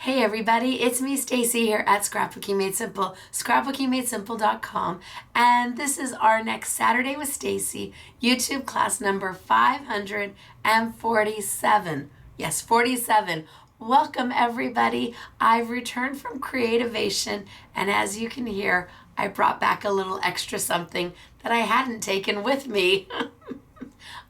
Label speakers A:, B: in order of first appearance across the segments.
A: Hey everybody, it's me Stacey here at Scrapbooking Made Simple, scrapbookingmadesimple.com, and this is our next Saturday with Stacey YouTube class number 547. Yes, 47. Welcome everybody. I've returned from Creativation, and as you can hear, I brought back a little extra something that I hadn't taken with me.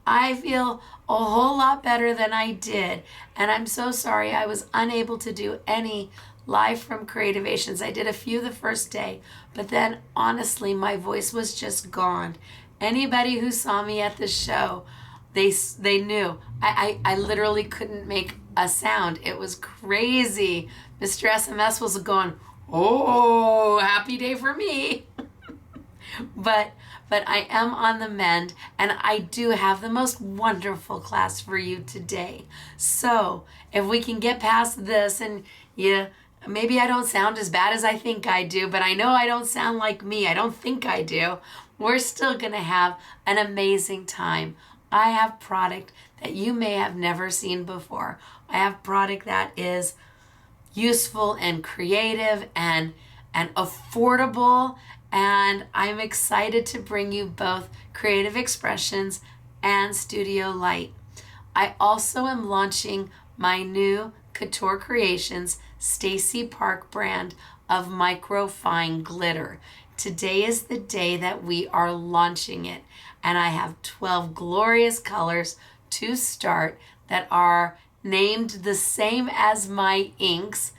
A: I feel a whole lot better than I did, and I'm so sorry I was unable to do any live from Creativations. I did a few the first day, but then honestly my voice was just gone. Anybody who saw me at the show, they knew. I literally couldn't make a sound. It was crazy. Mr. SMS was going, oh, happy day for me. But I am on the mend, and I do have the most wonderful class for you today. So if we can get past this, and maybe I don't sound as bad as I think I do, but I know I don't sound like me. I don't think I do. We're still going to have an amazing time. I have product that you may have never seen before. I have product that is useful and creative and affordable, and I'm excited to bring you both Creative Expressions and Studio Light. I also am launching my new Couture Creations Stacey Park brand of Microfine glitter. Today is the day that we are launching it, and I have 12 glorious colors to start that are named the same as my inks.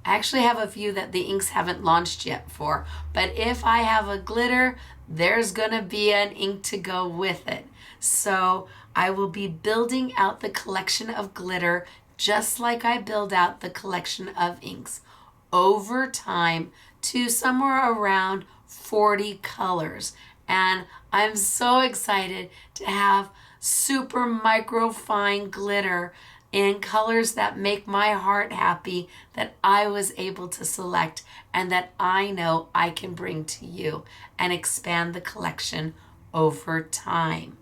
A: I actually have a few that the inks haven't launched yet for, but if I have a glitter, there's gonna be an ink to go with it. So I will be building out the collection of glitter just like I build out the collection of inks over time to somewhere around 40 colors. And I'm so excited to have super microfine glitter in colors that make my heart happy, that I was able to select and that I know I can bring to you and expand the collection over time.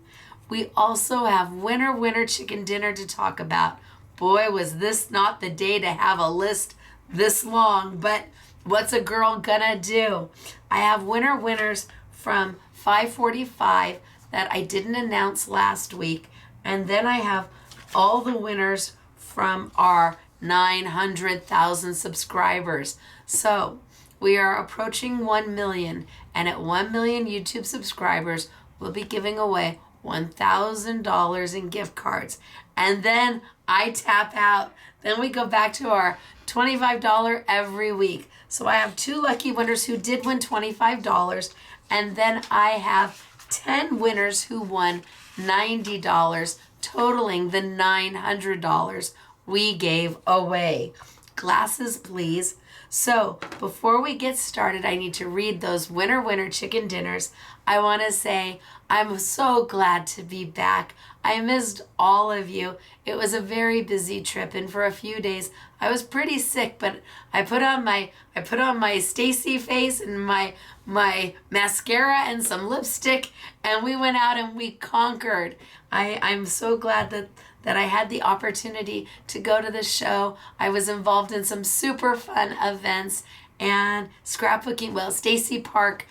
A: We also have winner chicken dinner to talk about. Boy, was this not the day to have a list this long, but what's a girl gonna do? I have winners from 545 that I didn't announce last week, and then I have all the winners from our 900,000 subscribers. So we are approaching 1 million, and at 1 million YouTube subscribers, we'll be giving away $1,000 in gift cards. And then I tap out. Then we go back to our $25 every week. So I have 2 lucky winners who did win $25, and then I have 10 winners who won $90, totaling the $900 we gave away. Glasses, please. So before we get started, I need to read those winner chicken dinners. I want to say I'm so glad to be back. I missed all of you. It was a very busy trip, and for a few days I was pretty sick, but I put on my Stacey face and my mascara and some lipstick, and we went out and we conquered. I'm so glad that I had the opportunity to go to the show. I was involved in some super fun events, and scrapbooking, well, Stacey Park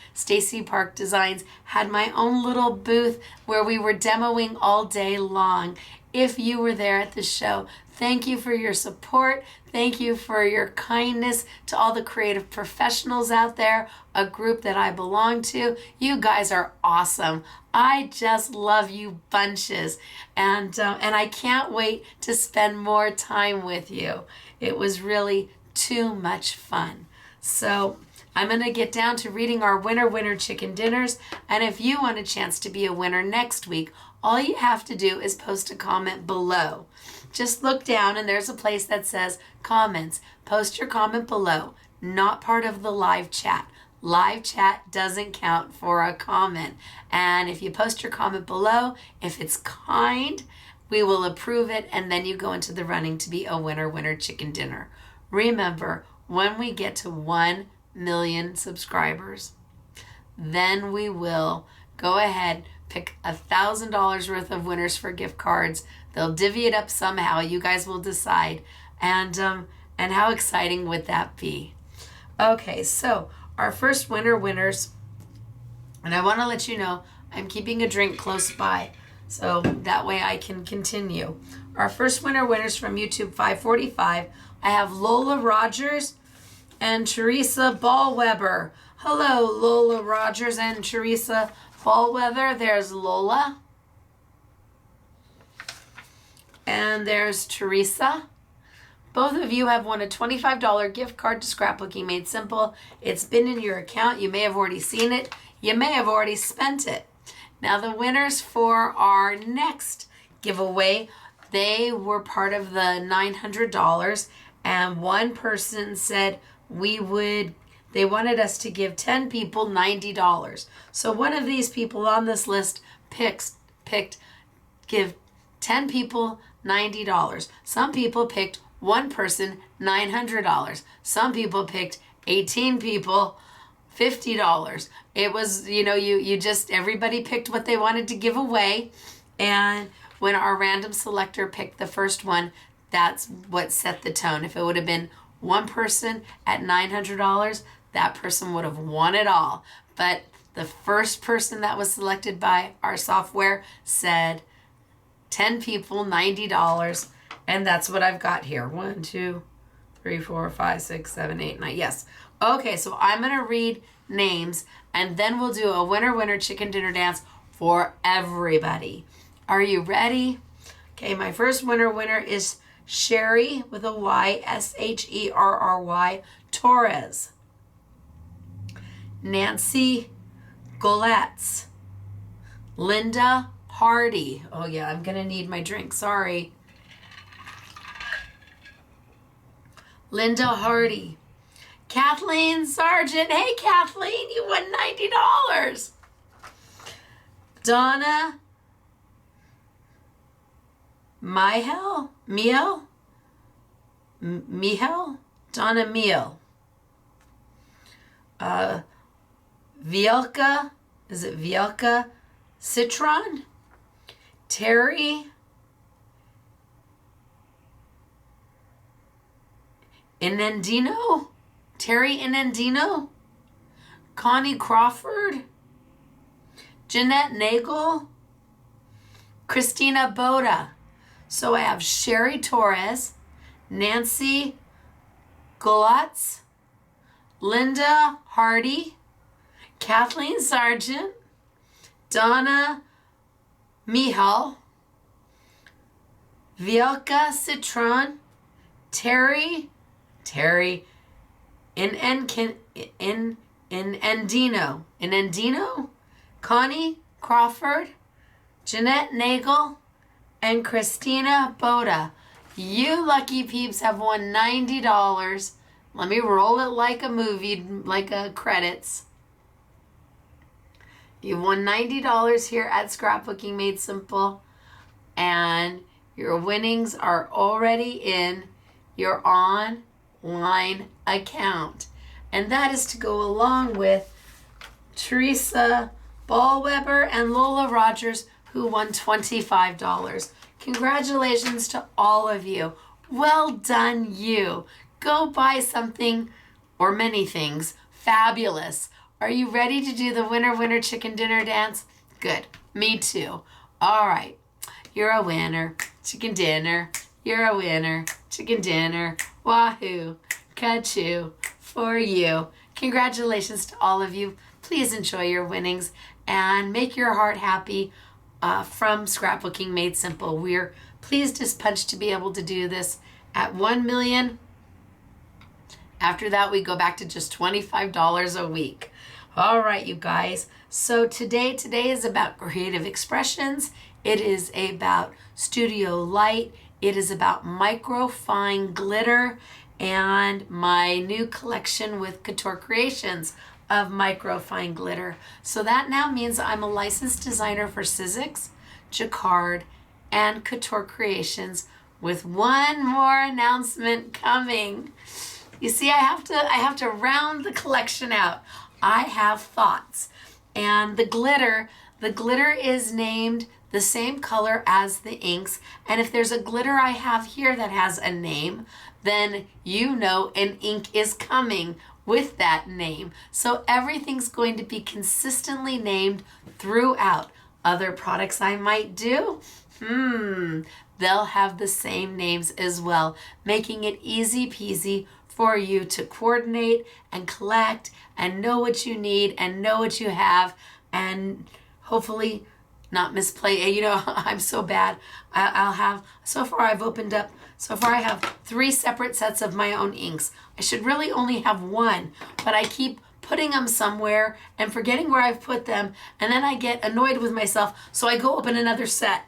A: Designs had my own little booth where we were demoing all day long. If you were there at the show, thank you for your support. Thank you for your kindness to all the creative professionals out there, a group that I belong to. You guys are awesome. I just love you bunches. And I can't wait to spend more time with you. It was really too much fun. So I'm going to get down to reading our winner chicken dinners. And if you want a chance to be a winner next week, all you have to do is post a comment below. Just look down and there's a place that says comments. Post your comment below. Not part of the live chat. Live chat doesn't count for a comment. And if you post your comment below, if it's kind, we will approve it, and then you go into the running to be a winner chicken dinner. Remember, when we get to 1 million subscribers, then we will go ahead, pick $1,000 worth of winners for gift cards. They'll divvy it up somehow. You guys will decide. And And how exciting would that be? Okay, so our first winners, and I want to let you know I'm keeping a drink close by, so that way I can continue. Our first winners from YouTube 545, I have Lola Rogers and Teresa Ballweber. Hello, Lola Rogers and Teresa Ballweber. There's Lola. And there's Teresa. Both of you have won a $25 gift card to Scrapbooking Made Simple. It's been in your account. You may have already seen it. You may have already spent it. Now the winners for our next giveaway, they were part of the $900, and one person said they wanted us to give 10 people $90. So one of these people on this list picked give 10 people $90. Some people picked one person $900. Some people picked 18 people $50. It was, you just, everybody picked what they wanted to give away. And when our random selector picked the first one, that's what set the tone. If it would have been one person at $900, that person would have won it all. But the first person that was selected by our software said 10 people, $90. And that's what I've got here. 1, 2, 3, 4, 5, 6, 7, 8, 9. Yes. Okay, so I'm going to read names, and then we'll do a winner chicken dinner dance for everybody. Are you ready? Okay, my first winner is Sherry with a Y, Sherry, Torres. Nancy Goletz. Linda Hardy. Oh yeah, I'm gonna need my drink, sorry. Linda Hardy. Kathleen Sargent. Hey Kathleen, you won $90. Donna Mihel? Donna Miel. Vielka, is it Vielka Citron? Terry Inendino? Connie Crawford? Jeanette Nagel? Christina Boda. So I have Sherry Torres, Nancy Golotz, Linda Hardy, Kathleen Sargent, Donna Mihal, Vielka Citron, Terry Inendino, Connie Crawford, Jeanette Nagel, and Christina Boda. You lucky peeps have won $90. Let me roll it like a movie, like a credits. You won $90 here at Scrapbooking Made Simple, and your winnings are already in your online account. And that is to go along with Teresa Ballweber and Lola Rogers, who won $25. Congratulations to all of you. Well done, you. Go buy something, or many things, fabulous. Are you ready to do the winner chicken dinner dance? Good. Me too. All right. You're a winner. Chicken dinner. You're a winner. Chicken dinner. Wahoo. Ka-choo. For you. Congratulations to all of you. Please enjoy your winnings and make your heart happy from Scrapbooking Made Simple. We're pleased as punch to be able to do this at 1 million. After that, we go back to just $25 a week. All right, you guys. So today is about creative expressions. It is about studio light. It is about microfine glitter and my new collection with Couture Creations of microfine glitter. So that now means I'm a licensed designer for Sizzix, Jacquard, and Couture Creations, with one more announcement coming. You see, I have to round the collection out. I have thoughts. And the glitter is named the same color as the inks. And if there's a glitter I have here that has a name, then you know an ink is coming with that name. So everything's going to be consistently named throughout. Other products I might do, they'll have the same names as well, making it easy peasy for you to coordinate and collect and know what you need and know what you have, and hopefully not misplay. You know, I'm so bad. I'll have, so far I have 3 separate sets of my own inks. I should really only have 1, but I keep putting them somewhere and forgetting where I've put them, and then I get annoyed with myself, so I go open another set.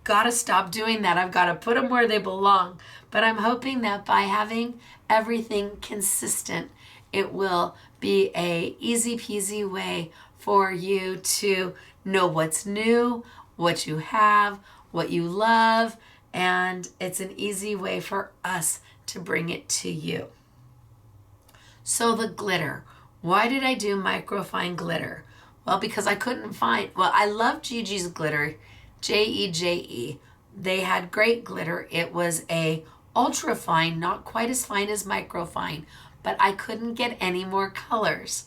A: Gotta stop doing that. I've got to put them where they belong. But I'm hoping that by having everything consistent, it will be a easy peasy way for you to know what's new, what you have, what you love, and it's an easy way for us to bring it to you. So the glitter. Why did I do Microfine glitter? Well, because I couldn't find, I love Gigi's glitter, Jeje. They had great glitter. It was a ultra fine, not quite as fine as Microfine, but I couldn't get any more colors.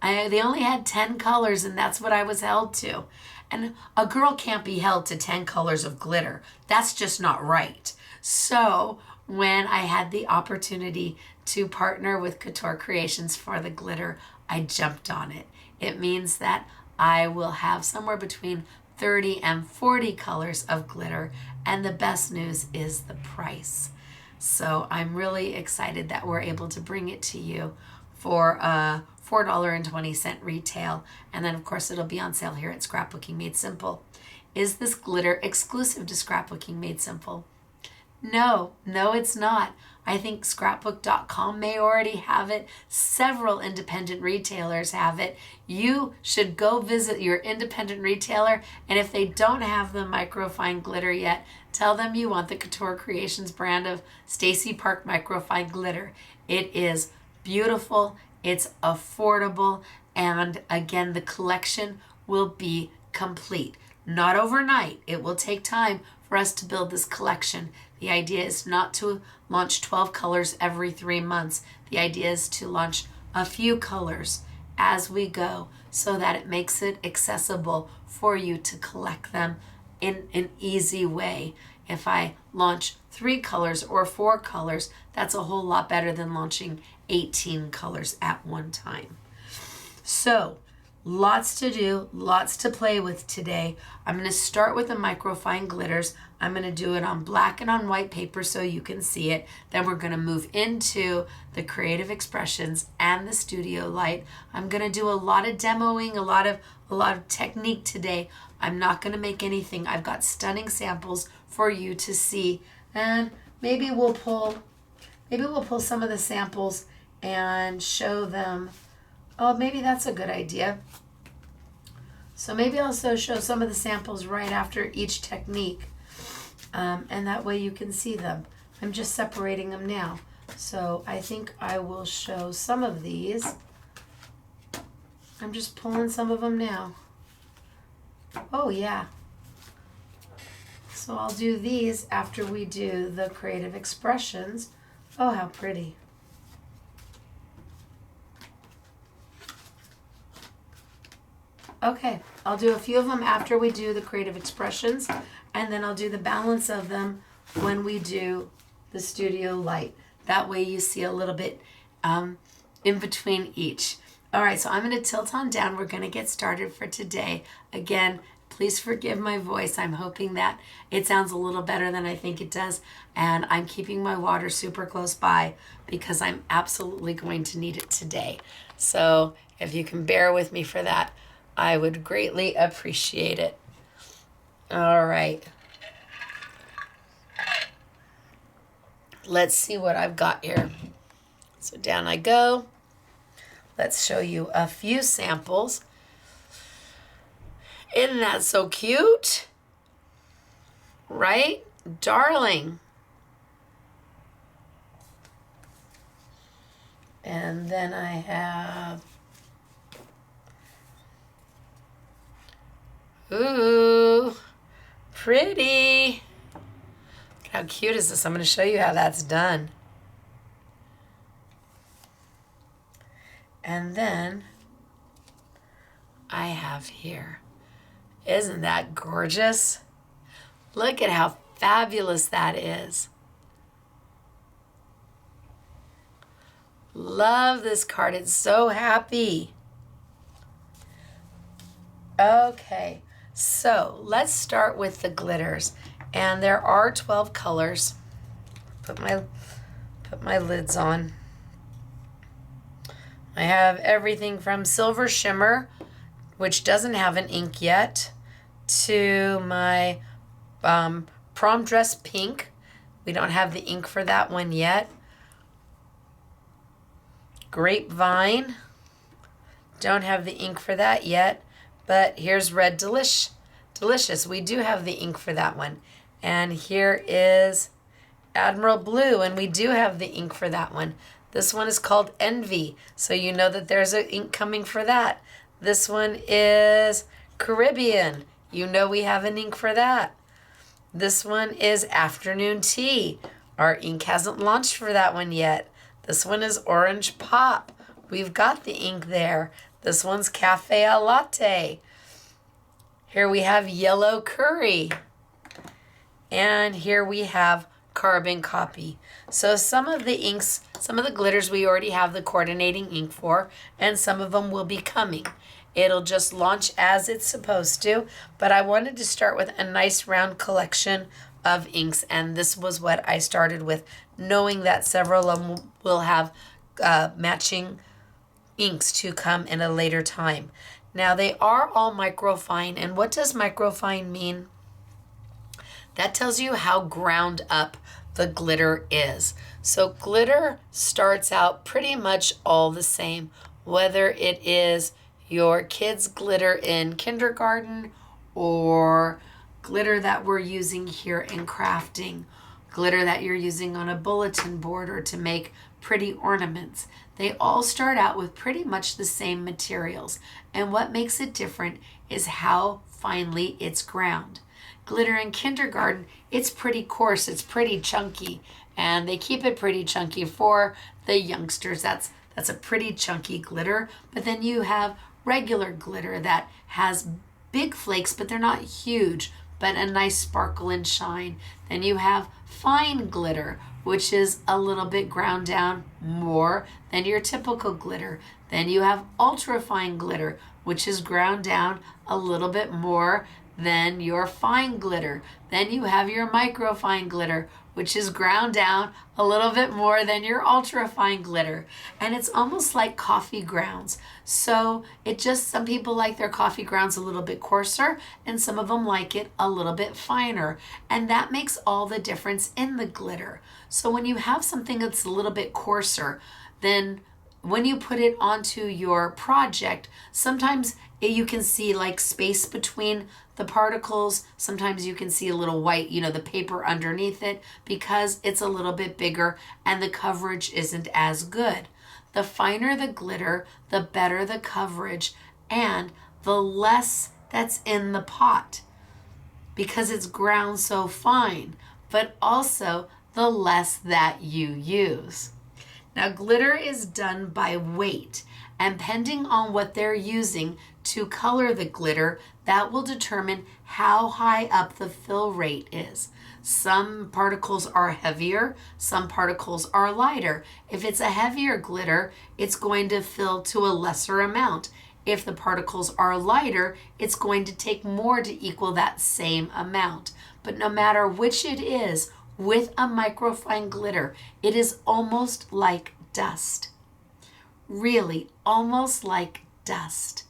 A: They only had 10 colors, and that's what I was held to. And a girl can't be held to 10 colors of glitter. That's just not right. So when I had the opportunity to partner with Couture Creations for the glitter, I jumped on it. It means that I will have somewhere between 30 and 40 colors of glitter, and the best news is the price. So I'm really excited that we're able to bring it to you for $4.20 retail, and then of course it'll be on sale here at Scrapbooking Made Simple. Is this glitter exclusive to Scrapbooking Made Simple? No, it's not. I think scrapbook.com may already have it. Several independent retailers have it. You should go visit your independent retailer, and if they don't have the Microfine glitter yet, tell them you want the Couture Creations brand of Stacey Park Microfine glitter. It is beautiful, it's affordable, and again, the collection will be complete. Not overnight. It will take time for us to build this collection. The idea is not to launch 12 colors every 3 months. The idea is to launch a few colors as we go so that it makes it accessible for you to collect them in an easy way. If I launch 3 colors or 4 colors, that's a whole lot better than launching 18 colors at one time. So, lots to do, lots to play with today. I'm going to start with the Microfine glitters. I'm going to do it on black and on white paper so you can see it. Then we're going to move into the Creative Expressions and the Studio Light. I'm going to do a lot of demoing, a lot of technique today. I'm not going to make anything. I've got stunning samples for you to see, and maybe we'll pull some of the samples and show them. Oh, maybe that's a good idea. So maybe I'll also show some of the samples right after each technique, and that way you can see them. I'm just separating them now. So I think I will show some of these. I'm just pulling some of them now. Oh yeah. So I'll do these after we do the Creative Expressions. Oh, how pretty. Okay, I'll do a few of them after we do the Creative Expressions, and then I'll do the balance of them when we do the Studio Light. That way you see a little bit in between each. All right, so I'm going to tilt on down. We're going to get started for today. Again, please forgive my voice. I'm hoping that it sounds a little better than I think it does, and I'm keeping my water super close by because I'm absolutely going to need it today. So if you can bear with me for that, I would greatly appreciate it. All right. Let's see what I've got here. So down I go. Let's show you a few samples. Isn't that so cute? Right? Darling. And then I have, ooh, pretty. How cute is this? I'm going to show you how that's done. And then I have here. Isn't that gorgeous? Look at how fabulous that is. Love this card. It's so happy. Okay, so let's start with the glitters. And there are 12 colors. Put my lids on. I have everything from Silver Shimmer, which doesn't have an ink yet, to my Prom Dress Pink. We don't have the ink for that one yet. Grapevine. Don't have the ink for that yet, but here's Red Delicious. We do have the ink for that one. And here is Admiral Blue, and we do have the ink for that one. This one is called Envy, so you know that there's an ink coming for that. This one is Caribbean. You know we have an ink for that. This one is Afternoon Tea. Our ink hasn't launched for that one yet. This one is Orange Pop. We've got the ink there. This one's Cafe a Latte. Here we have Yellow Curry. And here we have Carbon Copy. So some of the inks, some of the glitters we already have the coordinating ink for, and some of them will be coming. It'll just launch as it's supposed to, but I wanted to start with a nice round collection of inks, and this was what I started with, knowing that several of them will have matching inks to come in a later time. Now they are all microfine, and what does microfine mean? That tells you how ground up the glitter is. So glitter starts out pretty much all the same, whether it is your kids' glitter in kindergarten or glitter that we're using here in crafting, glitter that you're using on a bulletin board or to make pretty ornaments. They all start out with pretty much the same materials. And what makes it different is how finely it's ground. Glitter in kindergarten, it's pretty coarse, it's pretty chunky, and they keep it pretty chunky for the youngsters. That's a pretty chunky glitter. But then you have regular glitter that has big flakes, but they're not huge, but a nice sparkle and shine. Then you have fine glitter, which is a little bit ground down more than your typical glitter. Then you have ultra fine glitter, which is ground down a little bit more than your fine glitter. Then you have your microfine glitter, which is ground down a little bit more than your ultra fine glitter. And it's almost like coffee grounds. So some people like their coffee grounds a little bit coarser, and some of them like it a little bit finer. And that makes all the difference in the glitter. So when you have something that's a little bit coarser, then when you put it onto your project, sometimes you can see like space between the particles. Sometimes you can see a little white, the paper underneath it, because it's a little bit bigger and the coverage isn't as good. The finer the glitter, the better the coverage and the less that's in the pot, because it's ground so fine, but also the less that you use. Now, glitter is done by weight, and depending on what they're using to color the glitter, that will determine how high up the fill rate is. Some particles are heavier, some particles are lighter. If it's a heavier glitter, it's going to fill to a lesser amount. If the particles are lighter, it's going to take more to equal that same amount. But no matter which it is, with a microfine glitter, it is almost like dust. Really, almost like dust.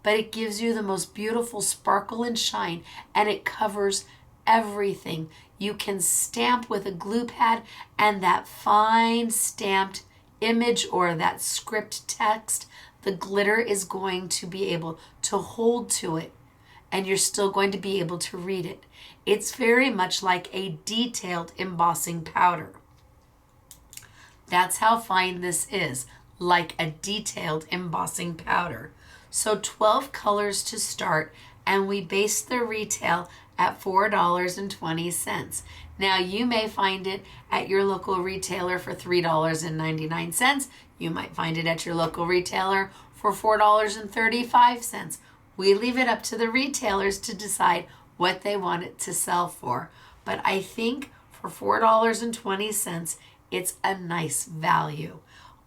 A: But it gives you the most beautiful sparkle and shine, and it covers everything. You can stamp with a glue pad, and that fine stamped image or that script text, the glitter is going to be able to hold to it, and you're still going to be able to read it. It's very much like a detailed embossing powder. That's how fine this is, like a detailed embossing powder. So 12 colors to start, and we base the retail at $4.20. Now, you may find it at your local retailer for $3.99. You might find it at your local retailer for $4.35. We leave it up to the retailers to decide what they want it to sell for. But I think for $4.20, it's a nice value.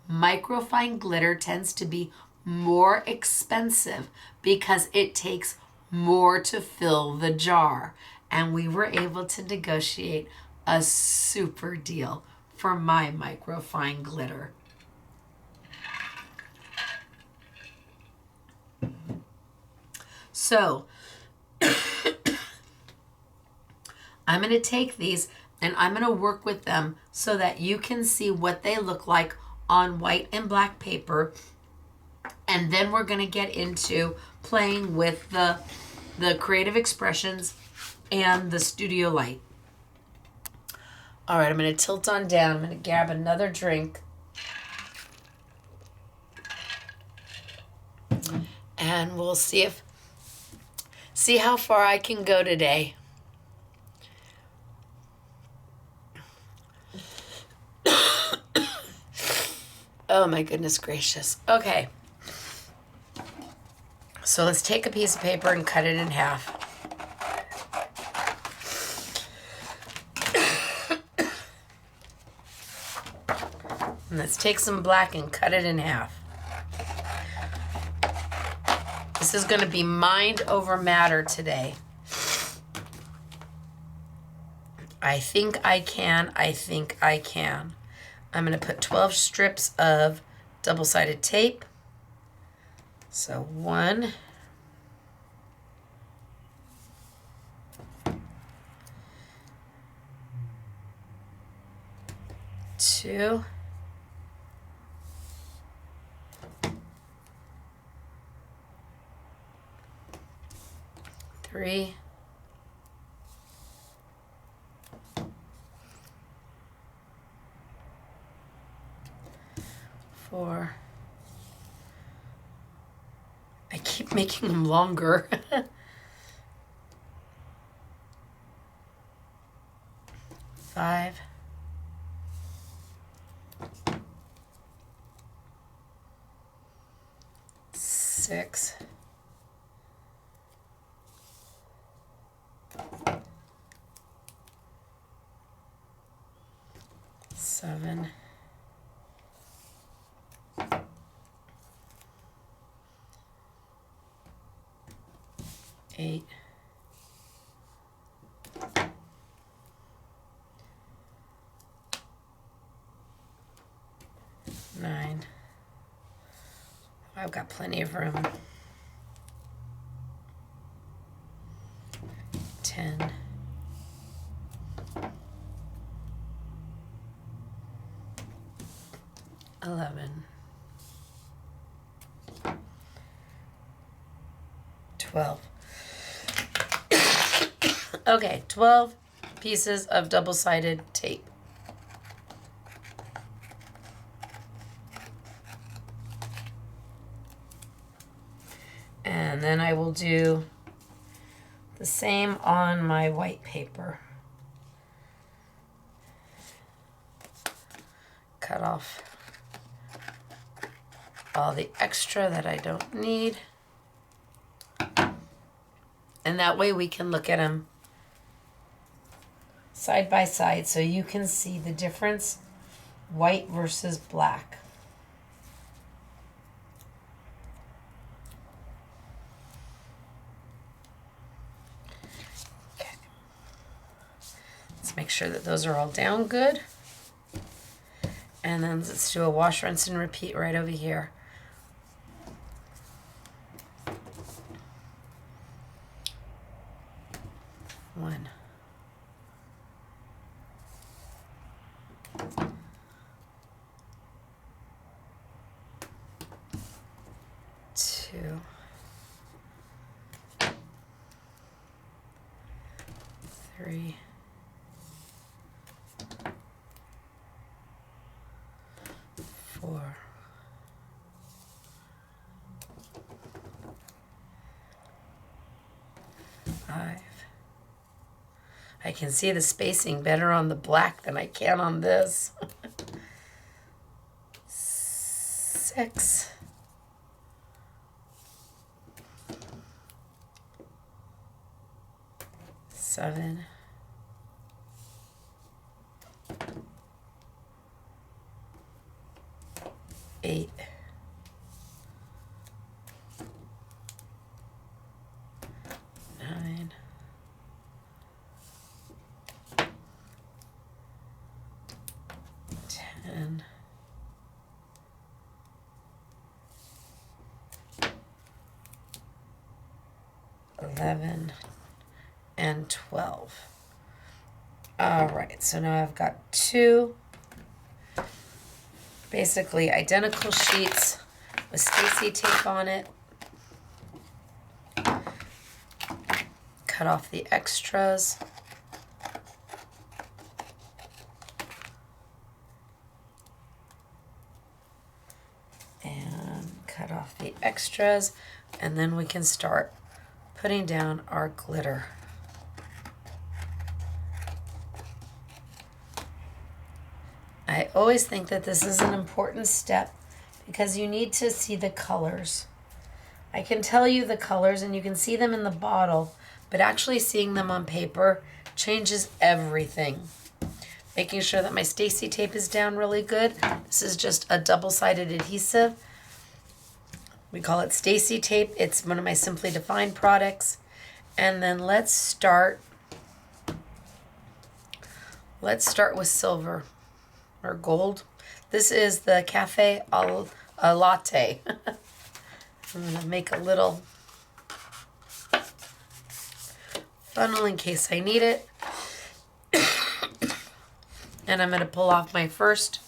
A: Microfine glitter tends to be more expensive because it takes more to fill the jar. And we were able to negotiate a super deal for my microfine glitter. So I'm going to take these and I'm going to work with them so that you can see what they look like on white and black paper. And then we're going to get into playing with the creative expressions and the studio light. All right, I'm going to tilt on down. I'm going to grab another drink. And we'll see how far I can go today. Oh my goodness gracious. Okay. So let's take a piece of paper and cut it in half. And let's take some black and cut it in half. This is going to be mind over matter today. I think I can. I think I can. I'm going to put 12 strips of double-sided tape. So 1, 2, 3, 4. I keep making them longer. 5. 6. 7. 8. 9. I've got plenty of room. 10. 11. 12. Okay, 12 pieces of double-sided tape. And then I will do the same on my white paper. Cut off all the extra that I don't need. And that way we can look at them side by side so you can see the difference, white versus black. Okay. Let's make sure that those are all down good. And then let's do a wash, rinse, and repeat right over here. One. 2. 3. 4. 5. I can see the spacing better on the black than I can on this. 6. 7. 8. 9. 10. 11 and 12. All right, so now I've got 2 basically identical sheets with Stacey tape on it. Cut off the extras. And cut off the extras, and then we can start putting down our glitter. I always think that this is an important step because you need to see the colors. I can tell you the colors and you can see them in the bottle, but actually seeing them on paper changes everything. Making sure that my Stacey tape is down really good. This is just a double-sided adhesive. We call it Stacey tape. It's one of my Simply Defined products. And then let's start with silver or gold. This is the Cafe a Latte. I'm going to make a little funnel in case I need it. And I'm going to pull off my first.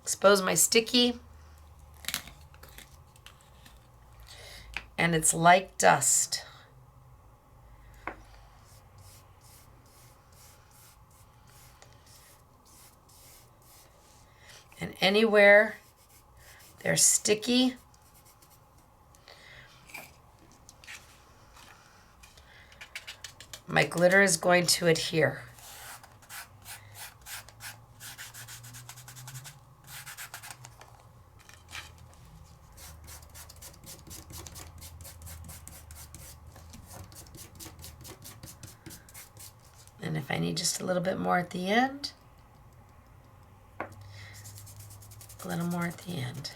A: Expose my sticky. And it's like dust. And anywhere they're sticky, my glitter is going to adhere. And if I need just a little bit more at the end, a little more at the end.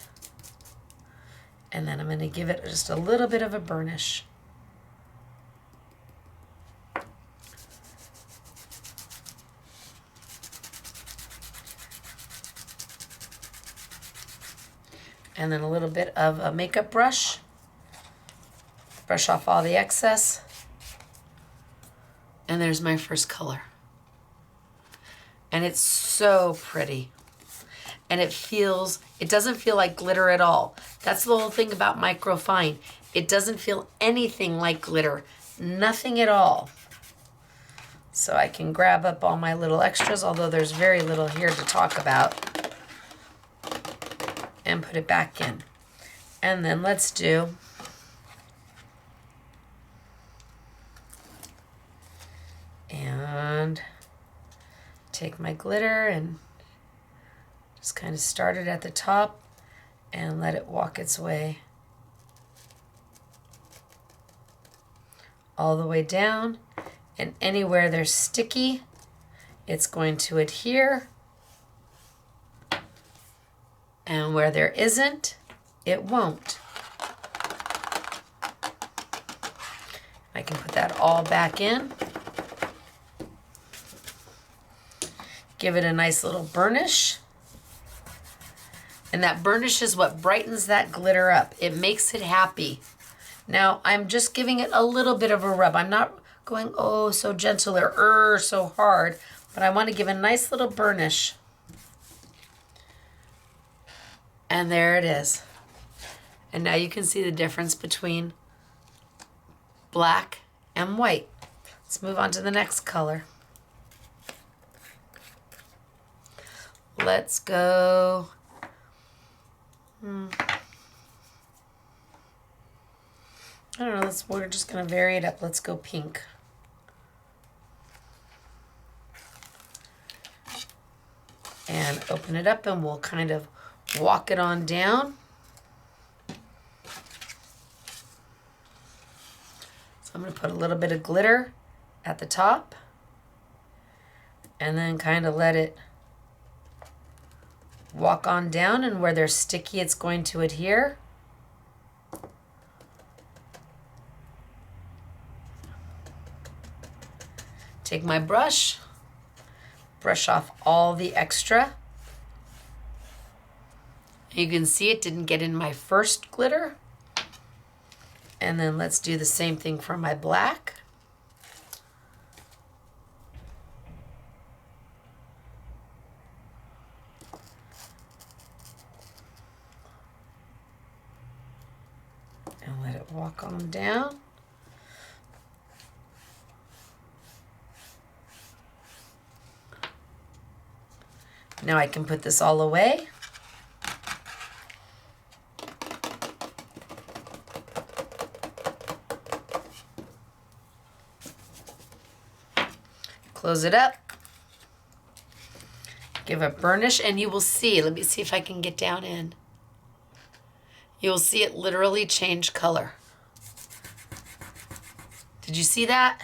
A: And then I'm going to give it just a little bit of a burnish. And then a little bit of a makeup brush. Brush off all the excess. And there's my first color. And it's so pretty. And it doesn't feel like glitter at all. That's the whole thing about Microfine. It doesn't feel anything like glitter. Nothing at all. So I can grab up all my little extras, although there's very little here to talk about. And put it back in. And then let's do and take my glitter and just kind of start it at the top and let it walk its way all the way down. And anywhere there's sticky, it's going to adhere. And where there isn't, it won't. I can put that all back in. Give it a nice little burnish. And that burnish is what brightens that glitter up. It makes it happy. Now, I'm just giving it a little bit of a rub. I'm not going, oh, so gentle or so hard, but I want to give a nice little burnish. And there it is. And now you can see the difference between black and white. Let's move on to the next color. Let's go. I don't know, we're just gonna vary it up. Let's go pink. And open it up and we'll kind of walk it on down. So I'm gonna put a little bit of glitter at the top and then kind of let it walk on down, and where they're sticky it's going to adhere. Take my brush, brush off all the extra. You can see it didn't get in my first glitter. And then let's do the same thing for my black. And let it walk on down. Now I can put this all away. Close it up. Give a burnish and you will see, let me see if I can get down in. You will see it literally change color. Did you see that?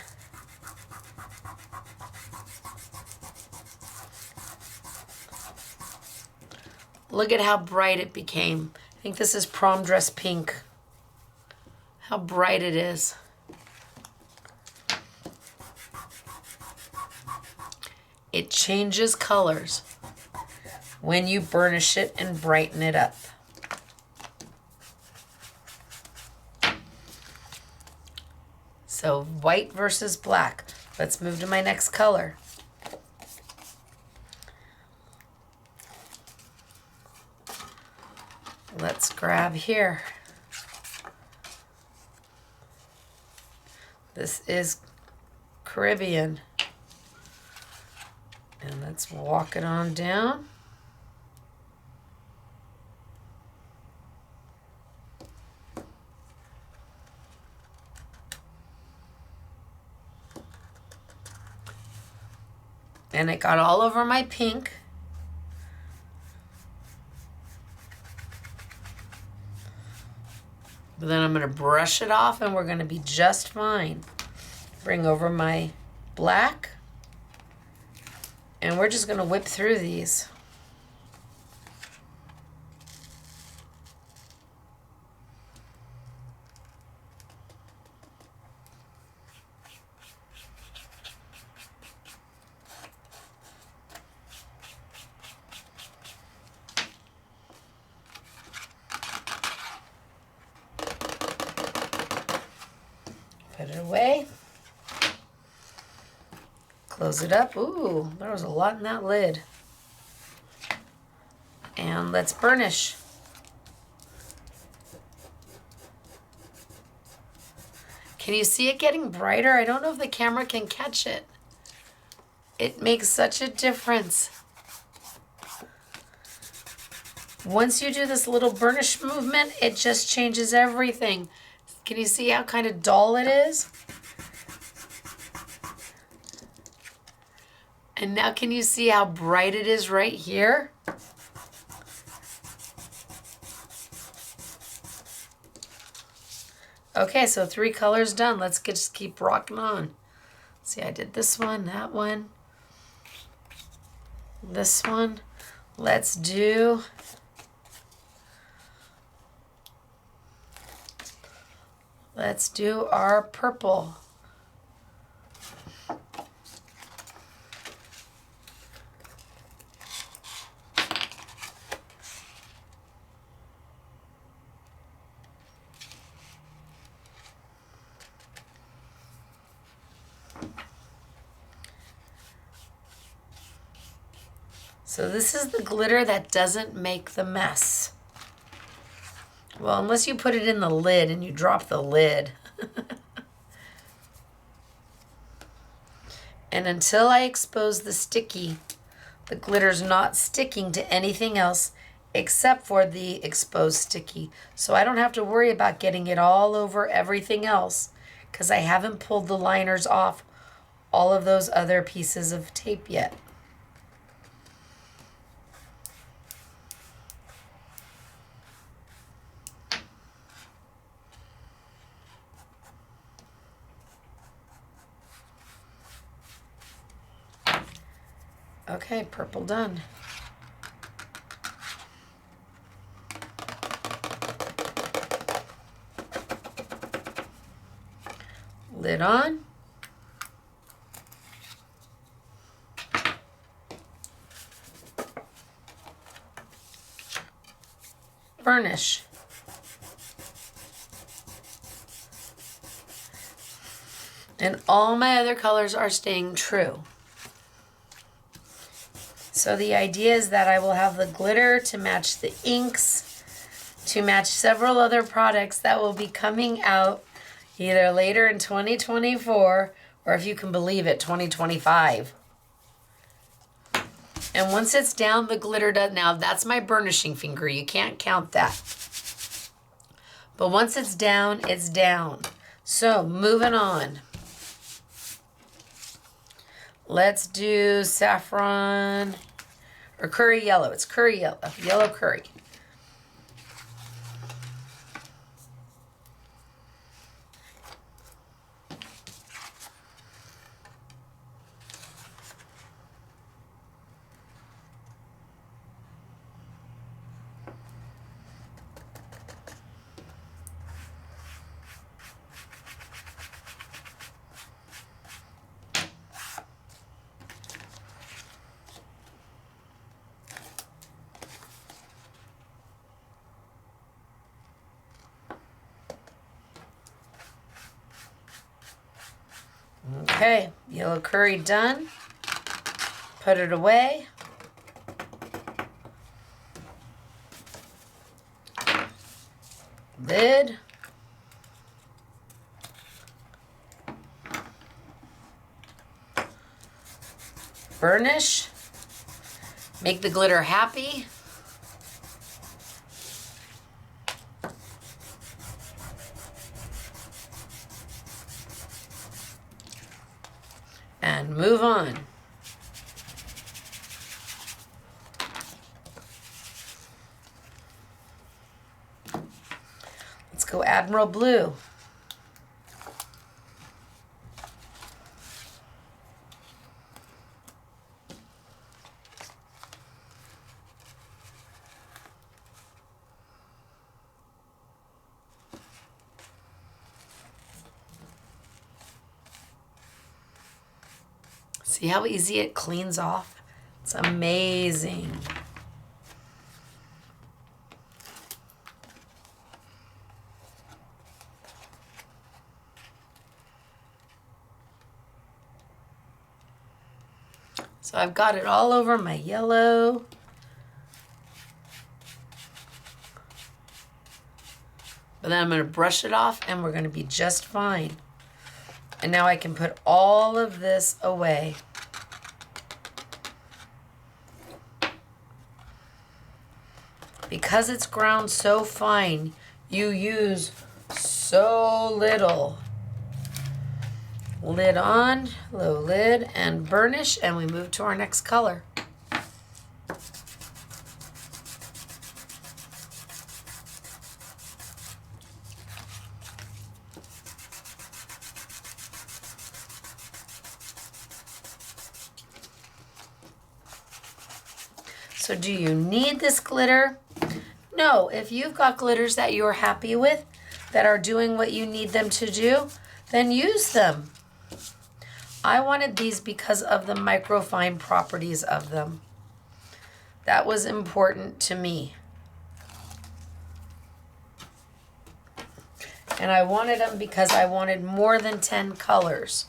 A: Look at how bright it became. I think this is prom dress pink. How bright it is. It changes colors when you burnish it and brighten it up. So white versus black. Let's move to my next color. Let's grab here. This is Caribbean. And let's walk it on down. And it got all over my pink. But then I'm going to brush it off and we're going to be just fine. Bring over my black. And we're just going to whip through these. Put it away. Close it up. Ooh, there was a lot in that lid. And let's burnish. Can you see it getting brighter? I don't know if the camera can catch it. It makes such a difference. Once you do this little burnish movement, it just changes everything. Can you see how kind of dull it is? And now can you see how bright it is right here? Okay, so 3 colors done. Let's just keep rocking on. See, I did this one, that one, this one. Let's do our purple. So this is the glitter that doesn't make the mess. Well, unless you put it in the lid and you drop the lid. And until I expose the sticky, the glitter's not sticking to anything else except for the exposed sticky. So I don't have to worry about getting it all over everything else because I haven't pulled the liners off all of those other pieces of tape yet. Okay, purple done. Lid on. Burnish. And all my other colors are staying true. So the idea is that I will have the glitter to match the inks, to match several other products that will be coming out either later in 2024 or, if you can believe it, 2025. And once it's down, the glitter does. Now that's my burnishing finger. You can't count that. But once it's down, it's down. So moving on. Let's do saffron or curry yellow. It's curry yellow, yellow curry. Okay, yellow curry done. Put it away. Lid. Burnish. Make the glitter happy. And move on. Let's go Admiral Blue. See how easy it cleans off? It's amazing. So I've got it all over my yellow. But then I'm going to brush it off and we're going to be just fine. And now I can put all of this away. Because it's ground so fine, you use so little. Lid on, low lid, and burnish, and we move to our next color. So do you need this glitter? No, if you've got glitters that you're happy with, that are doing what you need them to do, then use them. I wanted these because of the microfine properties of them. That was important to me. And I wanted them because I wanted more than 10 colors.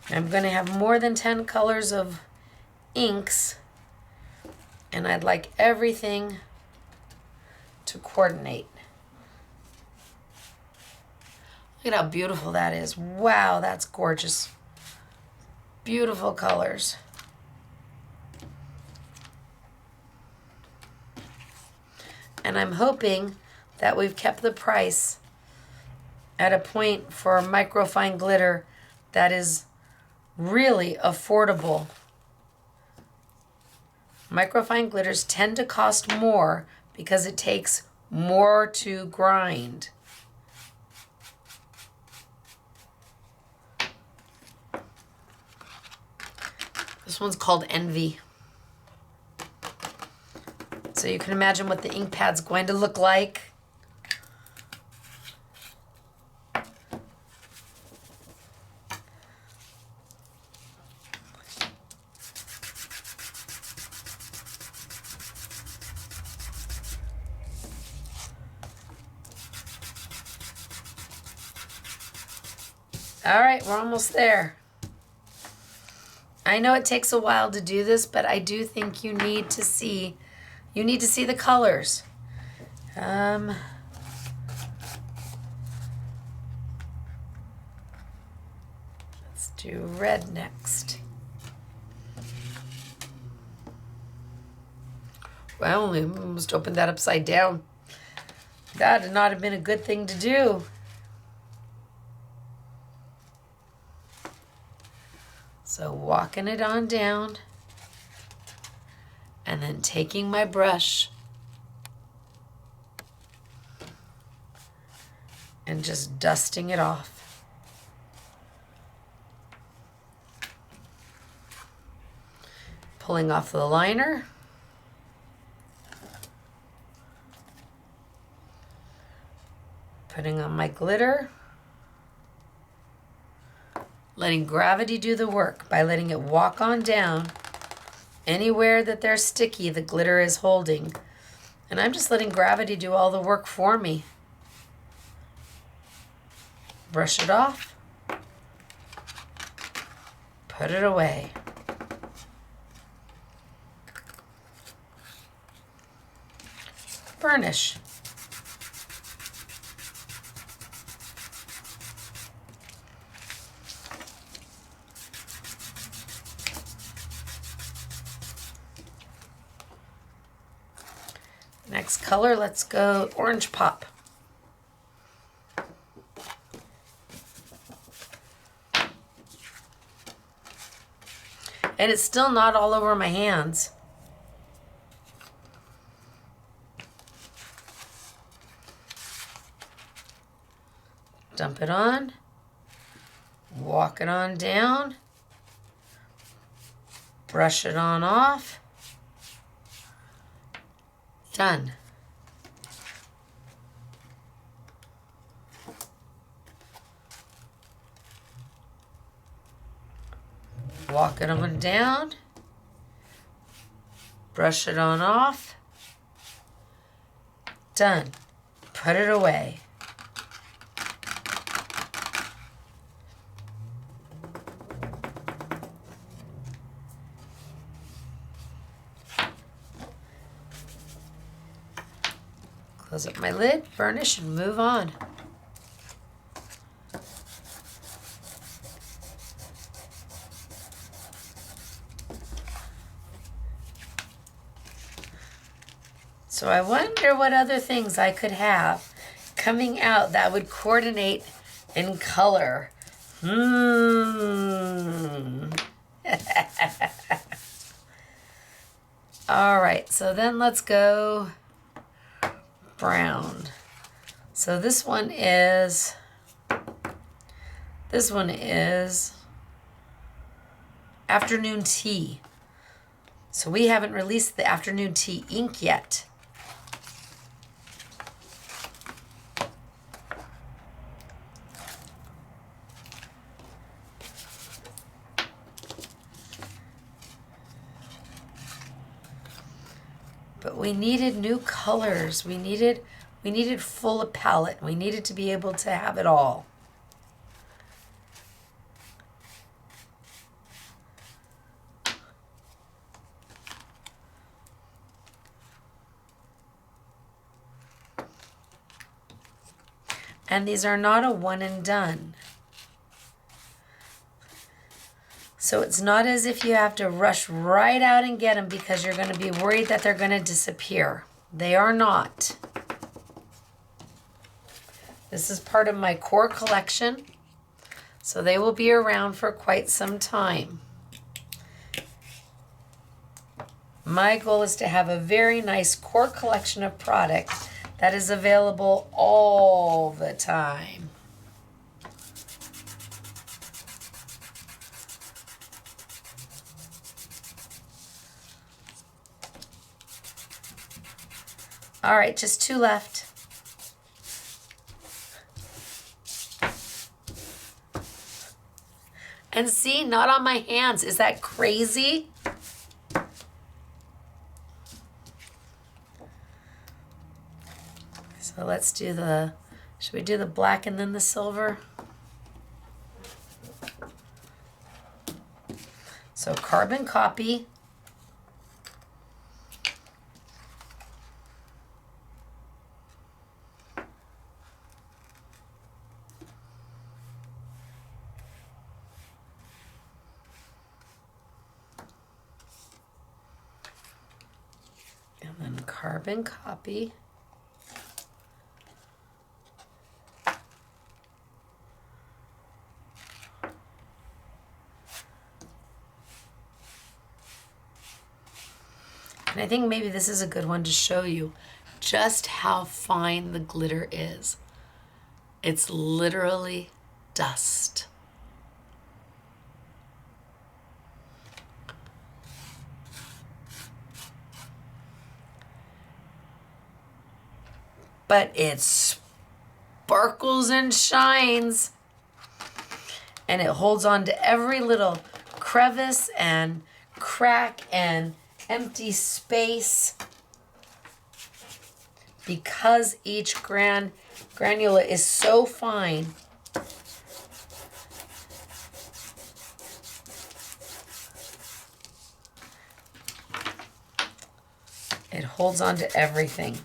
A: I'm going to have more than 10 colors of inks, and I'd like everything to coordinate. Look at how beautiful that is. Wow, that's gorgeous. Beautiful colors. And I'm hoping that we've kept the price at a point for microfine glitter that is really affordable. Microfine glitters tend to cost more because it takes more to grind. This one's called Envy. So you can imagine what the ink pad's going to look like. All right, we're almost there. I know it takes a while to do this, but I do think you need to see the colors. Let's do red next. Well, we almost opened that upside down. That would not have been a good thing to do. So walking it on down and then taking my brush and just dusting it off. Pulling off the liner. Putting on my glitter. Letting gravity do the work by letting it walk on down. Anywhere that they're sticky, the glitter is holding. And I'm just letting gravity do all the work for me. Brush it off. Put it away. Burnish. Next color, let's go Orange Pop. And it's still not all over my hands. Dump it on. Walk it on down. Brush it on off. Done. Walk it on down. Brush it on off. Done. Put it away. Close up my lid, burnish, and move on. So I wonder what other things I could have coming out that would coordinate in color. All right, so then let's go brown. So this one is afternoon tea. So we haven't released the afternoon tea ink yet. But we needed new colors. We needed full palette. We needed to be able to have it all. And these are not a one and done. So it's not as if you have to rush right out and get them because you're going to be worried that they're going to disappear. They are not. This is part of my core collection, so they will be around for quite some time. My goal is to have a very nice core collection of products that is available all the time. All right, just 2 left. And see, not on my hands. Is that crazy? So let's do the, should we do the black and then the silver? So carbon copy. And then carbon copy. And I think maybe this is a good one to show you just how fine the glitter is. It's literally dust. But it sparkles and shines. And it holds on to every little crevice and crack and empty space, because each granula is so fine. It holds on to everything.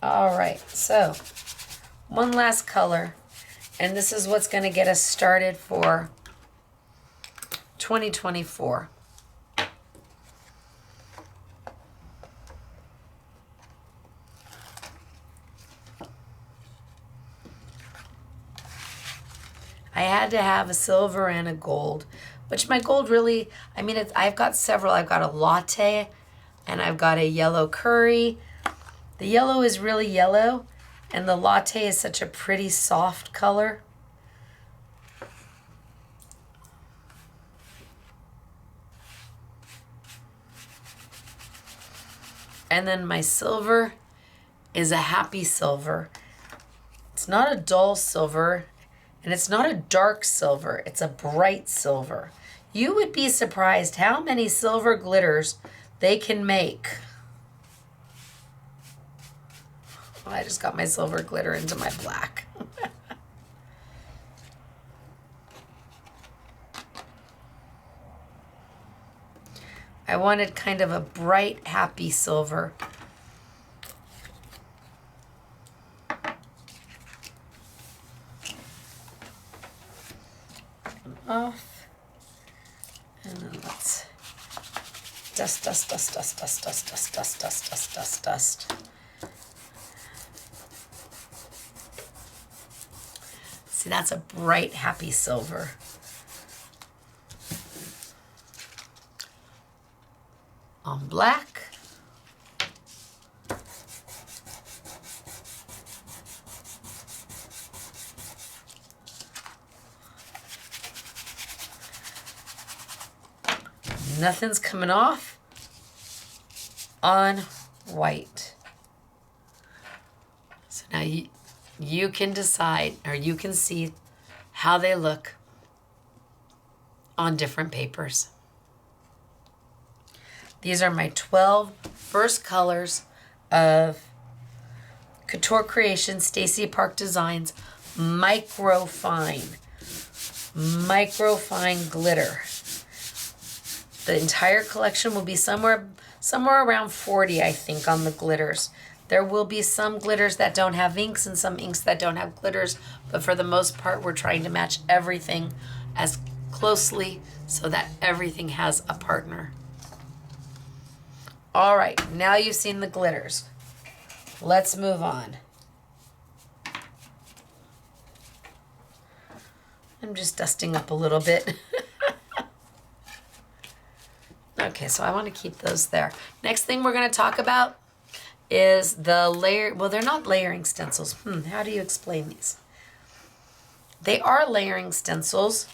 A: All right, so one last color, and this is what's going to get us started for 2024. I had to have a silver and a gold, which my gold really, I mean, I've got several. I've got a latte and I've got a yellow curry. The yellow is really yellow and the latte is such a pretty soft color. And then my silver is a happy silver. It's not a dull silver, and it's not a dark silver. It's a bright silver. You would be surprised how many silver glitters they can make. Oh, I just got my silver glitter into my black. I wanted kind of a bright, happy silver. Off. And then let's dust, dust, dust, dust, dust, dust, dust, dust, dust, dust, dust, dust. See, that's a bright, happy silver. On black. Nothing's coming off on white. So now you can decide, or you can see how they look on different papers. These are my 12 first colors of Couture Creations, Stacey Park Designs, Microfine glitter. The entire collection will be somewhere around 40, I think, on the glitters. There will be some glitters that don't have inks and some inks that don't have glitters, but for the most part, we're trying to match everything as closely so that everything has a partner. All right, now you've seen the glitters. Let's move on. I'm just dusting up a little bit. Okay, so I want to keep those there. Next thing we're going to talk about is the layer. Well, they're not layering stencils. How do you explain these? They are layering stencils,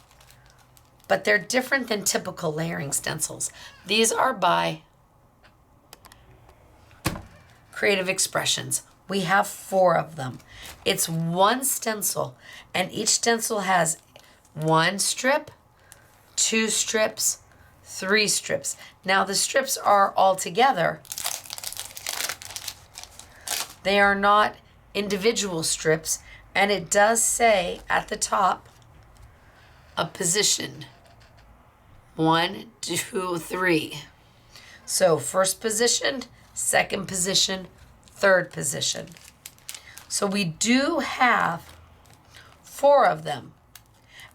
A: but they're different than typical layering stencils. These are by Creative Expressions. We have 4 of them. It's one stencil, and each stencil has 1 strip, 2 strips, 3 strips. Now the strips are all together. They are not individual strips, and it does say at the top a position. 1, 2, 3. So first position, second position, third position. So we do have 4 of them.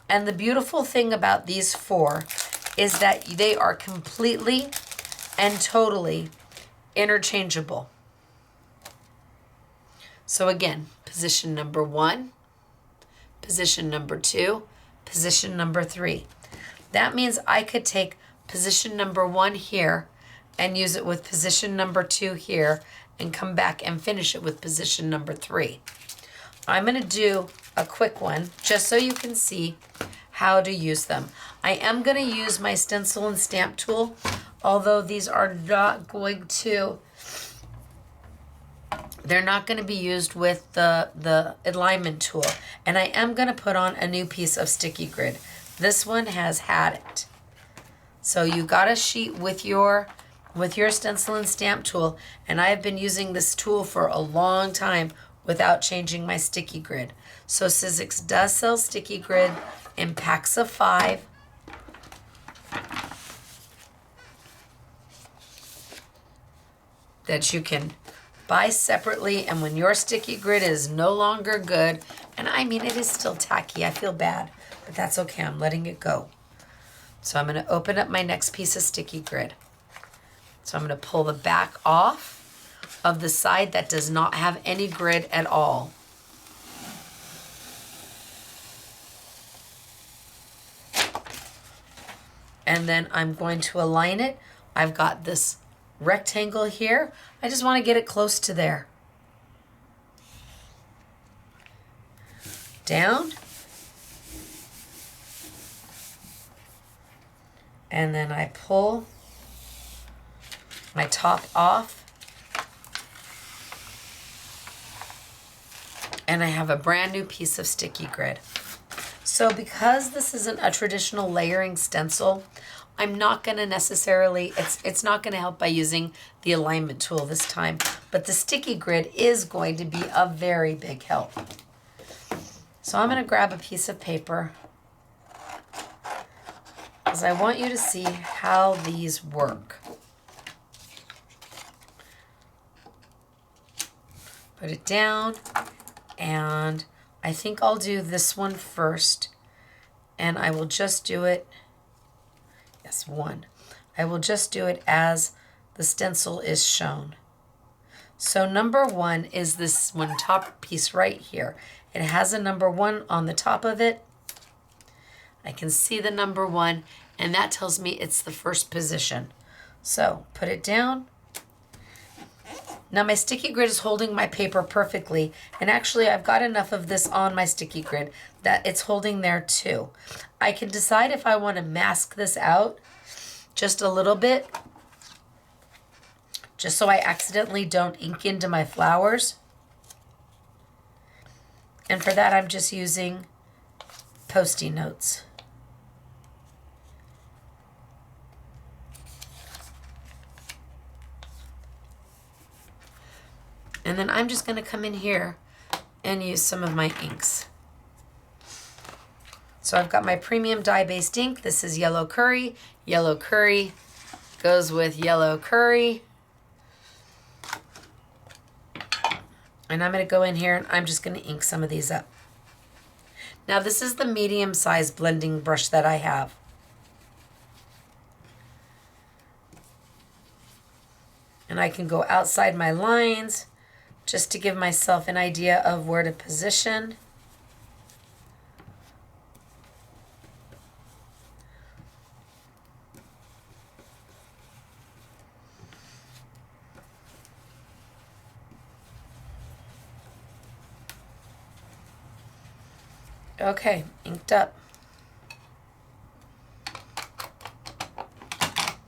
A: And the beautiful thing about these 4 is that they are completely and totally interchangeable. So again, position number 1, position number 2, position number 3. That means I could take position number 1 here and use it with position number 2 here and come back and finish it with position number 3. I'm going to do a quick one just so you can see how to use them. I am going to use my stencil and stamp tool, although these are not going to, they're not going to be used with the alignment tool. And I am going to put on a new piece of sticky grid. This one has had it. So you got a sheet with your stencil and stamp tool, and I have been using this tool for a long time without changing my sticky grid. So Sizzix does sell sticky grid in packs of 5. That you can buy separately, and when your sticky grid is no longer good, and I mean it is still tacky, I feel bad, but that's okay, I'm letting it go. So I'm going to open up my next piece of sticky grid. So I'm going to pull the back off of the side that does not have any grid at all. And then I'm going to align it. I've got this rectangle here. I just want to get it close to there. Down. And then I pull my top off. And I have a brand new piece of sticky grid. So because this isn't a traditional layering stencil, I'm not going to necessarily, it's not going to help by using the alignment tool this time, but the sticky grid is going to be a very big help. So I'm going to grab a piece of paper because I want you to see how these work. Put it down, and I think I'll do this one first, and I will just do it, yes, 1. I will just do it as the stencil is shown. So number 1 is this one top piece right here. It has a number 1 on the top of it. I can see the number 1, and that tells me it's the first position. So put it down. Now my sticky grid is holding my paper perfectly, and actually I've got enough of this on my sticky grid that it's holding there too. I can decide if I want to mask this out just a little bit, just so I accidentally don't ink into my flowers. And for that I'm just using Post-it notes. And then I'm just going to come in here and use some of my inks. So I've got my premium dye-based ink. This is Yellow Curry. Yellow Curry goes with Yellow Curry. And I'm going to go in here and I'm just going to ink some of these up. Now this is the medium-sized blending brush that I have. And I can go outside my lines just to give myself an idea of where to position. Okay, inked up.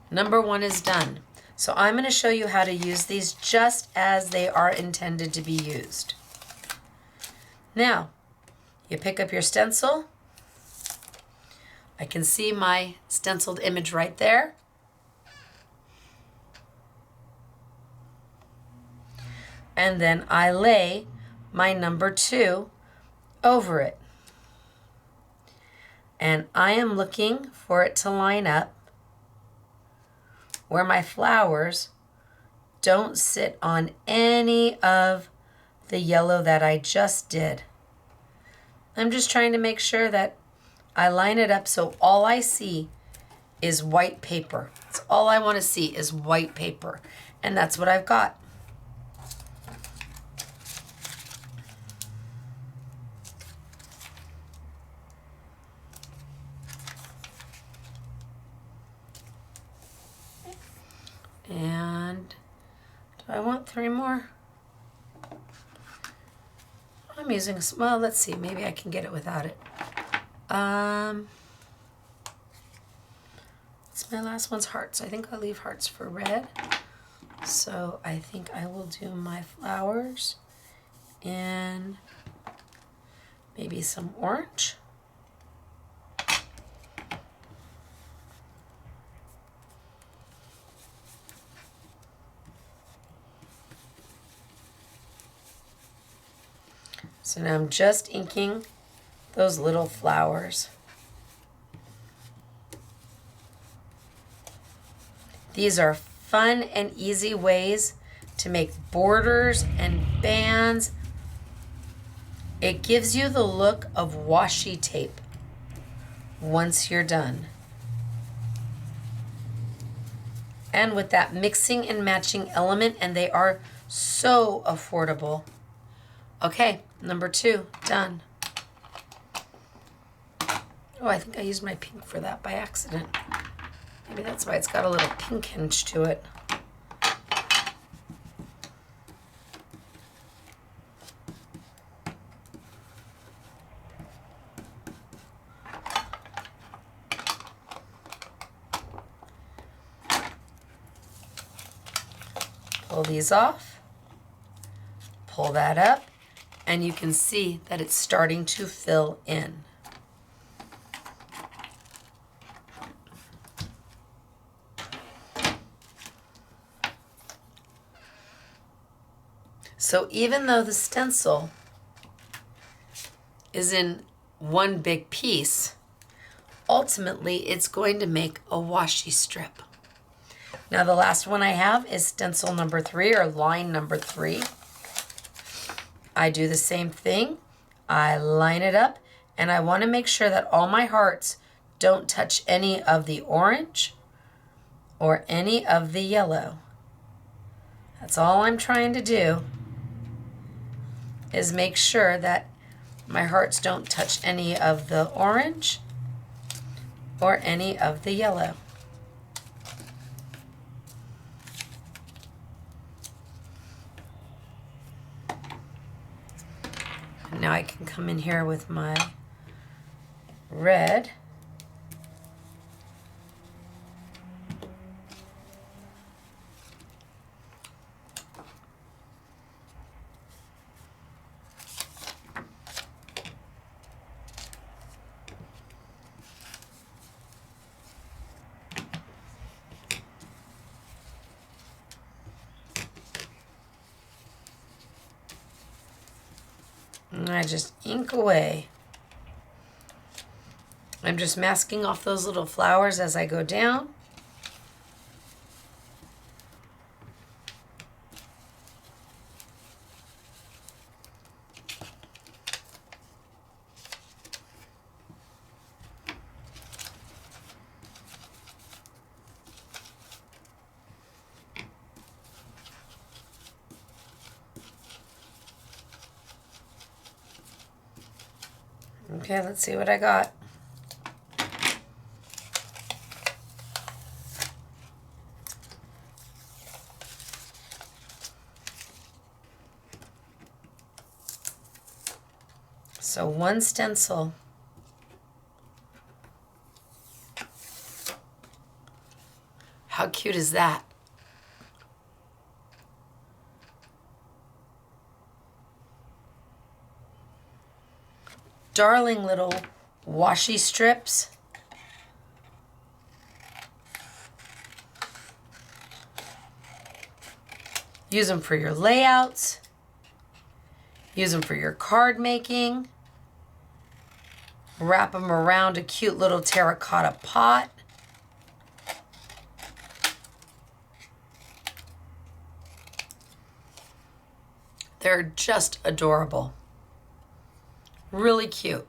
A: Number 1 is done. So I'm going to show you how to use these just as they are intended to be used. Now, you pick up your stencil. I can see my stenciled image right there. And then I lay my number 2 over it. And I am looking for it to line up where my flowers don't sit on any of the yellow that I just did. I'm just trying to make sure that I line it up so all I see is white paper. That's all I want to see is white paper. And that's what I've got. And do I want 3 more? I'm using, well, let's see, maybe I can get it without it. It's my last one's hearts. I think I'll leave hearts for red. So I think I will do my flowers in maybe some orange. So now I'm just inking those little flowers. These are fun and easy ways to make borders and bands. It gives you the look of washi tape once you're done. And with that mixing and matching element, and they are so affordable. Okay, number 2, done. Oh, I think I used my pink for that by accident. Maybe that's why it's got a little pink hinge to it. Pull these off, pull that up, and you can see that it's starting to fill in. So even though the stencil is in one big piece, ultimately it's going to make a washi strip. Now the last one I have is stencil number 3, or line number 3. I do the same thing. I line it up, and I want to make sure that all my hearts don't touch any of the orange or any of the yellow. That's all I'm trying to do, is make sure that my hearts don't touch any of the orange or any of the yellow. And now I can come in here with my red. And I just ink away. I'm just masking off those little flowers as I go down. Okay, let's see what I got. So one stencil. How cute is that? Darling little washi strips. Use them for your layouts. Use them for your card making. Wrap them around a cute little terracotta pot. They're just adorable. Really cute.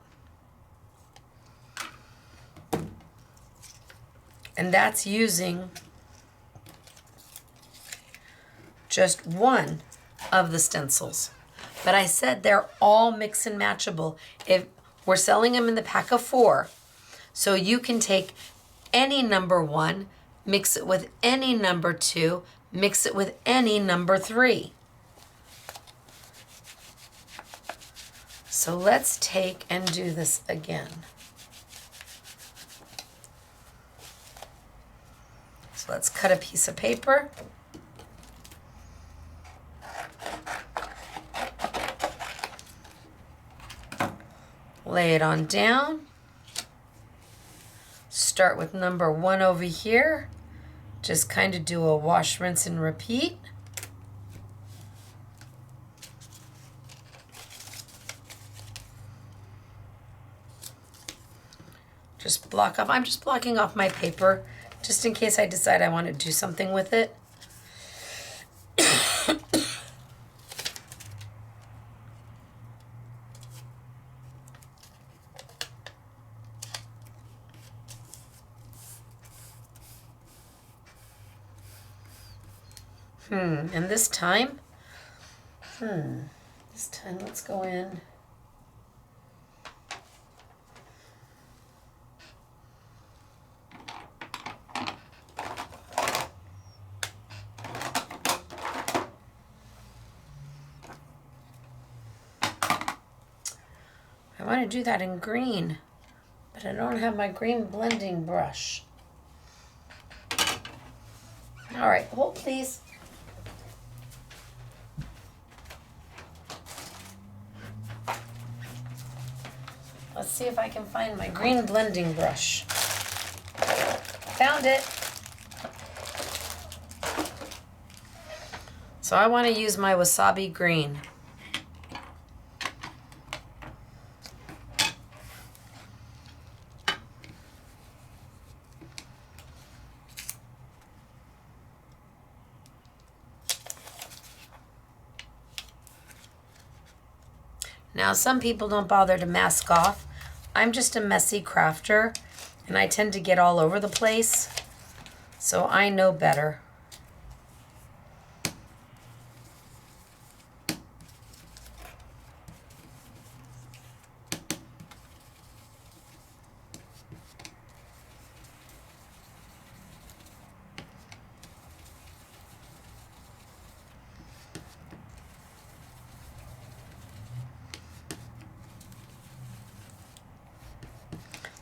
A: And that's using just one of the stencils. But I said they're all mix and matchable. If we're selling them in the pack of 4, so you can take any number 1, mix it with any number 2, mix it with any number 3. So let's take and do this again. So let's cut a piece of paper. Lay it on down. Start with number 1 over here. Just kind of do a wash, rinse, and repeat. Just block off. I'm just blocking off my paper just in case I decide I want to do something with it. And this time, let's go in. I want to do that in green, but I don't have my green blending brush. All right, hold please. Let's see if I can find my green blending brush. Found it. So I want to use my wasabi green. Now, some people don't bother to mask off. I'm just a messy crafter, and I tend to get all over the place, so I know better.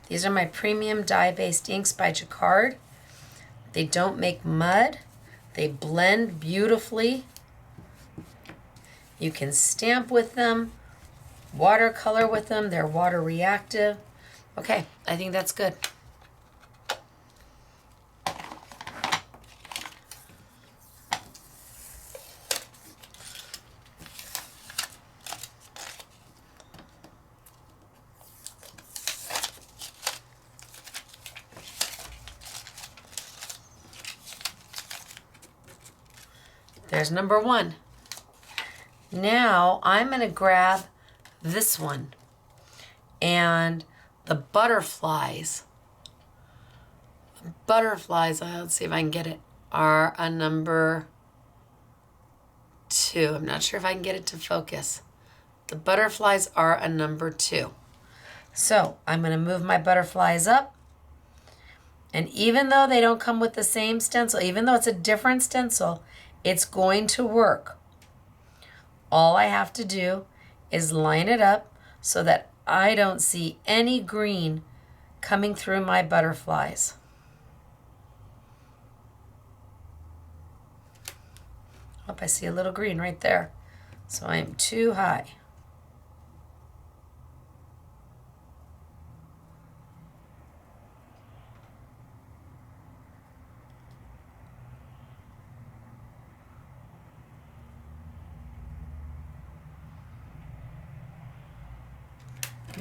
A: These are my premium dye-based inks by Jacquard. They don't make mud. They blend beautifully. You can stamp with them, watercolor with them. They're water reactive. Okay, I think that's good. There's number 1. Now I'm going to grab this one, and the butterflies. Let's see if I can get it, are a number 2. I'm not sure if I can get it to focus. The butterflies are a number 2. So I'm going to move my butterflies up. And even though they don't come with the same stencil, even though it's a different stencil, it's going to work. All I have to do is line it up so that I don't see any green coming through my butterflies. Oh, I see a little green right there. So I am too high.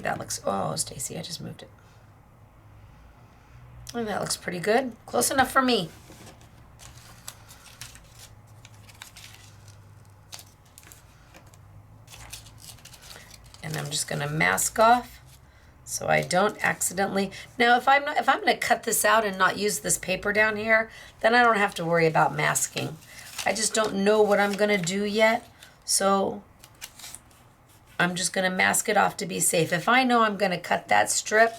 A: That looks, oh, Stacey, I just moved it. And that looks pretty good. Close enough for me. And I'm just gonna mask off so I don't accidentally. Now, if I'm gonna cut this out and not use this paper down here, then I don't have to worry about masking. I just don't know what I'm gonna do yet, so I'm just gonna mask it off to be safe. If I know I'm gonna cut that strip,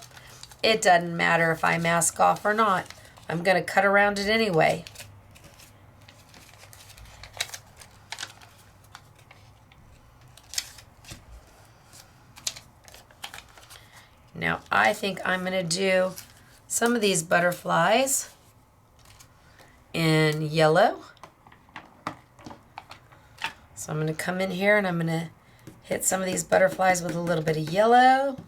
A: it doesn't matter if I mask off or not. I'm gonna cut around it anyway. Now I think I'm gonna do some of these butterflies in yellow. So I'm gonna come in here and I'm gonna hit some of these butterflies with a little bit of yellow.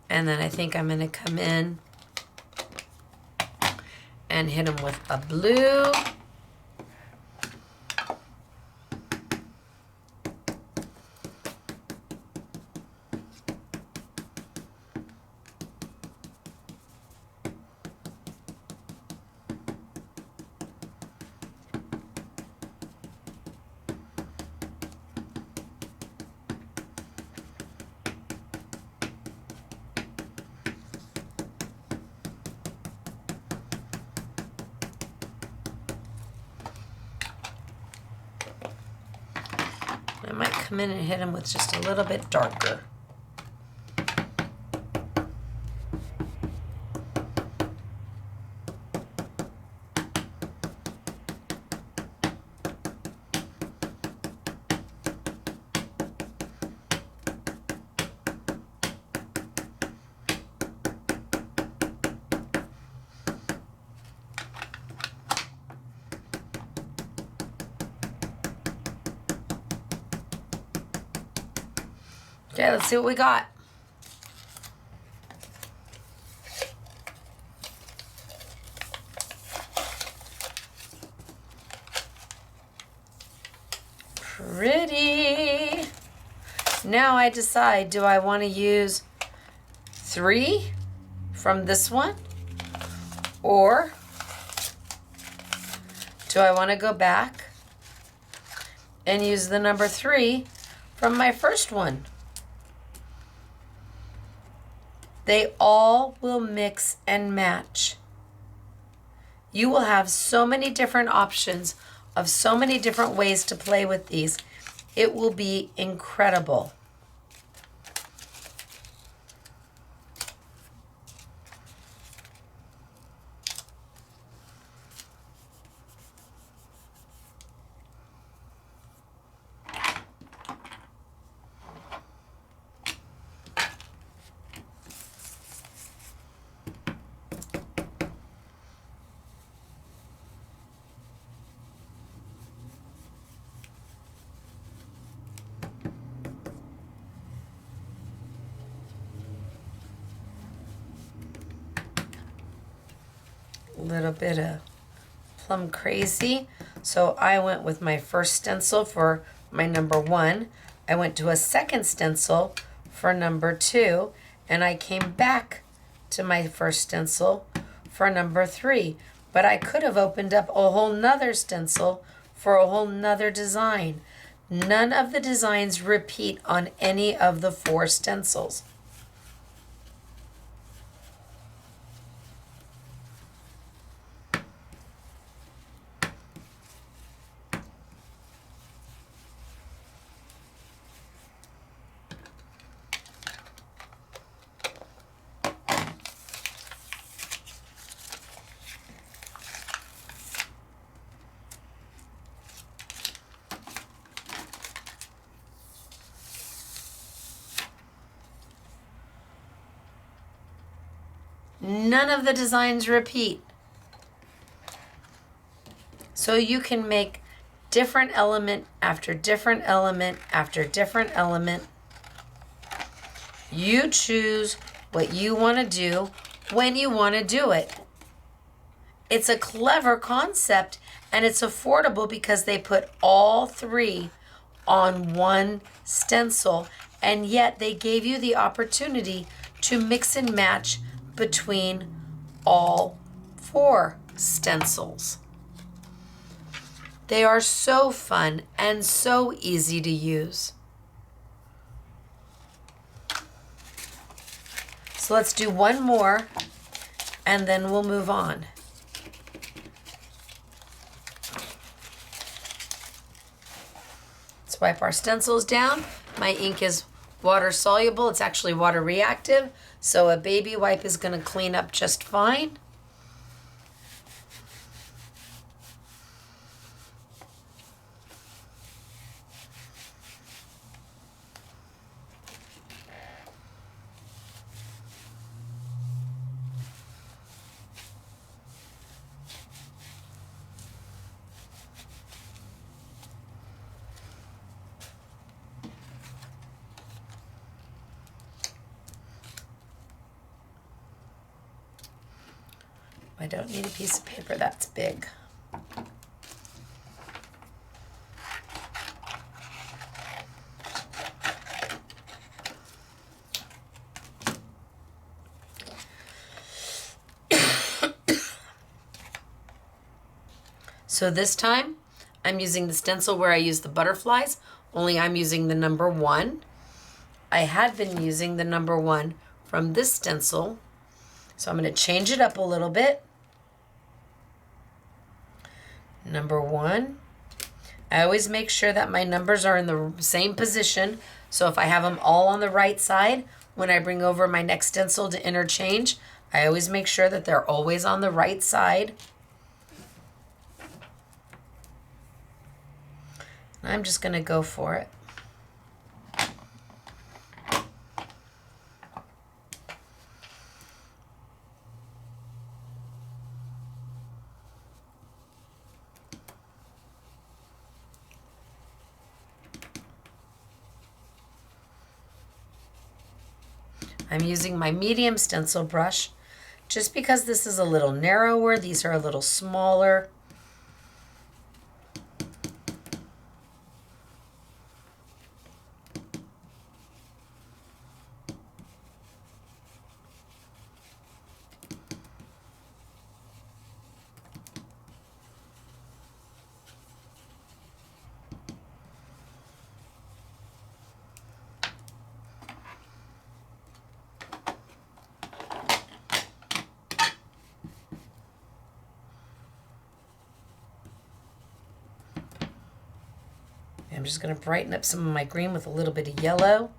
A: And then I think I'm gonna come in and hit them with a blue. I might come in and hit them with just a little bit darker. Okay, let's see what we got. Pretty. Now I decide, do I want to use 3 from this one? Or do I want to go back and use the number 3 from my first one? They all will mix and match. You will have so many different options of so many different ways to play with these. It will be incredible. Little bit of plum crazy. So I went with my first stencil for my number 1. I went to a second stencil for number 2, and I came back to my first stencil for number 3. But I could have opened up a whole nother stencil for a whole nother design. None of the designs repeat on any of the 4 stencils. None of the designs repeat. So you can make different element after different element after different element. You choose what you want to do when you want to do it. It's a clever concept, and it's affordable because they put all three on one stencil, and yet they gave you the opportunity to mix and match between all four stencils. They are so fun and so easy to use. So let's do one more and then we'll move on. Let's wipe our stencils down. My ink is water soluble. It's actually water reactive, so a baby wipe is going to clean up just fine. I don't need a piece of paper that's big. So this time I'm using the stencil where I use the butterflies, only I'm using the number 1. I had been using the number 1 from this stencil, so I'm going to change it up a little bit. Number 1. I always make sure that my numbers are in the same position, so if I have them all on the right side, when I bring over my next stencil to interchange, I always make sure that they're always on the right side. I'm just going to go for it. I'm using my medium stencil brush just because this is a little narrower. These are a little smaller. I'm just going to brighten up some of my green with a little bit of yellow.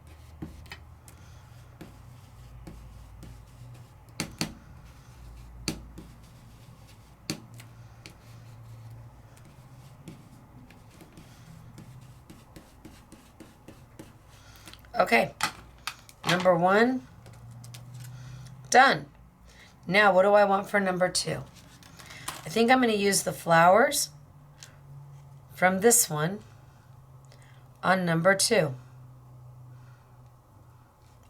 A: Okay, number 1, done. Now what do I want for number 2? I think I'm going to use the flowers from this one on number 2.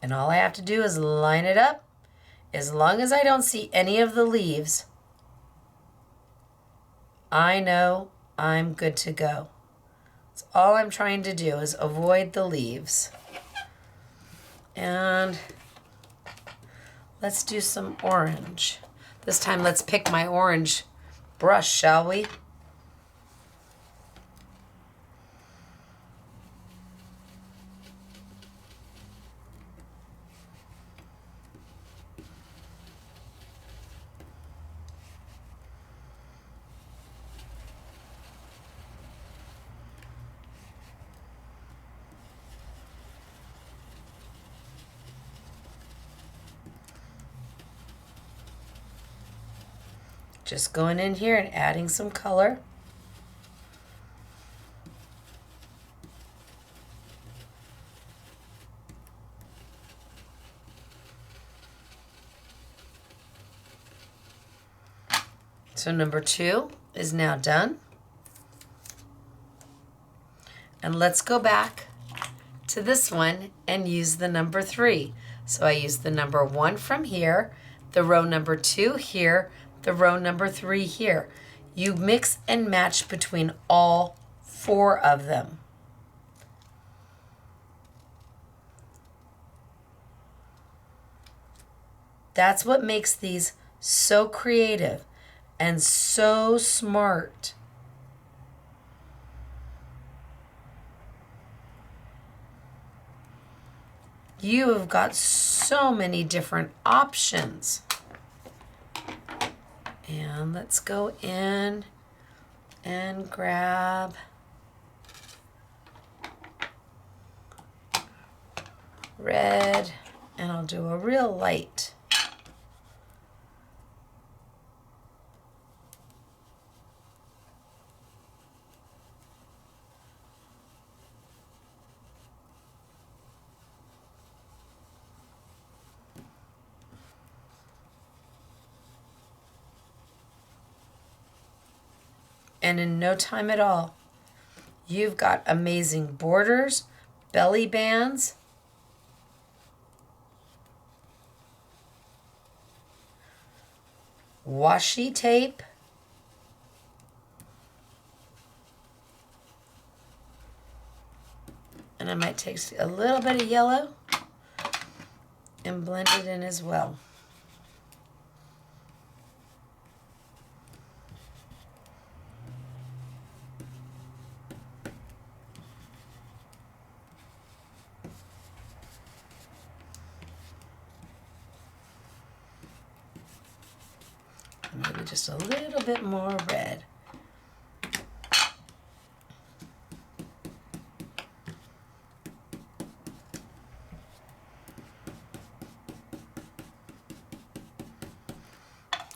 A: And all I have to do is line it up. As long as I don't see any of the leaves, I know I'm good to go. That's all I'm trying to do is avoid the leaves. And let's do some orange. This time let's pick my orange brush, shall we? Just going in here and adding some color. So number 2 is now done. And let's go back to this one and use the number 3. So I use the number 1 from here, the row number 2 here, the row number 3 here. You mix and match between all 4 of them. That's what makes these so creative and so smart. You have got so many different options. And let's go in and grab red, and I'll do a real light. And in no time at all, you've got amazing borders, belly bands, washi tape, and I might take a little bit of yellow and blend it in as well. Maybe just a little bit more red.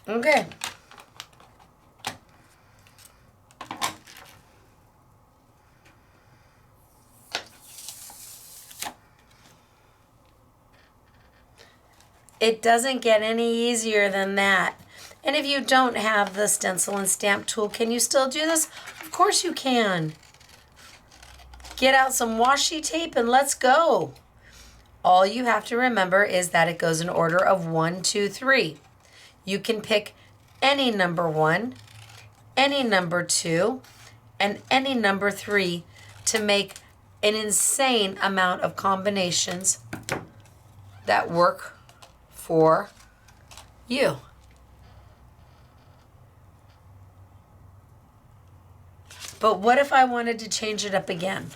A: Okay. It doesn't get any easier than that. And if you don't have the stencil and stamp tool, can you still do this? Of course you can. Get out some washi tape and let's go. All you have to remember is that it goes in order of 1, 2, 3. You can pick any number 1, any number 2, and any number 3 to make an insane amount of combinations that work for you. But what if I wanted to change it up again?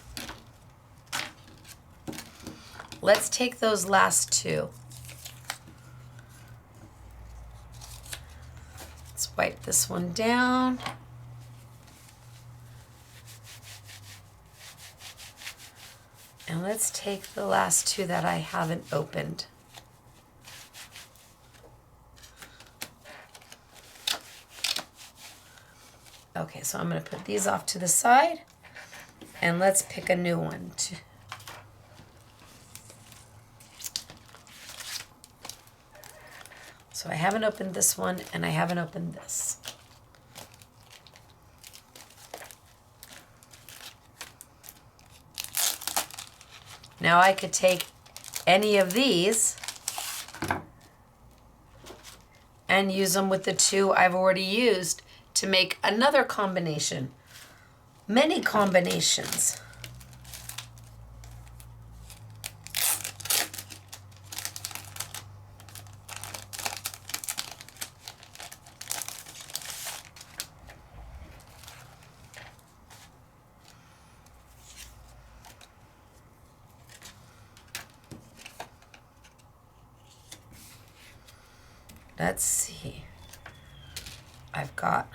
A: Let's take those last 2. Let's wipe this one down. And let's take the last 2 that I haven't opened. Okay, so I'm going to put these off to the side, and let's pick a new one. So I haven't opened this one, and I haven't opened this. Now I could take any of these and use them with the 2 I've already used to make another combination. Many combinations. Let's see. I've got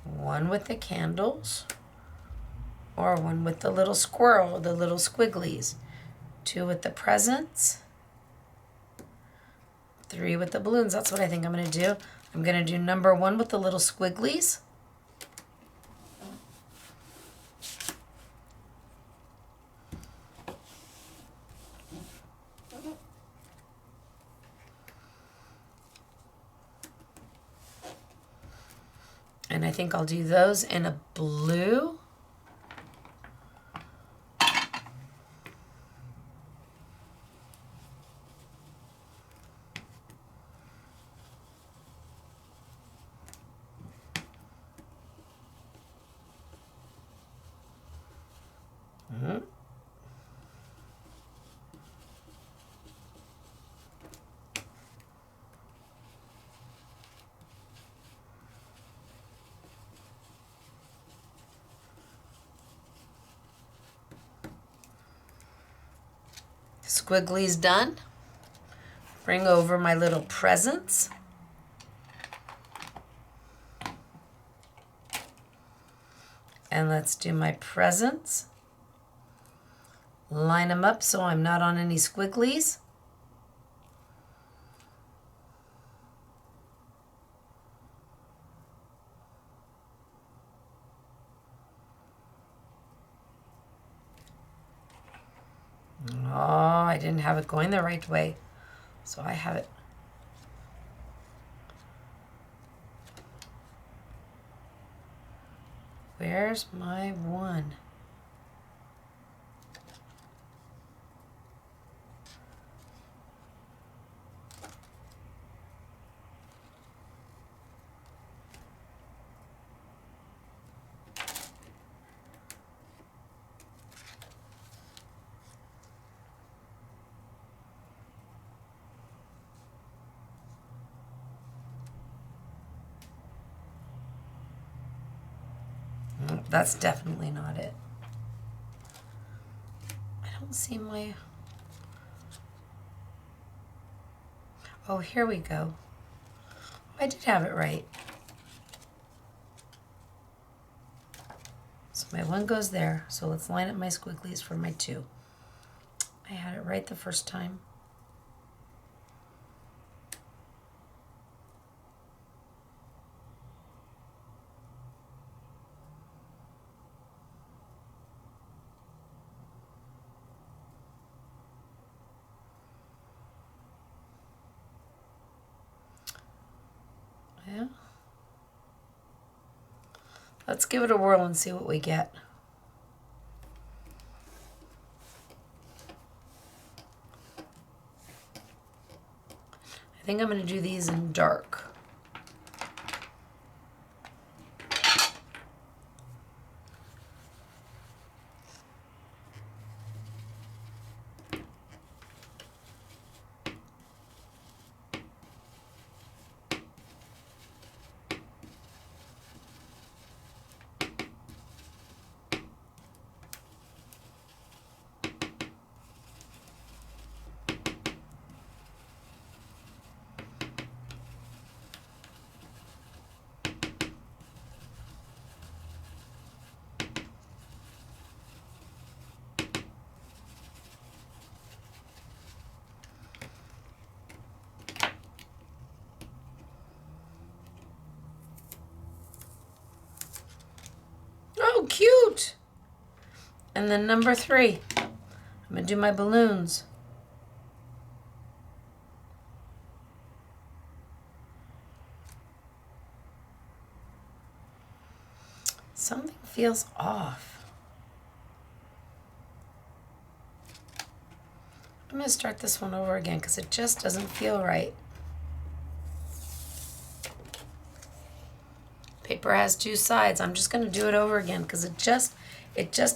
A: one with the candles, or one with the little squirrel, the little squigglies, 2 with the presents, 3 with the balloons. That's what I think I'm going to do. I'm going to do number 1 with the little squigglies. I think I'll do those in a blue. Squiggly's done. Bring over my little presents. And let's do my presents. Line them up so I'm not on any squigglies. Oh, I didn't have it going the right way. So I have it. Where's my one? That's definitely not it. I don't see my... Oh, here we go. I did have it right. So my one goes there. So let's line up my squigglies for my two. I had it right the first time. Yeah. Let's give it a whirl and see what we get. I think I'm going to do these in dark. Oh, cute! And then number 3, I'm going to do my balloons. Something feels off. I'm going to start this one over again because it just doesn't feel right. Paper has 2 sides. I'm just going to do it over again because it just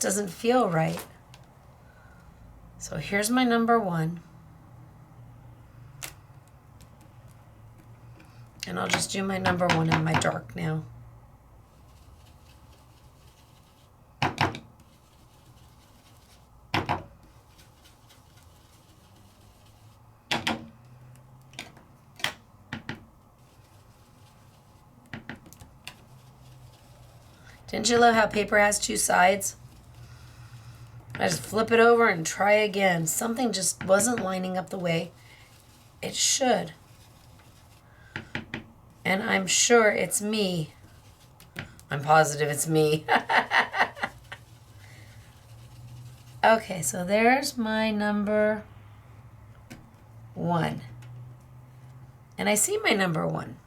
A: doesn't feel right. So here's my number 1. And I'll just do my number 1 in my dark now. Didn't you love how paper has 2 sides? I just flip it over and try again. Something just wasn't lining up the way it should. And I'm sure it's me. I'm positive it's me. Okay, so there's my number 1. And I see my number 1.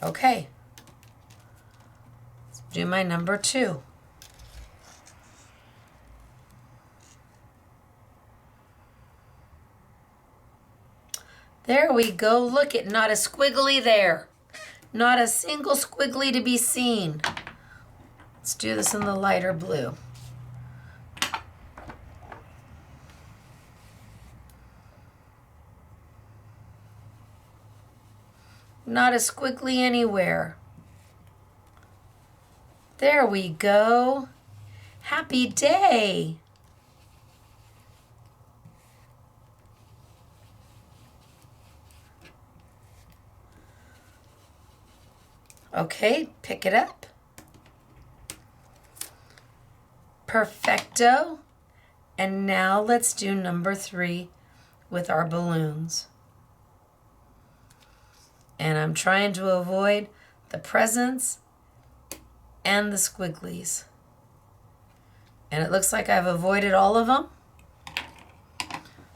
A: Okay. do my number 2. There we go. Look at not a squiggly there. Not a single squiggly to be seen. Let's do this in the lighter blue. Not a squiggly anywhere. There we go. Happy day. Okay, pick it up. Perfecto. And now let's do number 3 with our balloons. And I'm trying to avoid the presents and the squigglies. And it looks like I've avoided all of them.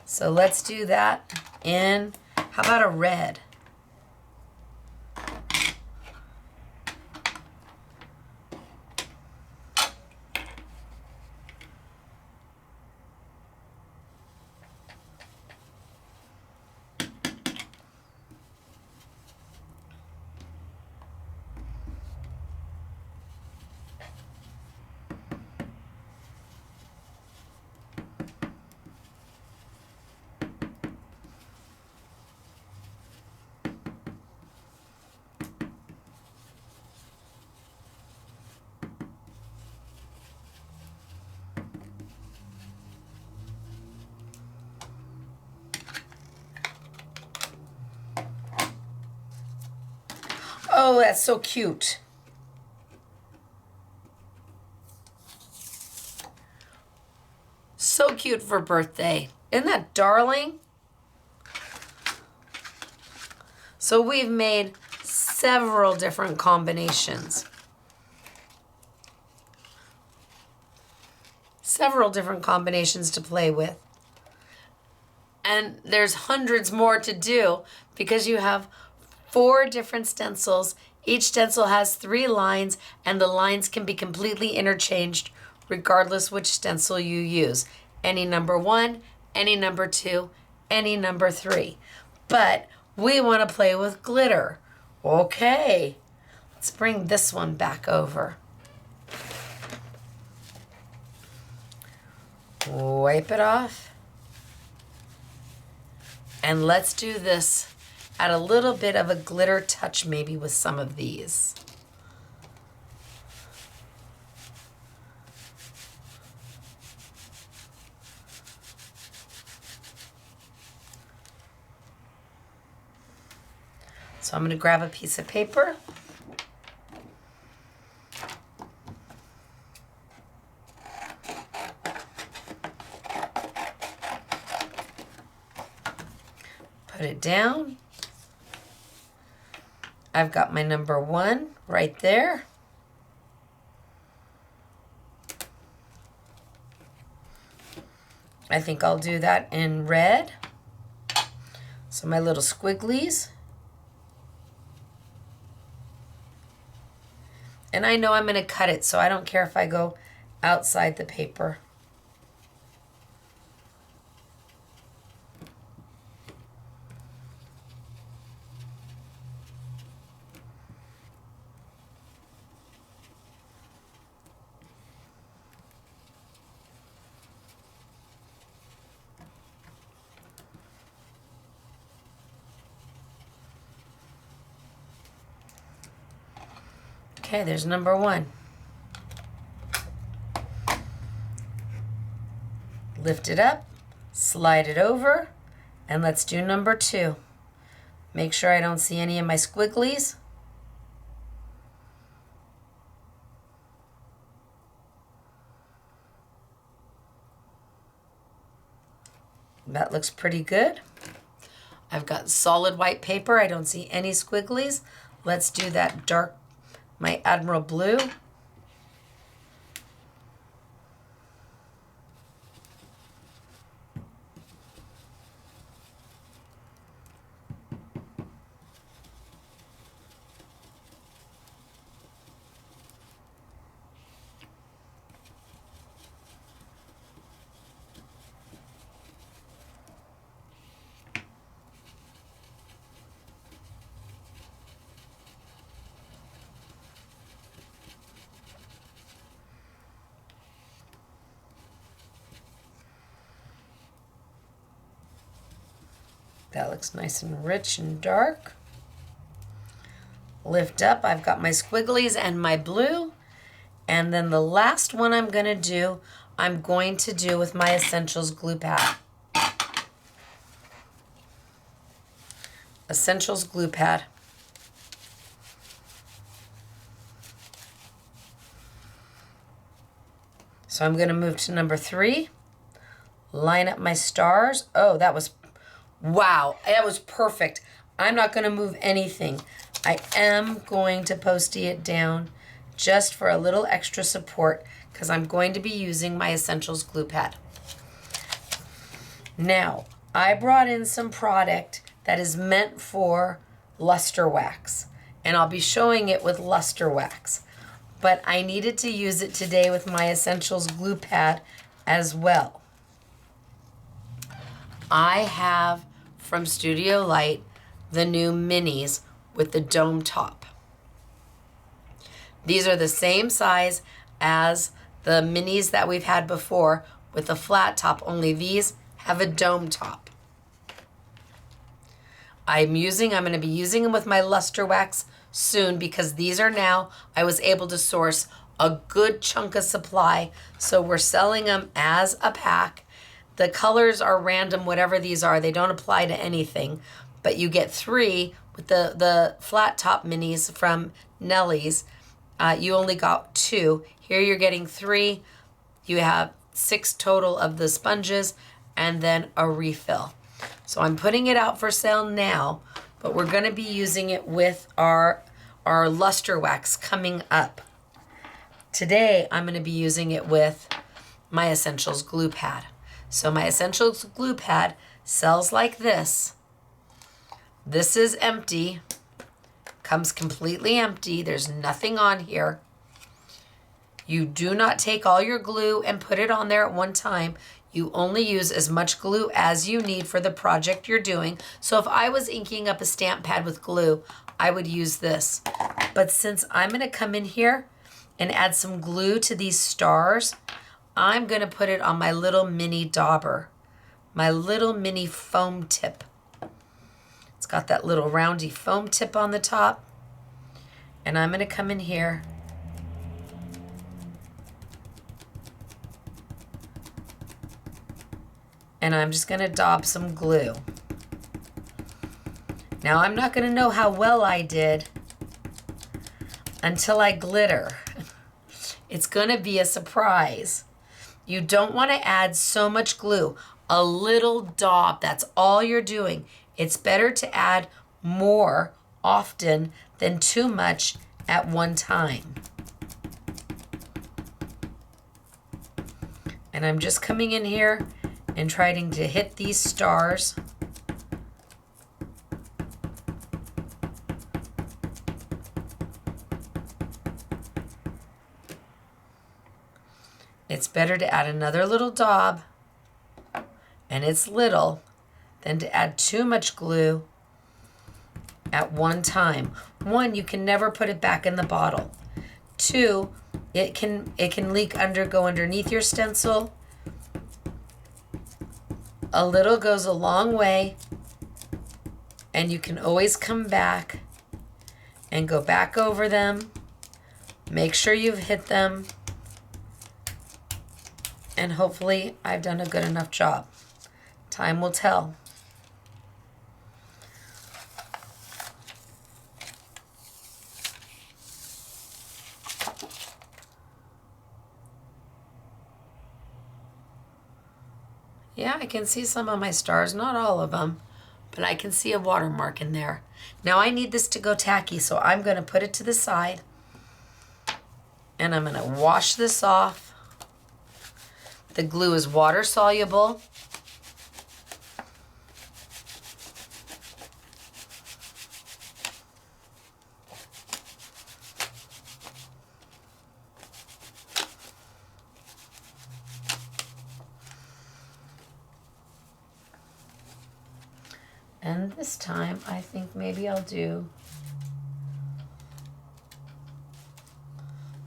A: So let's do that in, how about a red? Oh, that's so cute. So cute for birthday. Isn't that darling? So we've made several different combinations. Several different combinations to play with. And there's hundreds more to do because you have 4 different stencils. Each stencil has 3 lines, and the lines can be completely interchanged regardless which stencil you use. Any number 1, any number 2, any number 3. But we want to play with glitter. Okay, let's bring this one back over. Wipe it off. And let's do this. Add a little bit of a glitter touch maybe with some of these. So I'm going to grab a piece of paper. Put it down. I've got my number 1 right there. I think I'll do that in red. So my little squigglies. And I know I'm going to cut it, so I don't care if I go outside the paper. Okay, there's number 1. Lift it up, slide it over, and let's do number 2. Make sure I don't see any of my squigglies. That looks pretty good. I've got solid white paper. I don't see any squigglies. Let's do that dark, my Admiral Blue. That looks nice and rich and dark. Lift up, I've got my squigglies and my blue. And then the last one I'm gonna do, I'm going to do with my Essentials glue pad. Essentials glue pad. So I'm gonna move to number 3, line up my stars. Oh, that was, wow, that was perfect. I'm not gonna move anything. I am going to post-it it down just for a little extra support because I'm going to be using my Essentials glue pad. Now, I brought in some product that is meant for luster wax, and I'll be showing it with luster wax, but I needed to use it today with my Essentials glue pad as well. I have from Studio Light the new minis with the dome top. These are the same size as the minis that we've had before with the flat top, only these have a dome top. I'm going to be using them with my luster wax soon because these are now, I was able to source a good chunk of supply, so we're selling them as a pack. The colors are random, whatever these are, they don't apply to anything, but you get 3 with the flat top minis from Nellie's. You only got 2. Here you're getting 3. You have 6 total of the sponges and then a refill. So I'm putting it out for sale now, but we're gonna be using it with our luster wax coming up. Today, I'm gonna be using it with my Essentials glue pad. So my Essentials glue pad sells like this. This is empty, comes completely empty. There's nothing on here. You do not take all your glue and put it on there at one time. You only use as much glue as you need for the project you're doing. So if I was inking up a stamp pad with glue, I would use this. But since I'm gonna come in here and add some glue to these stars, I'm gonna put it on my little mini dauber, my little mini foam tip. It's got that little roundy foam tip on the top. And I'm gonna come in here and I'm just gonna daub some glue. Now I'm not gonna know how well I did until I glitter. It's gonna be a surprise. You don't wanna add so much glue. A little daub, that's all you're doing. It's better to add more often than too much at one time. And I'm just coming in here and trying to hit these stars. It's better to add another little daub, and it's little, than to add too much glue at one time. 1, you can never put it back in the bottle. 2, it can go underneath your stencil. A little goes a long way, and you can always come back and go back over them. Make sure you've hit them, and hopefully I've done a good enough job. Time will tell. Yeah, I can see some of my stars, not all of them, but I can see a watermark in there. Now I need this to go tacky, so I'm gonna put it to the side and I'm gonna wash this off. The glue is water soluble. And this time, I think maybe I'll do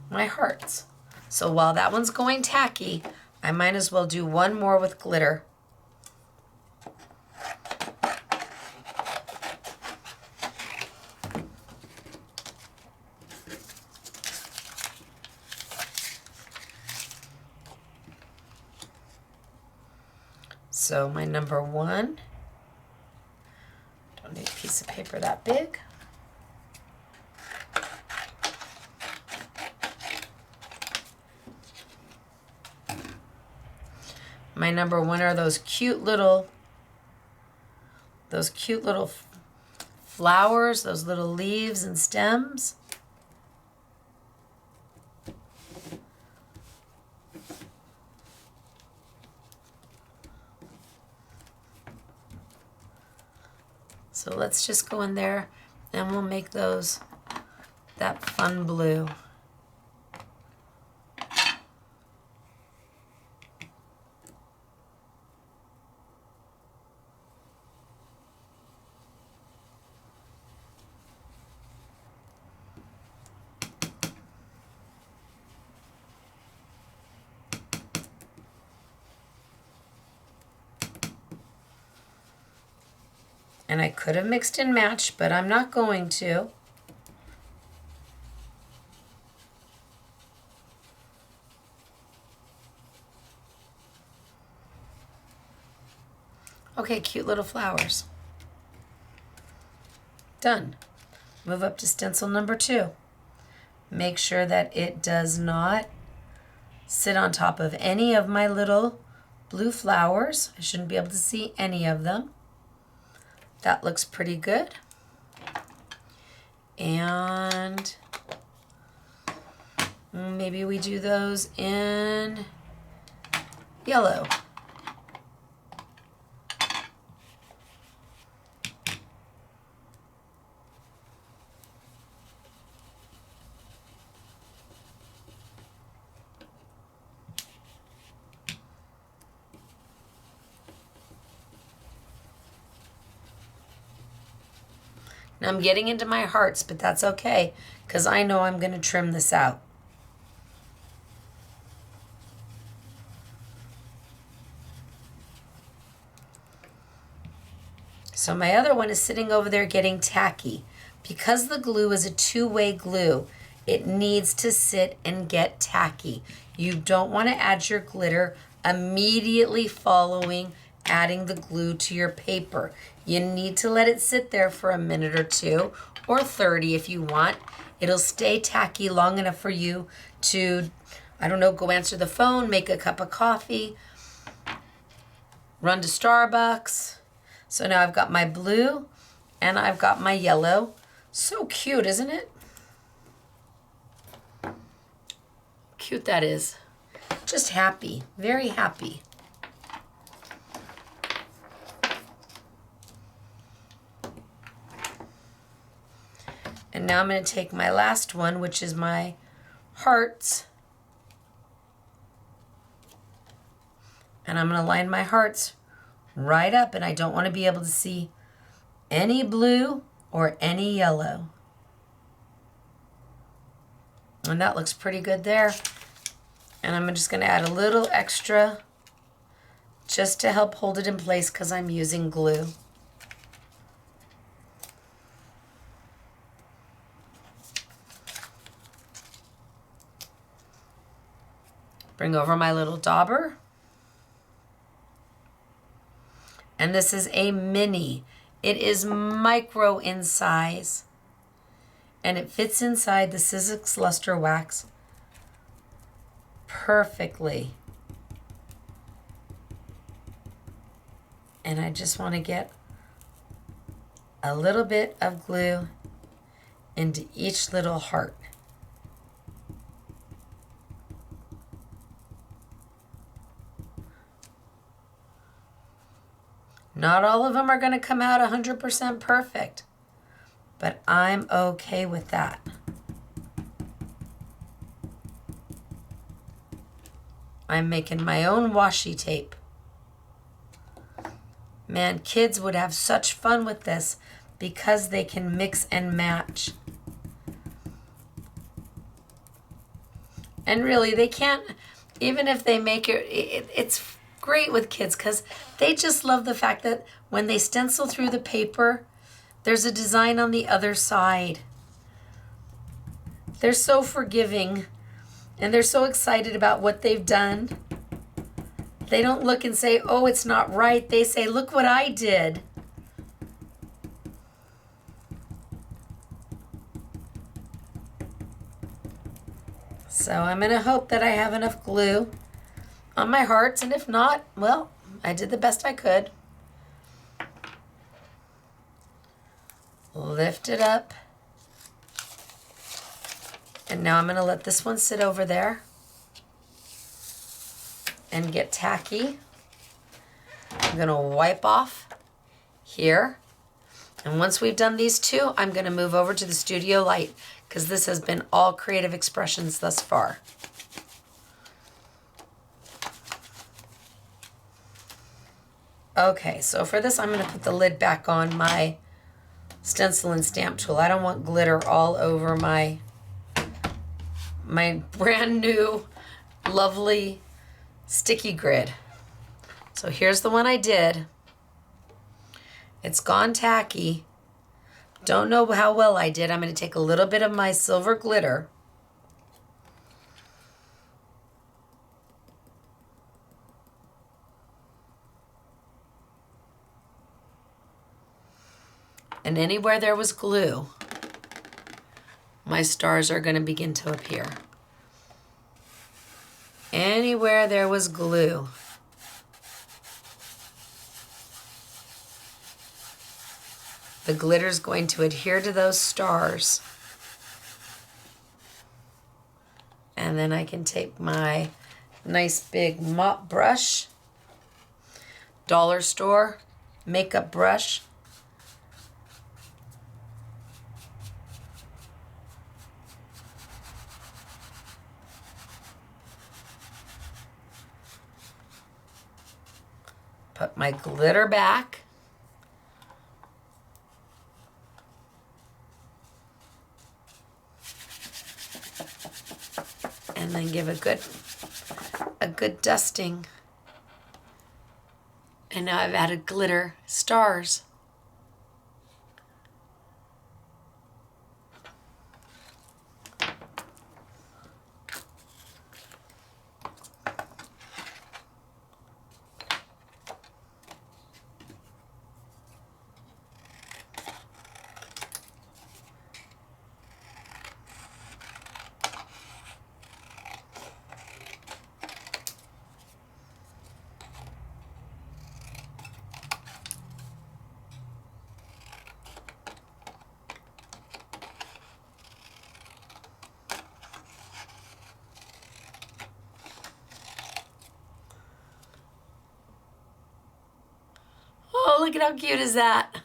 A: my hearts. So while that one's going tacky, I might as well do one more with glitter. So my number 1, don't need a piece of paper that big. My number 1 are those cute little flowers, those little leaves and stems. So let's just go in there and we'll make those that fun blue. And I could have mixed and matched, but I'm not going to. Okay, cute little flowers. Done. Move up to stencil number 2. Make sure that it does not sit on top of any of my little blue flowers. I shouldn't be able to see any of them. That looks pretty good. And maybe we do those in yellow. Now I'm getting into my hearts, but that's okay, because I know I'm going to trim this out. So my other one is sitting over there getting tacky. Because the glue is a two-way glue, it needs to sit and get tacky. You don't want to add your glitter immediately following adding the glue to your paper. You need to let it sit there for a minute or 2, or 30 if you want. It'll stay tacky long enough for you to, I don't know, go answer the phone, make a cup of coffee, run to Starbucks. So now I've got my blue and I've got my yellow. So cute, isn't it? Cute that is. Just happy, very happy. And now I'm going to take my last one, which is my hearts. And I'm going to line my hearts right up, and I don't want to be able to see any blue or any yellow. And that looks pretty good there. And I'm just going to add a little extra just to help hold it in place because I'm using glue. Bring over my little dauber. And this is a mini. It is micro in size. And it fits inside the Sizzix Luster Wax perfectly. And I just want to get a little bit of glue into each little heart. Not all of them are going to come out 100% perfect, but I'm okay with that. I'm making my own washi tape. Man, kids would have such fun with this because they can mix and match. And really, they can't, even if they make it's great with kids because they just love the fact that when they stencil through the paper, there's a design on the other side. They're so forgiving and they're so excited about what they've done. They don't look and say, oh, it's not right. They say, look what I did. So I'm going to hope that I have enough glue on my hearts, and if not, well, I did the best I could. Lift it up. And now I'm going to let this one sit over there and get tacky. I'm going to wipe off here. And once we've done these two, I'm going to move over to the studio light because this has been all creative expressions thus far. Okay, so for this, I'm going to put the lid back on my stencil and stamp tool. I don't want glitter all over my brand new, lovely sticky grid. So here's the one I did. It's gone tacky. Don't know how well I did. I'm going to take a little bit of my silver glitter. And anywhere there was glue, my stars are going to begin to appear. Anywhere there was glue. The glitter is going to adhere to those stars. And then I can take my nice big mop brush, dollar store makeup brush, put my glitter back. And then give a good dusting. And now I've added glitter stars. Oh, look at how cute is that?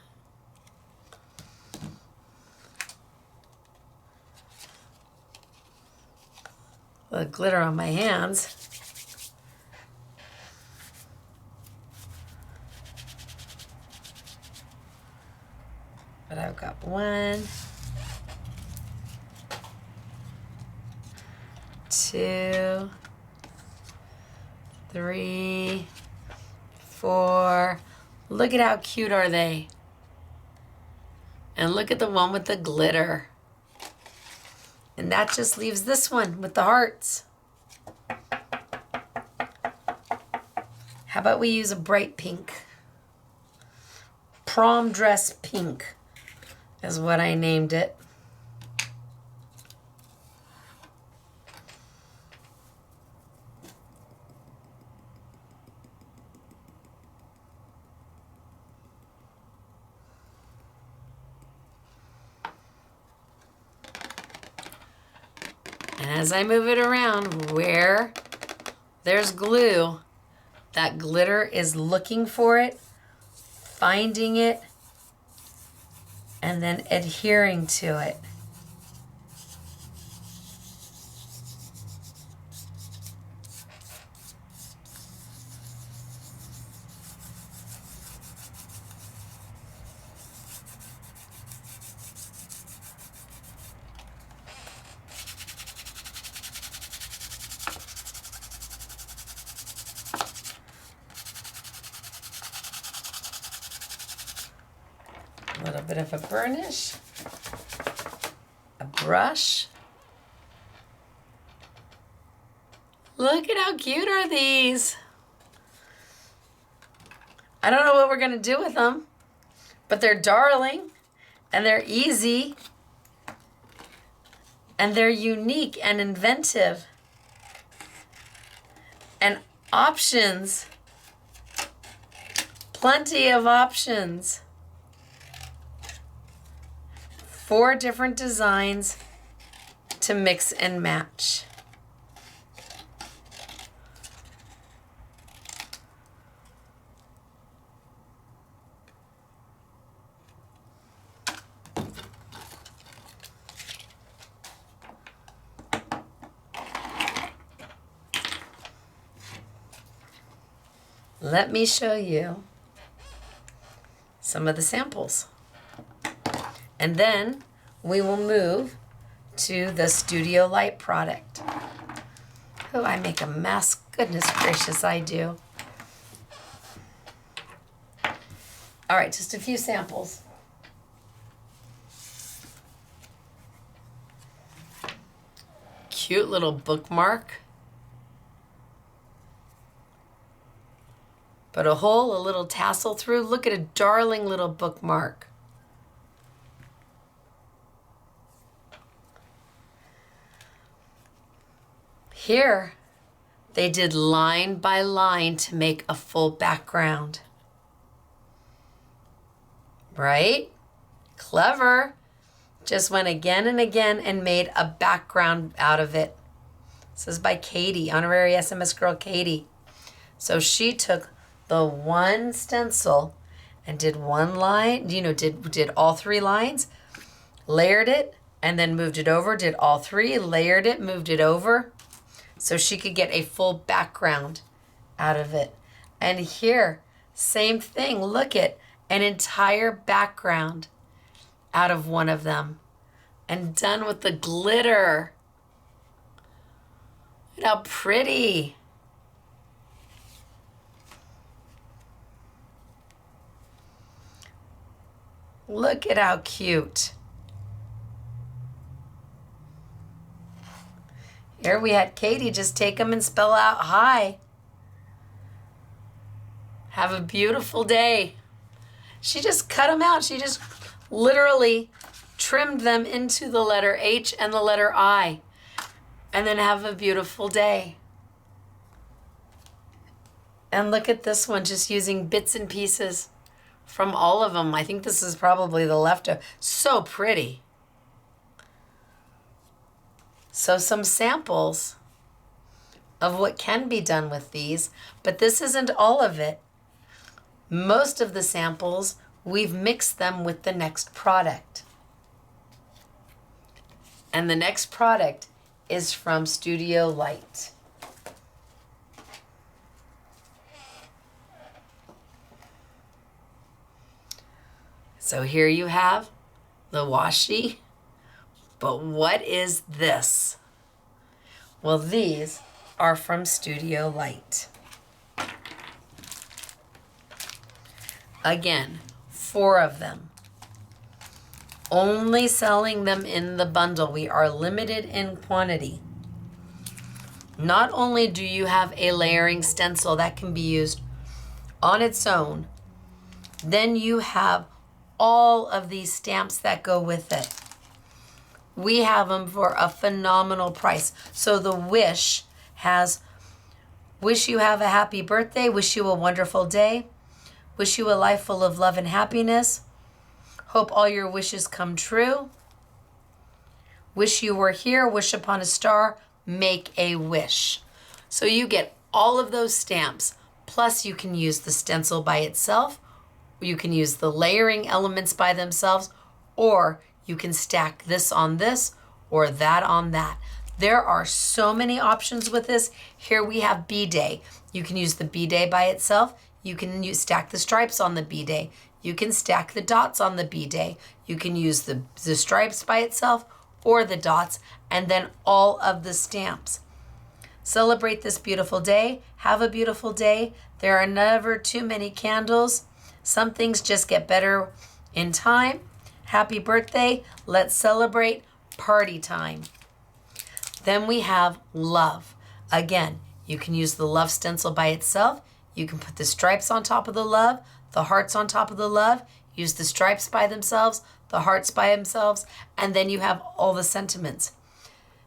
A: The glitter on my hands. But I've got 1, 2, 3, 4. Look at how cute are they. And look at the one with the glitter. And that just leaves this one with the hearts. How about we use a bright pink? Prom dress pink is what I named it. And as I move it around, where there's glue, that glitter is looking for it, finding it, and then adhering to it. A little bit of a burnish, a brush. Look at how cute are these. I don't know what we're gonna do with them, but they're darling and they're easy and they're unique and inventive and options. Plenty of options. 4 different designs to mix and match. Let me show you some of the samples. And then we will move to the Studio Light product. Oh, I make a mess. Goodness gracious, I do. All right, just a few samples. Cute little bookmark. Put a hole, a little tassel through. Look at a darling little bookmark. Here, they did line by line to make a full background. Right? Clever. Just went again and again and made a background out of it. This is by Katie, honorary SMS girl Katie. So she took the one stencil and did one line, did all 3 lines, layered it, and then moved it over, did all 3, layered it, moved it over, so she could get a full background out of it. And here, same thing, look at an entire background out of one of them. And done with the glitter. Look at how pretty. Look at how cute. Here we had Katie just take them and spell out hi. Have a beautiful day. She just cut them out. She just literally trimmed them into the letter H and the letter I. And then have a beautiful day. And look at this one, just using bits and pieces from all of them. I think this is probably the leftover. So pretty. So some samples of what can be done with these, but this isn't all of it. Most of the samples, we've mixed them with the next product. And the next product is from Studio Light. So here you have the washi. But what is this? Well, these are from Studio Light. Again, 4 of them. Only selling them in the bundle. We are limited in quantity. Not only do you have a layering stencil that can be used on its own, then you have all of these stamps that go with it. We have them for a phenomenal price. So the wish has, wish you have a happy birthday, wish you a wonderful day, wish you a life full of love and happiness, hope all your wishes come true, wish you were here, wish upon a star, make a wish. So you get all of those stamps, plus you can use the stencil by itself, you can use the layering elements by themselves, or you can stack this on this or that on that. There are so many options with this. Here we have B-Day. You can use the B-Day by itself. You can stack the stripes on the B-Day. You can stack the dots on the B-Day. You can use the stripes by itself or the dots, and then all of the stamps. Celebrate this beautiful day. Have a beautiful day. There are never too many candles. Some things just get better in time. Happy birthday. Let's celebrate. Party time. Then we have love. Again, you can use the love stencil by itself. You can put the stripes on top of the love. the hearts on top of the love, use the stripes by themselves, the hearts by themselves, and then you have all the sentiments.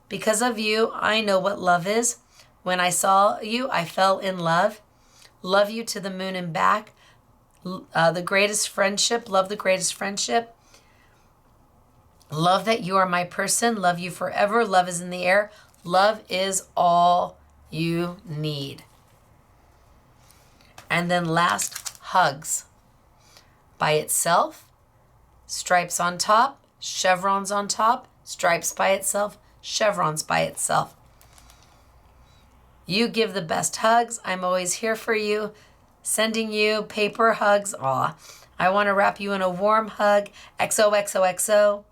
A: Because of you, I know what love is. When I saw you, I fell in love. Love you to the moon and back. The greatest friendship, love the greatest friendship. Love that you are my person. Love you forever. Love is in the air. Love is all you need. And then last, hugs. By itself, stripes on top, chevrons on top, stripes by itself, chevrons by itself. You give the best hugs. I'm always here for you. Sending you paper hugs. Aw, I want to wrap you in a warm hug. XOXOXO.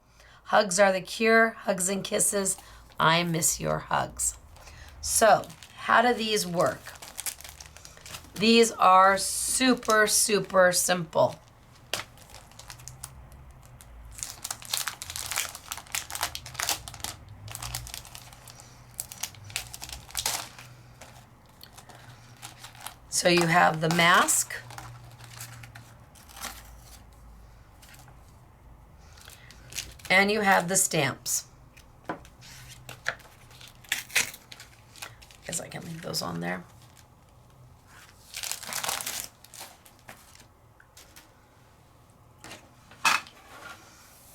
A: Hugs are the cure. Hugs and kisses. I miss your hugs. So, how do these work? These are super, super simple. So you have the mask, and you have the stamps. Guess I can leave those on there.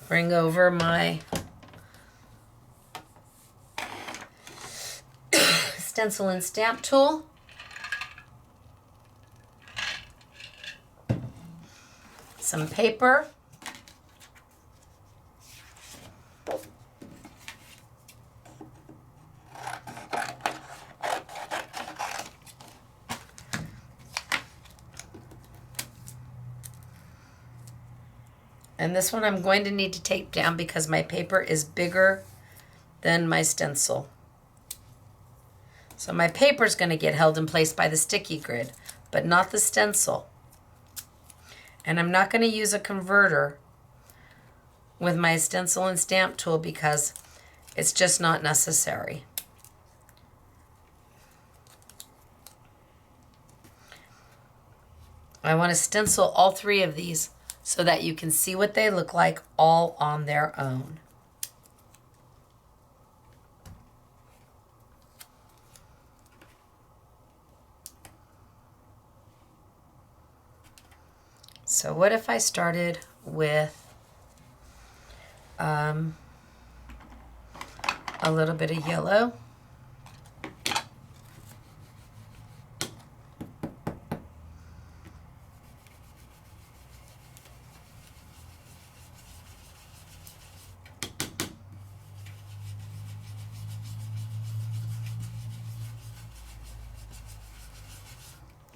A: Bring over my stencil and stamp tool. Some paper. And this one I'm going to need to tape down because my paper is bigger than my stencil. So my paper is going to get held in place by the sticky grid, but not the stencil. And I'm not going to use a converter with my stencil and stamp tool because it's just not necessary. I want to stencil all three of these so that you can see what they look like all on their own. So what if I started with a little bit of yellow?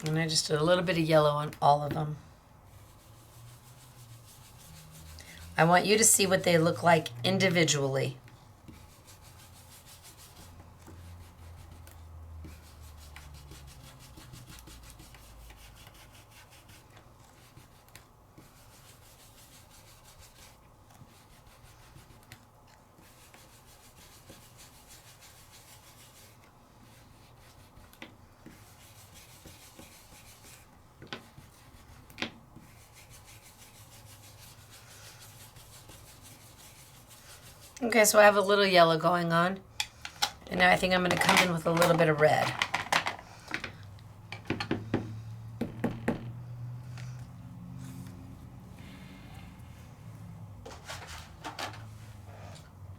A: And I just did a little bit of yellow on all of them. I want you to see what they look like individually. Okay, so I have a little yellow going on. And now I think I'm going to come in with a little bit of red.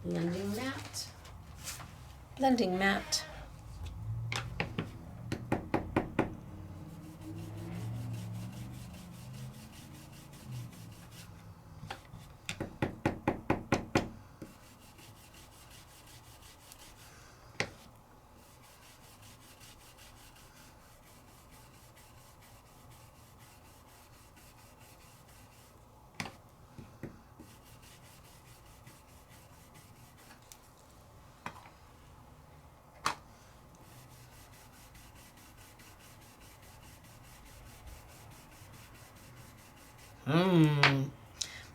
A: Blending mat. Blending mat.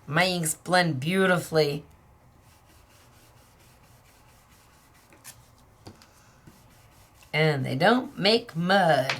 A: My inks blend beautifully. And they don't make mud.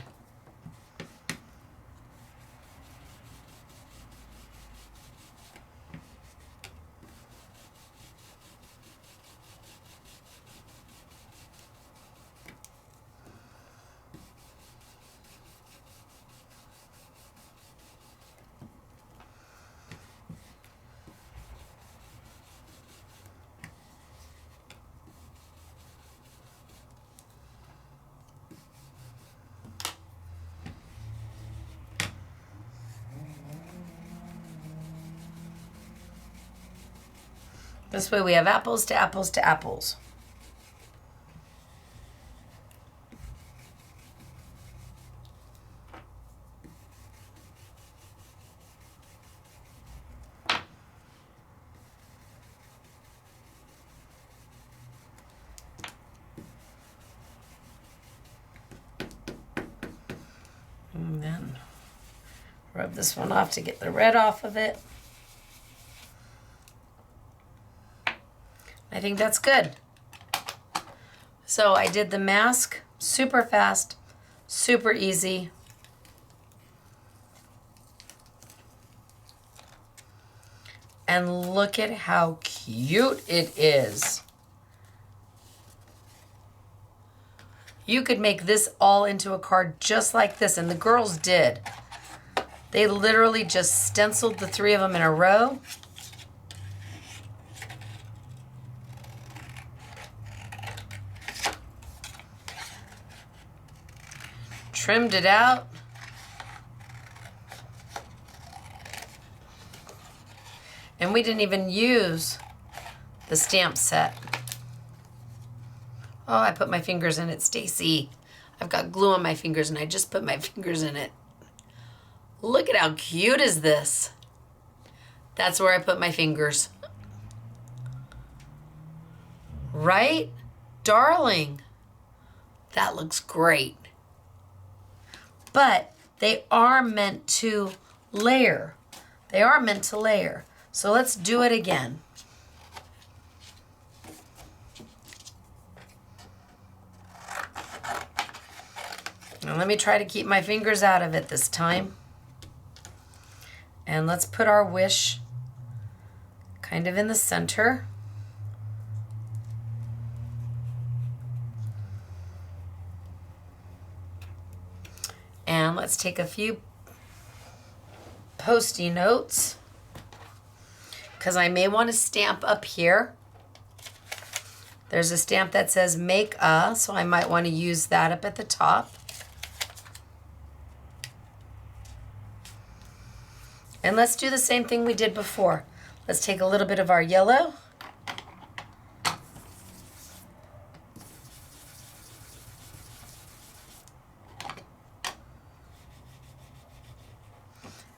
A: This way we have apples to apples to apples. And then rub this one off to get the red off of it. I think that's good. So I did the mask super fast, super easy. And look at how cute it is. You could make this all into a card just like this, and the girls did. They literally just stenciled the 3 of them in a row. Trimmed it out. And we didn't even use the stamp set. Oh, I put my fingers in it, Stacey. I've got glue on my fingers and I just put my fingers in it. Look at how cute is this. That's where I put my fingers. Right? Darling. That looks great. But they are meant to layer. They are meant to layer. So let's do it again. Now let me try to keep my fingers out of it this time. And let's put our wish kind of in the center. And let's take a few Post-it notes, because I may want to stamp up here. There's a stamp that says make a, so I might want to use that up at the top. And let's do the same thing we did before. Let's take a little bit of our yellow.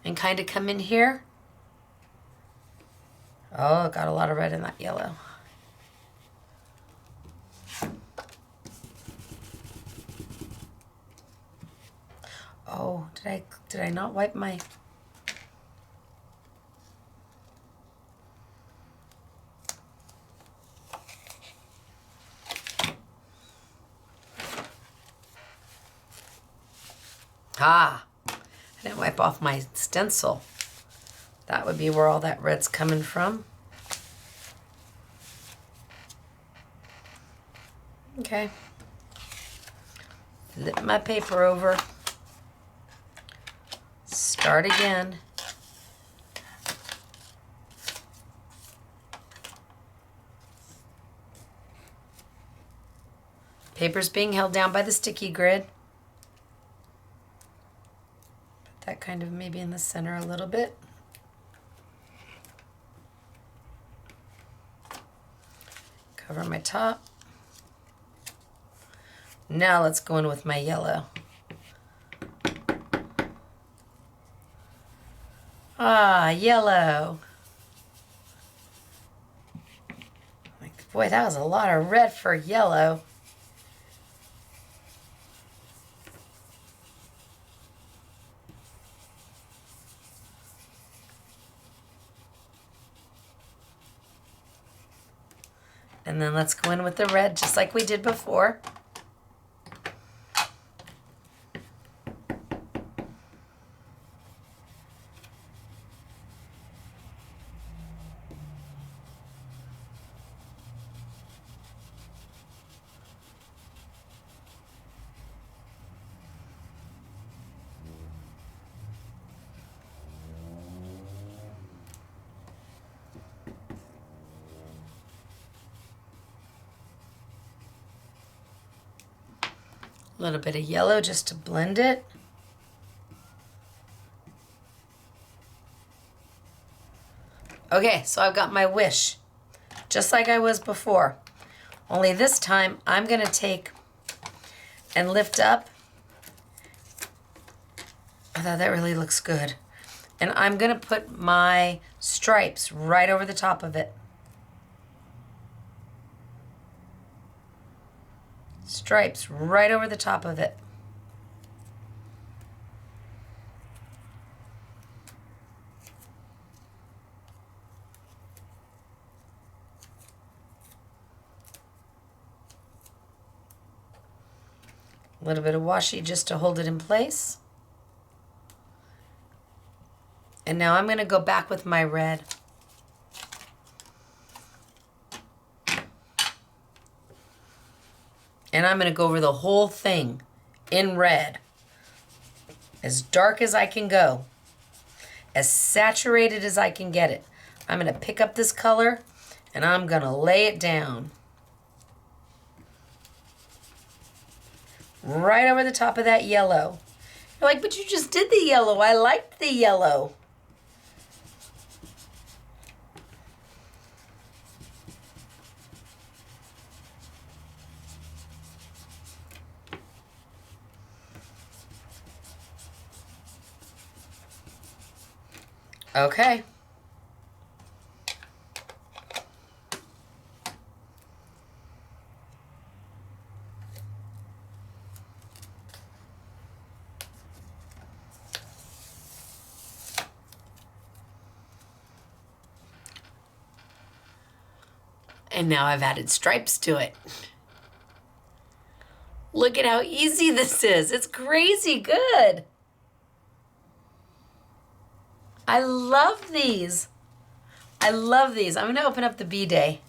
A: And kind of come in here. Oh, got a lot of red in that yellow. Oh, did I not wipe my... Ah, I didn't wipe off my stencil. That would be where all that red's coming from. Okay. Flip my paper over. Start again. Paper's being held down by the sticky grid. That kind of maybe in the center a little bit. Cover my top. Now let's go in with my yellow. Ah, yellow. Like, boy, that was a lot of red for yellow. And then let's go in with the red just like we did before. A little bit of yellow just to blend it. Okay, so I've got my wish. just like I was before. Only this time I'm gonna take and lift up. I thought that really looks good. And I'm gonna put my stripes right over the top of it. Stripes right over the top of it. A little bit of washi just to hold it in place. And now I'm going to go back with my red. And I'm going to go over the whole thing in red. As dark as I can go. As saturated as I can get it. I'm going to pick up this color and I'm going to lay it down. Right over the top of that yellow. You're like, but you just did the yellow. I liked the yellow. Okay. And now I've added stripes to it. Look at how easy this is. It's crazy good. I love these. I love these. I'm going to open up the B-Day.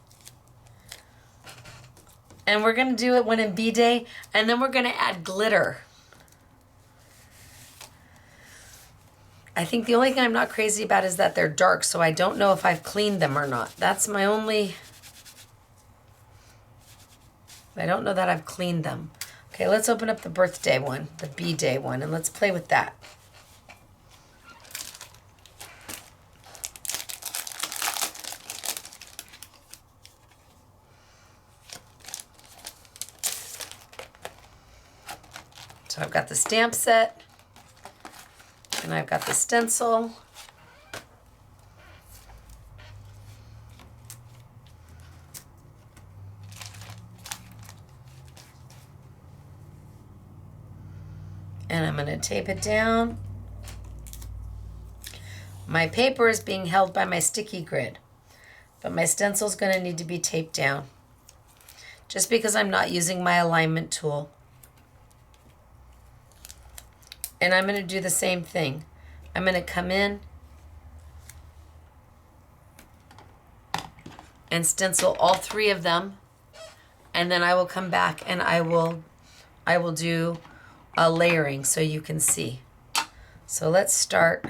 A: And we're going to do it when in B-Day. And then we're going to add glitter. I think the only thing I'm not crazy about is that they're dark. So I don't know if I've cleaned them or not. That's my only... I don't know that I've cleaned them. Okay, let's open up the birthday one, the B-Day one, and let's play with that. So I've got the stamp set, and I've got the stencil. And I'm going to tape it down. My paper is being held by my sticky grid, but my stencil is going to need to be taped down just because I'm not using my alignment tool. And I'm going to do the same thing. I'm going to come in and stencil all three of them, and then I will come back and I will do a layering so you can see. So let's start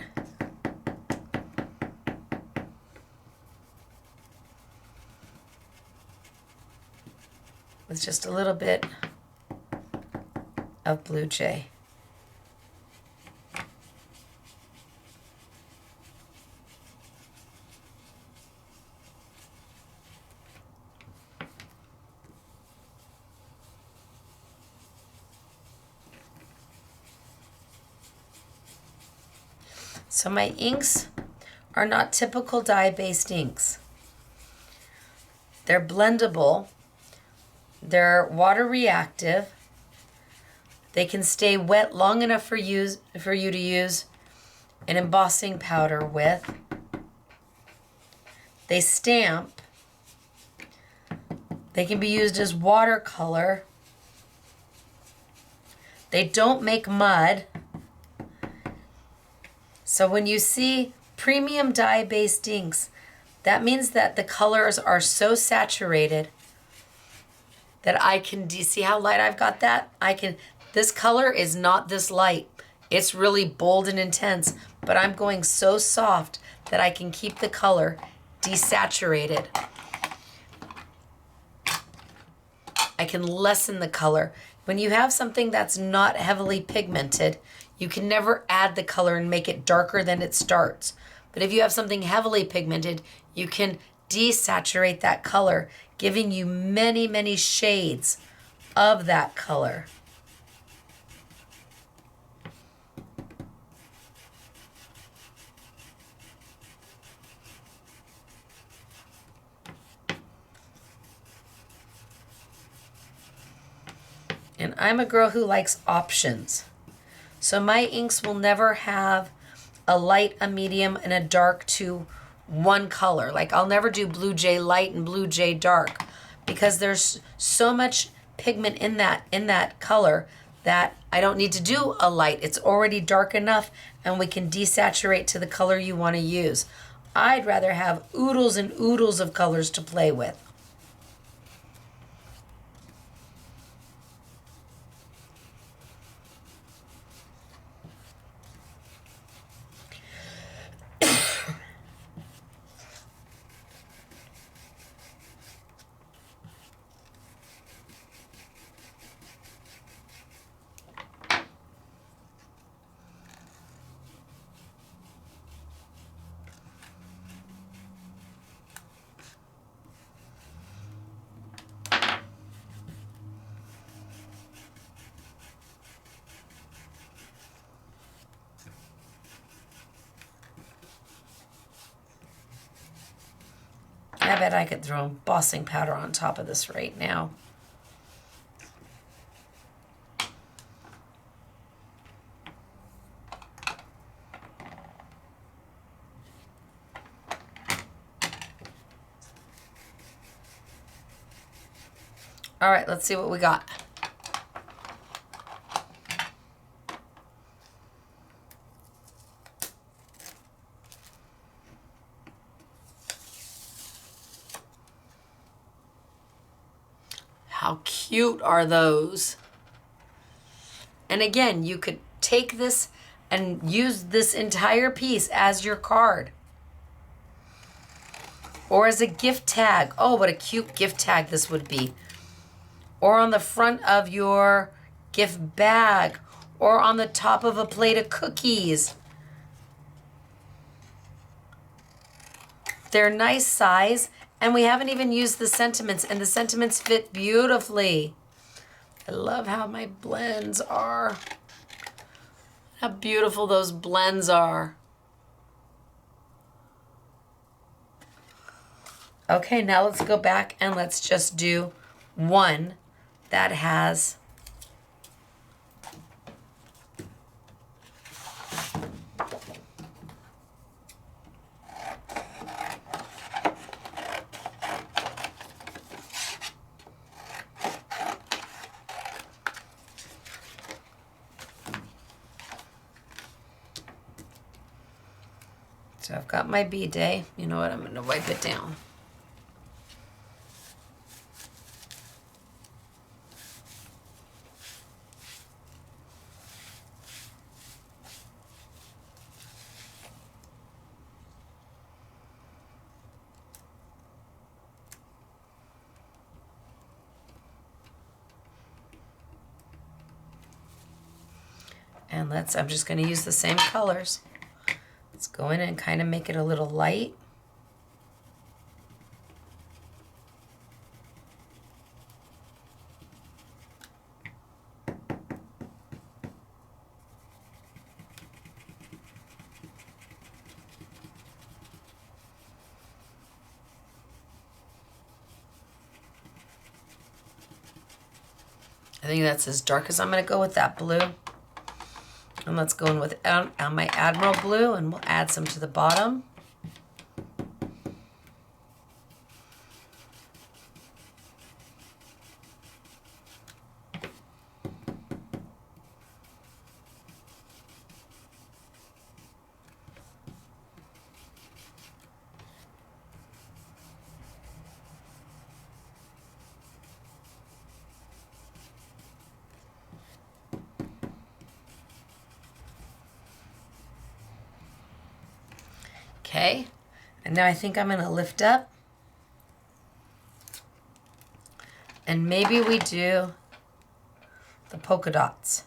A: with just a little bit of Blue Jay. So my inks are not typical dye-based inks. They're blendable. They're water reactive. They can stay wet long enough for you to use an embossing powder with. They stamp. They can be used as watercolor. They don't make mud. So when you see premium dye-based inks, that means that the colors are so saturated that I can, do you see how light I've got that? This color is not this light. It's really bold and intense, but I'm going so soft that I can keep the color desaturated. I can lessen the color. When you have something that's not heavily pigmented, you can never add the color and make it darker than it starts. But if you have something heavily pigmented, you can desaturate that color, giving you many, many shades of that color. And I'm a girl who likes options. So my inks will never have a light, a medium, and a dark to one color. Like I'll never do Blue Jay light and Blue Jay dark because there's so much pigment in that color that I don't need to do a light. It's already dark enough and we can desaturate to the color you want to use. I'd rather have oodles and oodles of colors to play with. I bet I could throw embossing powder on top of this right now. All right, let's see what we got. How cute are those? And again, you could take this and use this entire piece as your card. Or as a gift tag. Oh, what a cute gift tag this would be. Or on the front of your gift bag. Or on the top of a plate of cookies. They're nice size. And we haven't even used the sentiments, and the sentiments fit beautifully. I love how my blends are. How beautiful those blends are. Okay, now let's go back and let's just do one that has so I've got my B-Day. You know what? I'm going to wipe it down. And I'm just going to use the same colors. Let's go in and kind of make it a little light. I think that's as dark as I'm going to go with that blue. And let's go in with my Admiral blue, and we'll add some to the bottom. Okay, and now I think I'm going to lift up. And maybe we do the polka dots.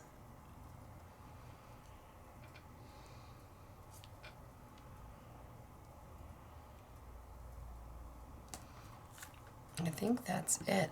A: I think that's it.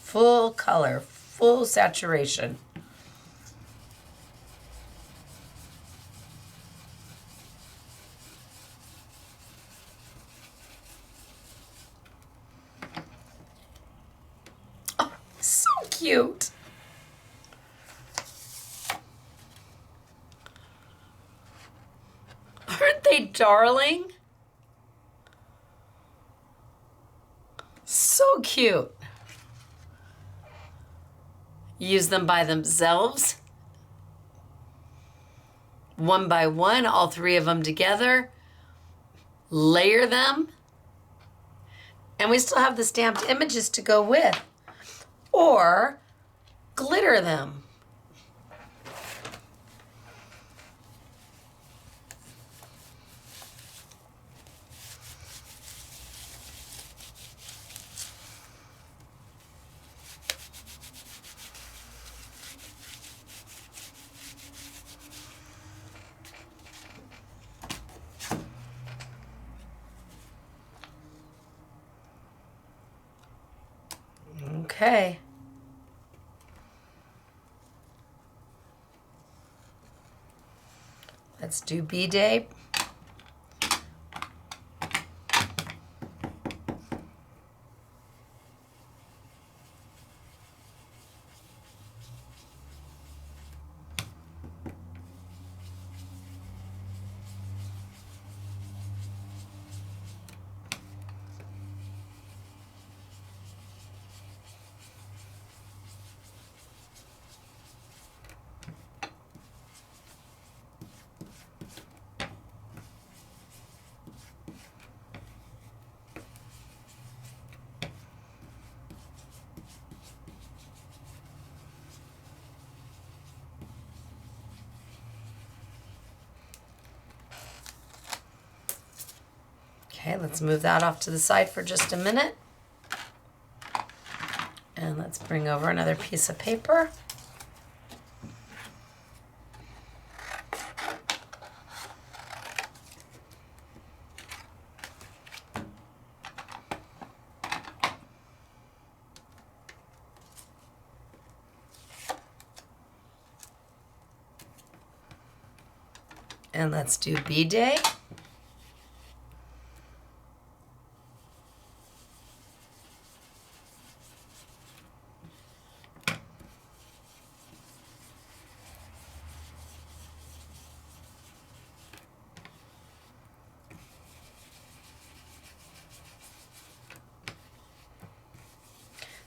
A: Full color, full saturation. Oh, so cute. Aren't they darling? So cute. Use them by themselves, one by one, all three of them together, layer them, and we still have the stamped images to go with, or glitter them. Okay. Let's do B-Day. Okay, let's move that off to the side for just a minute. And let's bring over another piece of paper. And let's do B-Day.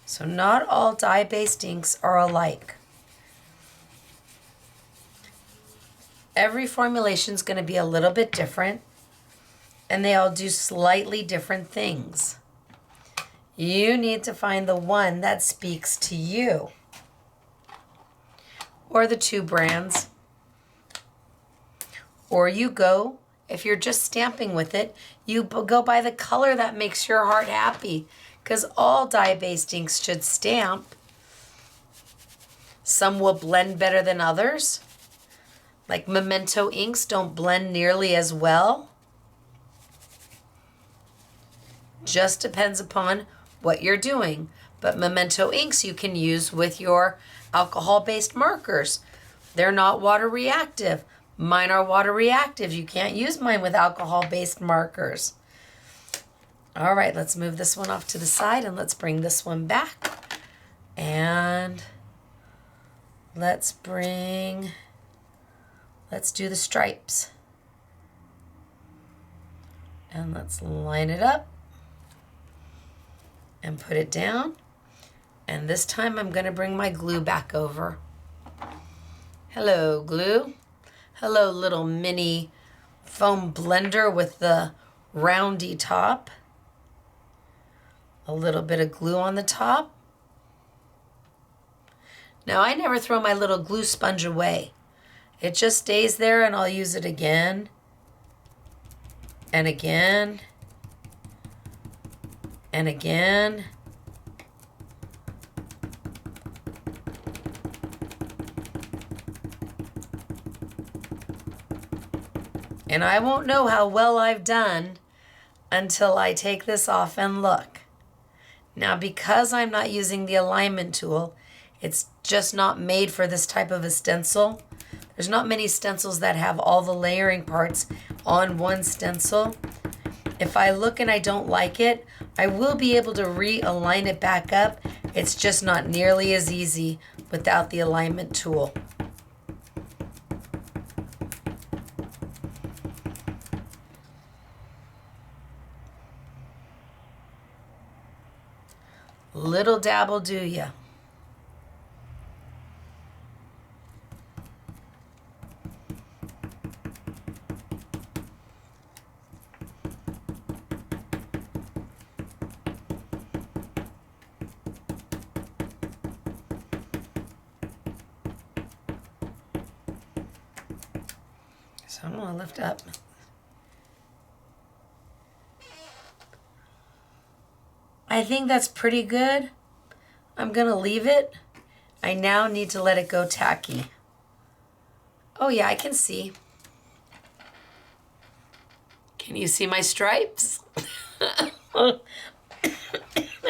A: So not all dye-based inks are alike. Every formulation is going to be a little bit different, and they all do slightly different things. You need to find the one that speaks to you, or the two brands, or you go, if you're just stamping with it, you go by the color that makes your heart happy, because all dye-based inks should stamp. Some will blend better than others. Like Memento inks don't blend nearly as well. Just depends upon what you're doing. But Memento inks you can use with your alcohol-based markers. They're not water reactive. Mine are water reactive. You can't use mine with alcohol-based markers. All right, let's move this one off to the side and let's bring this one back. And let's do the stripes. And let's line it up and put it down. And this time I'm going to bring my glue back over. Hello, glue. Hello, little mini foam blender with the roundy top. A little bit of glue on the top. Now I never throw my little glue sponge away. It just stays there and I'll use it again and again and again. And I won't know how well I've done until I take this off and look. Now, because I'm not using the alignment tool, it's just not made for this type of a stencil. There's not many stencils that have all the layering parts on one stencil. If I look and I don't like it, I will be able to realign it back up. It's just not nearly as easy without the alignment tool. Little dab will do ya. So I'm gonna lift up. I think that's pretty good. I'm gonna leave it. I now need to let it go tacky. Oh yeah, I can see. Can you see my stripes? I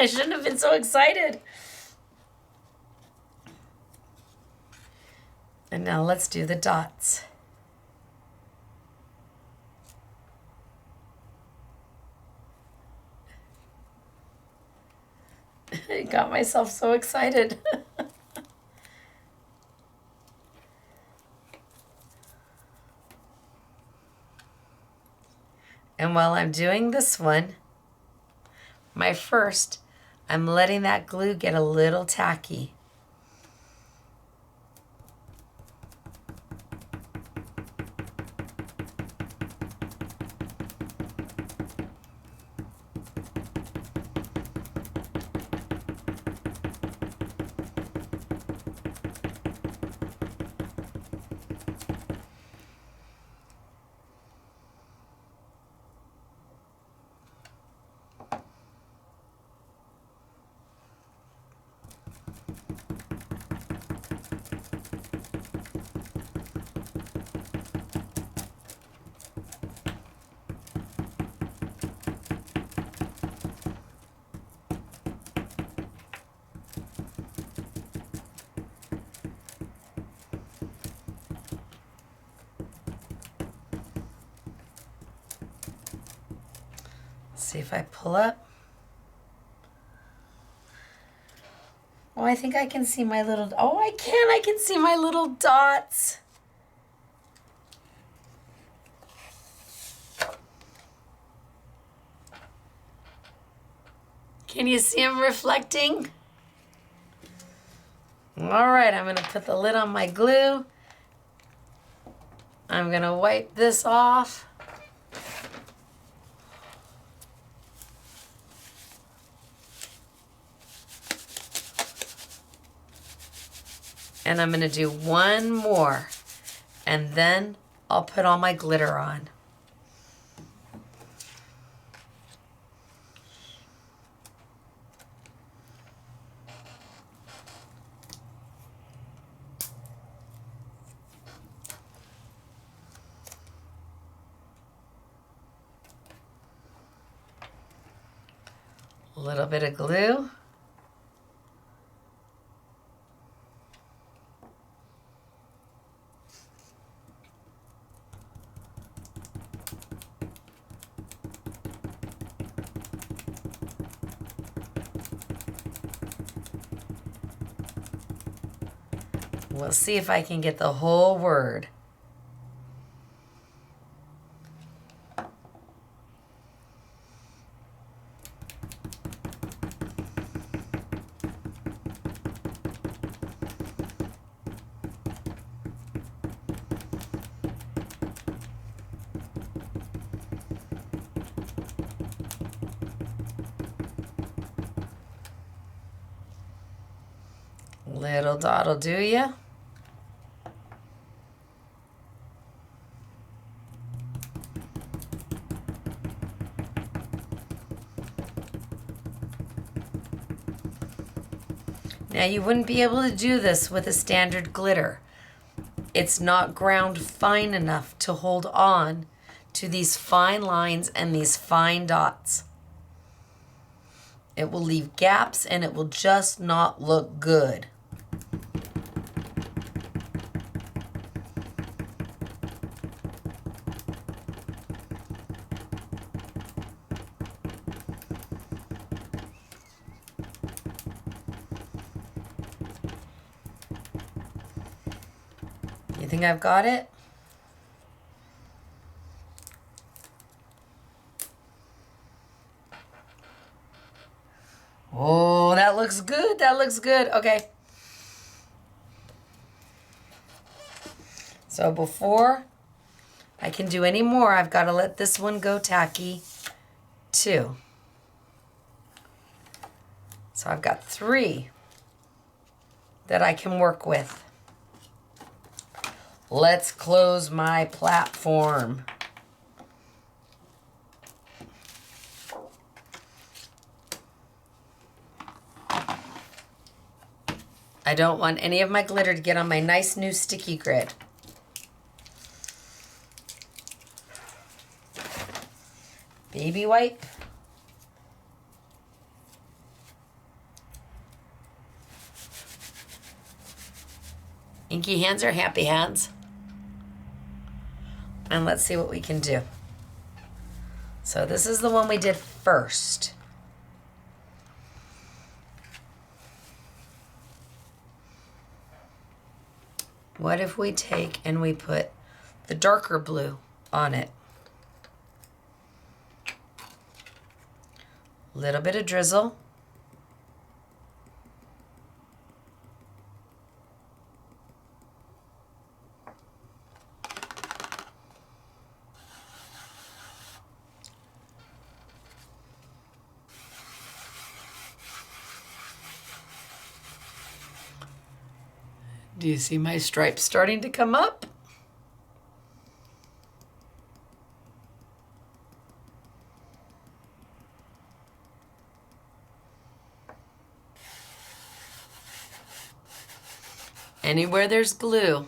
A: shouldn't have been so excited. And now let's do the dots. I got myself so excited. And while I'm doing this one, my first, I'm letting that glue get a little tacky. See if I pull up. Oh, I think I can see my little, oh, I can see my little dots. Can you see them reflecting? All right, I'm gonna put the lid on my glue. I'm gonna wipe this off. And I'm gonna do one more, and then I'll put all my glitter on. A little bit of glue. We'll see if I can get the whole word. Little dot'll do ya. Now you wouldn't be able to do this with a standard glitter. It's not ground fine enough to hold on to these fine lines and these fine dots. It will leave gaps and it will just not look good. You think I've got it? Oh, that looks good. That looks good. Okay. So before I can do any more, I've got to let this one go tacky too. So I've got 3 that I can work with. Let's close my platform. I don't want any of my glitter to get on my nice new sticky grid. Baby wipe. Inky hands or happy hands? And let's see what we can do. So this is the one we did first. What if we take and we put the darker blue on it? Little bit of drizzle. Do you see my stripes starting to come up? Anywhere there's glue,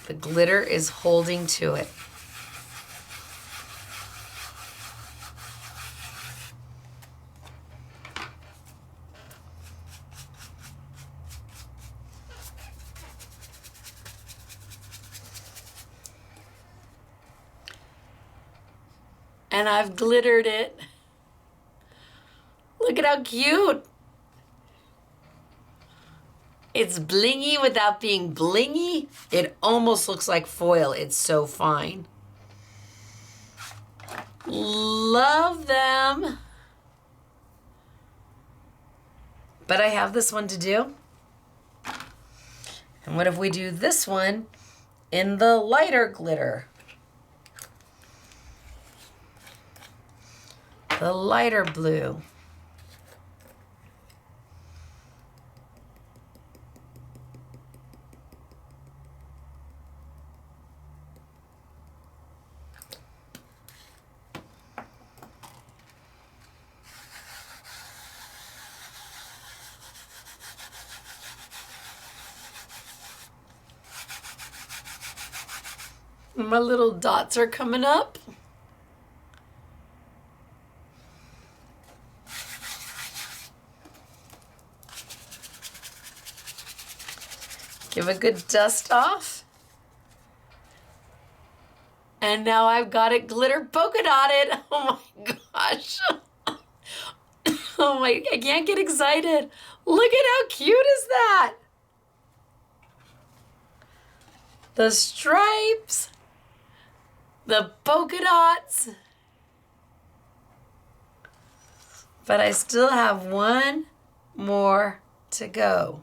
A: the glitter is holding to it. And I've glittered it. Look at how cute. It's blingy without being blingy. It almost looks like foil. It's so fine. Love them. But I have this one to do. And what if we do this one in the lighter glitter? The lighter blue. My little dots are coming up. Give a good dust off. And now I've got it glitter polka dotted. Oh my gosh. Oh my, I can't get excited. Look at how cute is that? The stripes, the polka dots. But I still have one more to go.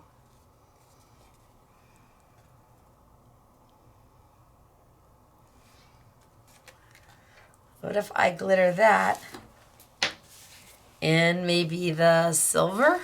A: What if I glitter that in maybe the silver?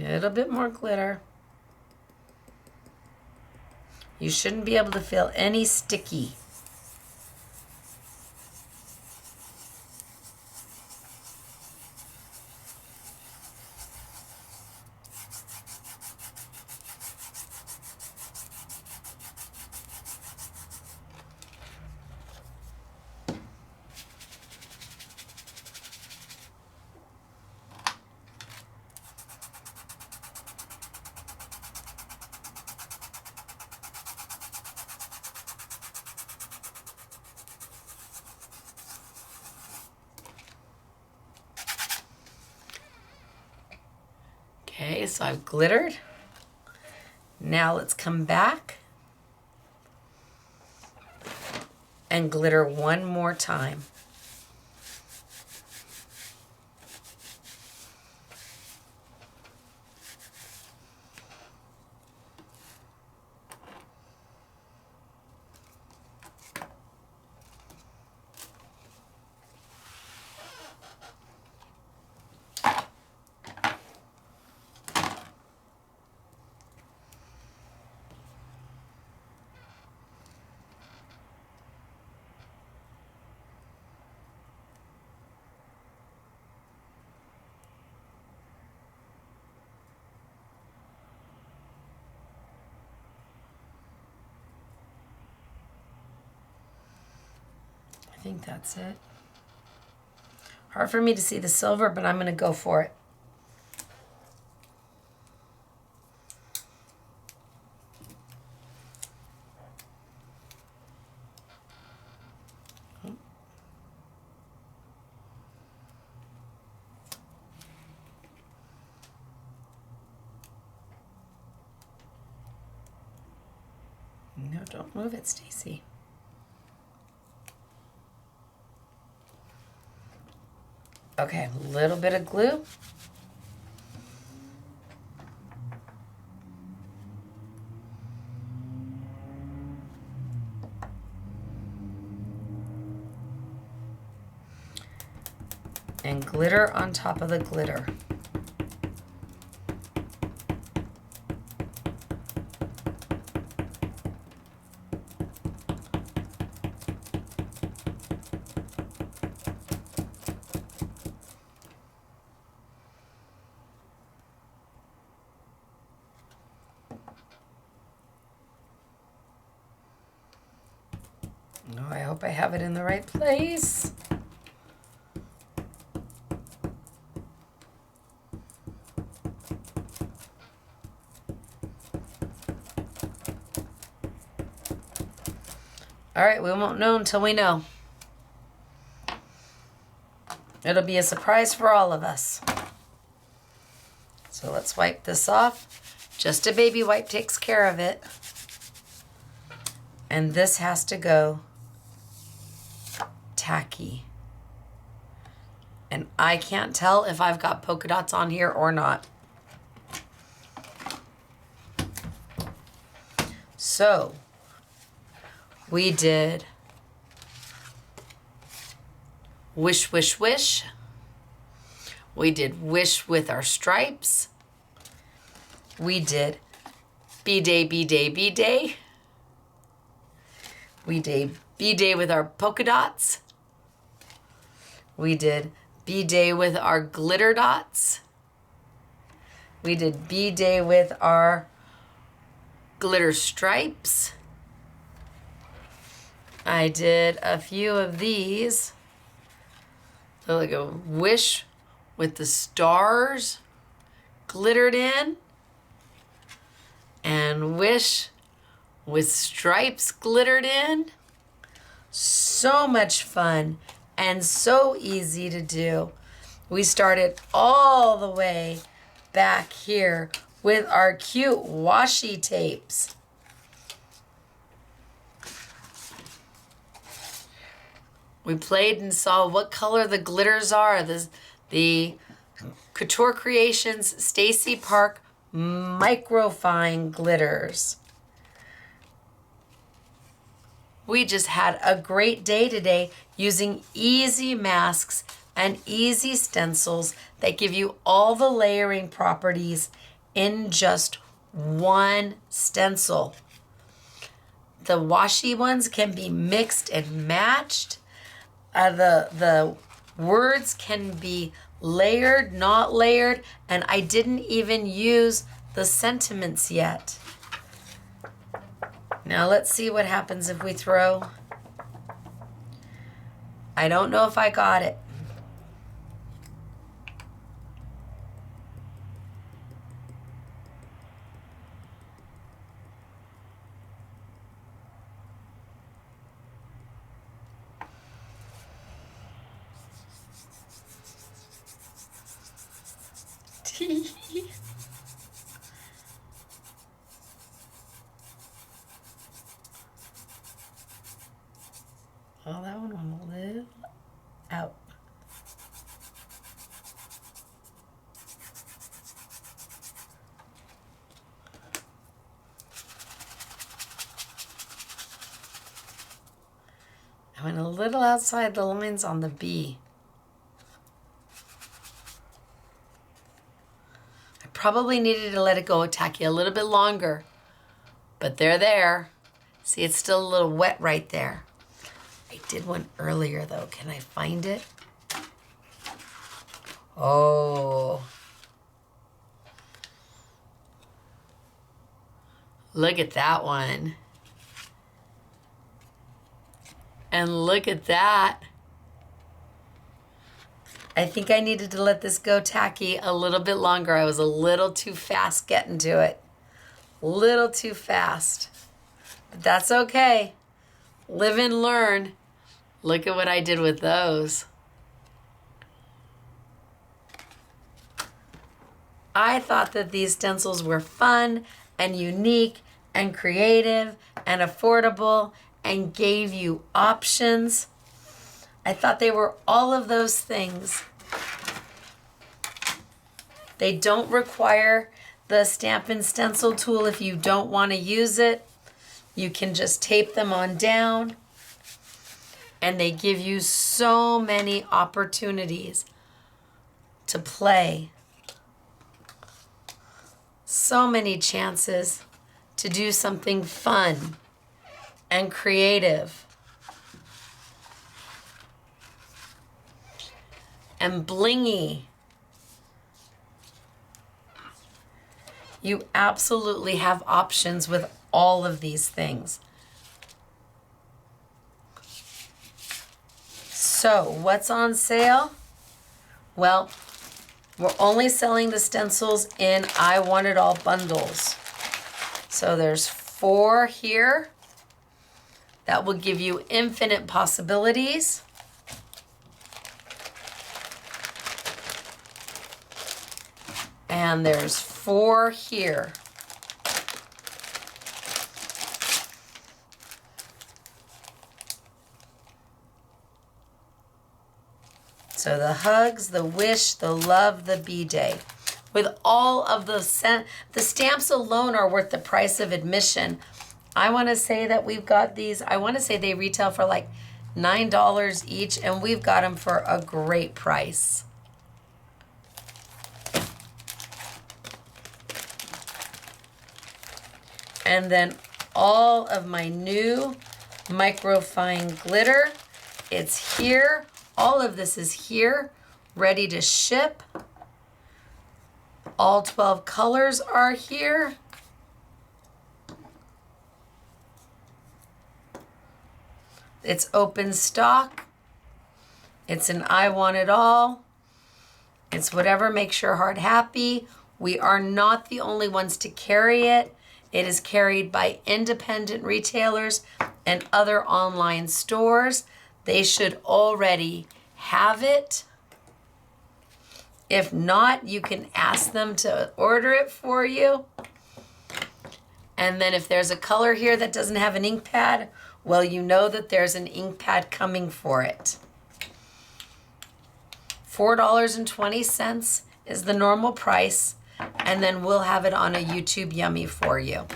A: A little bit more glitter. You shouldn't be able to feel any sticky. Okay, so I've glittered. Now let's come back and glitter one more time. I think that's it. Hard for me to see the silver, but I'm going to go for it. No, don't move it, Stacey. Okay, a little bit of glue. And glitter on top of the glitter. Oh, I hope I have it in the right place. All right, we won't know until we know. It'll be a surprise for all of us. So let's wipe this off. Just a baby wipe takes care of it. And this has to go tacky. And I can't tell if I've got polka dots on here or not. So we did wish, wish, wish. We did wish with our stripes. We did B-Day, B-Day, B-Day. We did B-Day with our polka dots. We did B-Day with our glitter dots. We did B-Day with our glitter stripes. I did a few of these. So like a wish with the stars glittered in. And wish with stripes glittered in. So much fun and so easy to do. We started all the way back here with our cute washi tapes. We played and saw what color the glitters are. The Couture Creations Stacey Park Microfine glitters. We just had a great day today using easy masks and easy stencils that give you all the layering properties in just one stencil. The washi ones can be mixed and matched. The words can be layered, not layered, and I didn't even use the sentiments yet. Now let's see what happens if we throw. I don't know if I got it. Oh, that one went a little out. I went a little outside the lines on the B. I probably needed to let it go tacky a little bit longer, but they're there. See, it's still a little wet right there. I did one earlier though. Can I find it? Oh. Look at that one. And look at that. I think I needed to let this go tacky a little bit longer. I was a little too fast getting to it. Little too fast. But that's okay. Live and learn. Look at what I did with those. I thought that these stencils were fun and unique and creative and affordable and gave you options. I thought they were all of those things. They don't require the stamp and stencil tool if you don't want to use it. You can just tape them on down. And they give you so many opportunities to play. So many chances to do something fun and creative and blingy. You absolutely have options with all of these things. So what's on sale? Well, we're only selling the stencils in I Want It All bundles. So there's 4 here. That will give you infinite possibilities. And there's 4 here. So the hugs, the wish, the love, the B-Day. With all of the stamps alone are worth the price of admission. I want to say that we've got these, I want to say they retail for like $9 each, and we've got them for a great price. And then all of my new Microfine glitter, it's here. All of this is here, ready to ship. All 12 colors are here. It's open stock. It's an I Want It All. It's whatever makes your heart happy. We are not the only ones to carry it. It is carried by independent retailers and other online stores. They should already have it. If not, you can ask them to order it for you. And then if there's a color here that doesn't have an ink pad, well, you know that there's an ink pad coming for it. $4.20 is the normal price, and then we'll have it on a YouTube Yummy for you.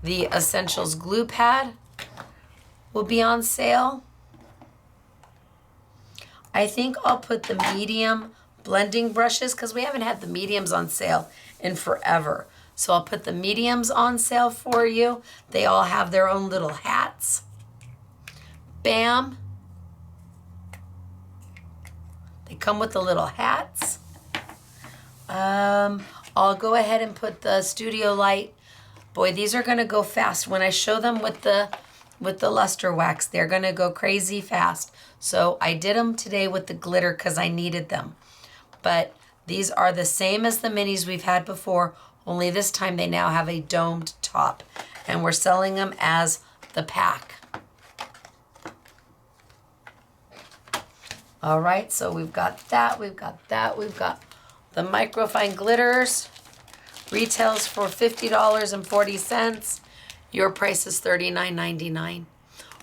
A: The Essentials glue pad will be on sale. I think I'll put the medium blending brushes because we haven't had the mediums on sale in forever. So I'll put the mediums on sale for you. They all have their own little hats. Bam. They come with the little hats. I'll go ahead and put the Studio Light. Boy, these are gonna go fast. When I show them with the luster wax, they're gonna go crazy fast. So I did them today with the glitter because I needed them. But these are the same as the minis we've had before, only this time they now have a domed top. And we're selling them as the pack. All right, so we've got that, we've got that, we've got the Microfine glitters. Retails for $50.40. Your price is $39.99.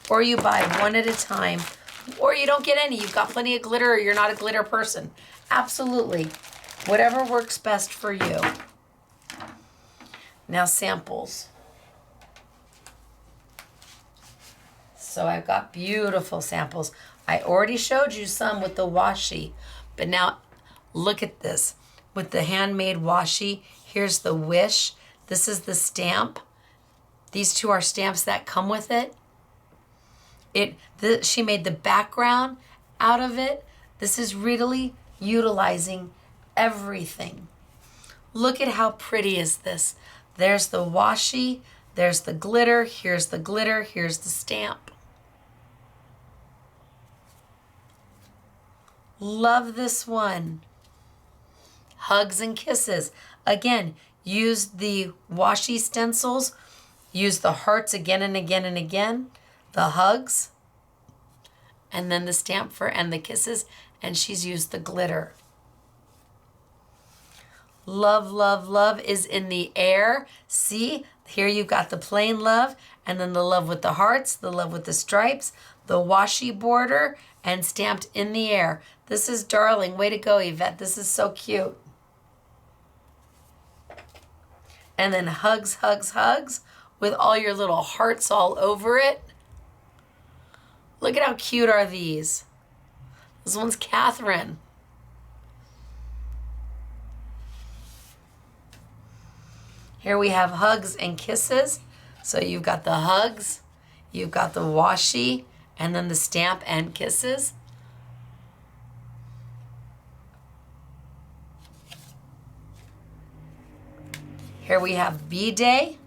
A: Or you buy one at a time, or you don't get any. You've got plenty of glitter, or you're not a glitter person. Absolutely. Whatever works best for you. Now samples. So I've got beautiful samples. I already showed you some with the washi, but now look at this. With the handmade washi, here's the wish. This is the stamp. These two are stamps that come with it. She made the background out of it. This is really utilizing everything. Look at how pretty is this. There's the washi, there's the glitter, here's the stamp. Love this one. Hugs and kisses. Again, use the washi stencils. Use the hearts again and again and again. The hugs. And then the stamp and the kisses. And she's used the glitter. Love, love, love is in the air. See, here you've got the plain love. And then the love with the hearts. The love with the stripes. The washi border. And stamped in the air. This is darling. Way to go, Yvette. This is so cute. And then hugs, hugs, hugs with all your little hearts all over it. Look at how cute are these. This one's Catherine. Here we have hugs and kisses. So you've got the hugs, you've got the washi, and then the stamp and kisses. Here we have B-Day.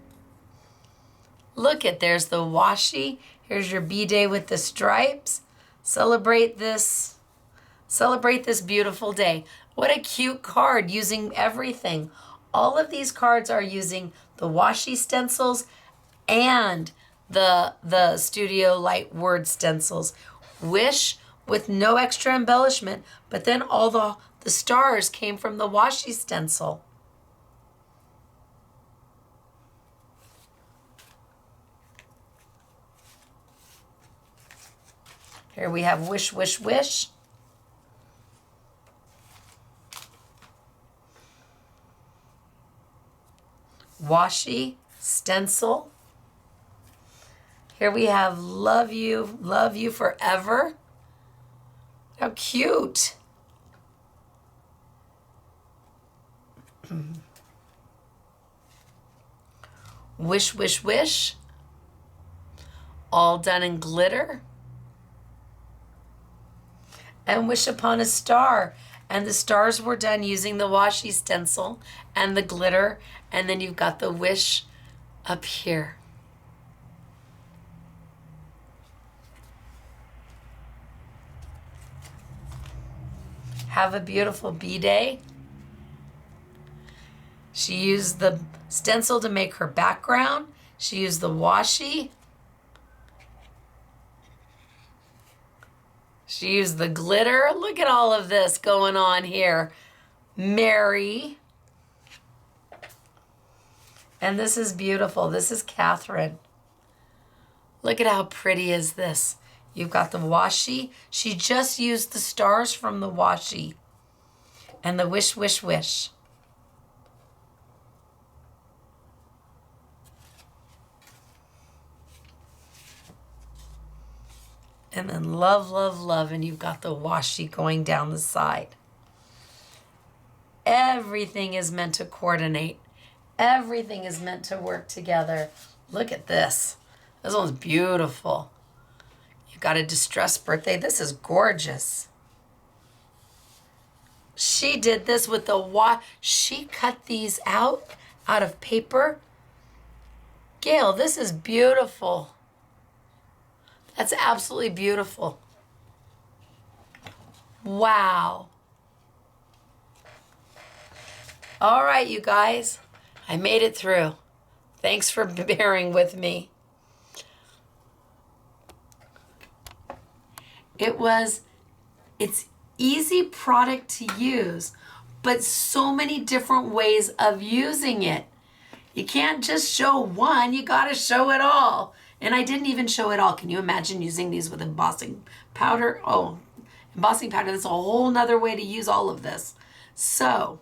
A: Look at, there's the washi. Here's your B-Day with the stripes. Celebrate this beautiful day. What a cute card using everything. All of these cards are using the washi stencils and the Studio Light word stencils. Wish with no extra embellishment, but then all the stars came from the washi stencil. Here we have wish, wish, wish. Washi, stencil. Here we have love you forever. How cute. Wish, wish, wish. All done in glitter. And wish upon a star. And the stars were done using the washi stencil and the glitter. And then you've got the wish up here. Have a beautiful B-Day. She used the stencil to make her background. She used the washi. She used the glitter. Look at all of this going on here. Mary. And this is beautiful. This is Catherine. Look at how pretty is this. You've got the washi. She just used the stars from the washi. And the wish, wish, wish. And then love, love, love. And you've got the washi going down the side. Everything is meant to coordinate. Everything is meant to work together. Look at this. This one's beautiful. You got a distressed birthday. This is gorgeous. She did this with the she cut these out of paper. Gail, this is beautiful. That's absolutely beautiful. Wow. All right, you guys. I made it through. Thanks for bearing with me. It's easy product to use, but so many different ways of using it. You can't just show one, you gotta show it all. And I didn't even show it all. Can you imagine using these with embossing powder? Oh, embossing powder, that's a whole nother way to use all of this. So,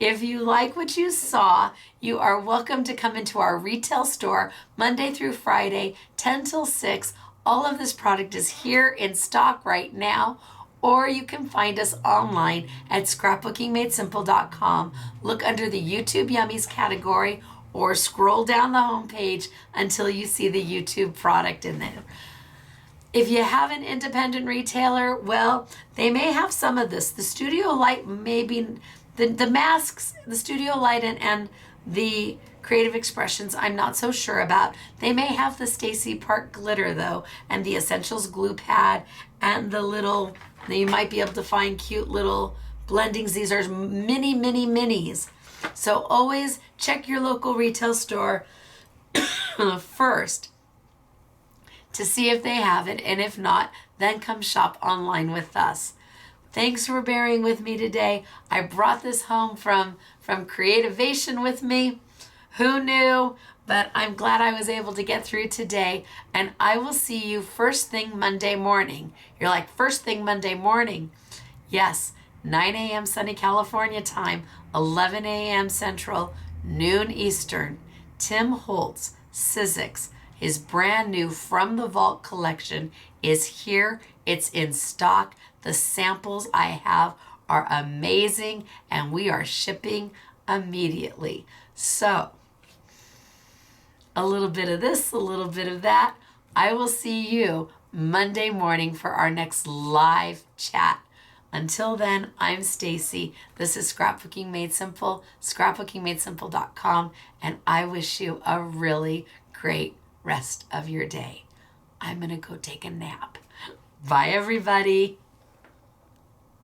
A: if you like what you saw, you are welcome to come into our retail store Monday through Friday, 10 till 6. All of this product is here in stock right now, or you can find us online at scrapbookingmadesimple.com. Look under the YouTube Yummies category or scroll down the homepage until you see the YouTube product in there. If you have an independent retailer, well, they may have some of this. The Studio Light maybe, the masks, the Studio Light and the Creative Expressions, I'm not so sure about. They may have the Stacey Park glitter though, and the Essentials glue pad, and the little, you might be able to find cute little blendings. These are mini, mini, minis. So always check your local retail store first to see if they have it, and if not, then come shop online with us. Thanks for bearing with me today. I brought this home from Creativation with me. Who knew? But I'm glad I was able to get through today, and I will see you first thing Monday morning. You're like, first thing Monday morning? Yes, 9 a.m. sunny California time, 11 a.m. Central, noon Eastern. Tim Holtz, Sizzix, his brand new From the Vault collection is here. It's in stock. The samples I have are amazing, and we are shipping immediately. So, a little bit of this, a little bit of that. I will see you Monday morning for our next live chat. Until then, I'm Stacey. This is Scrapbooking Made Simple, scrapbookingmadesimple.com, and I wish you a really great rest of your day. I'm going to go take a nap. Bye, everybody.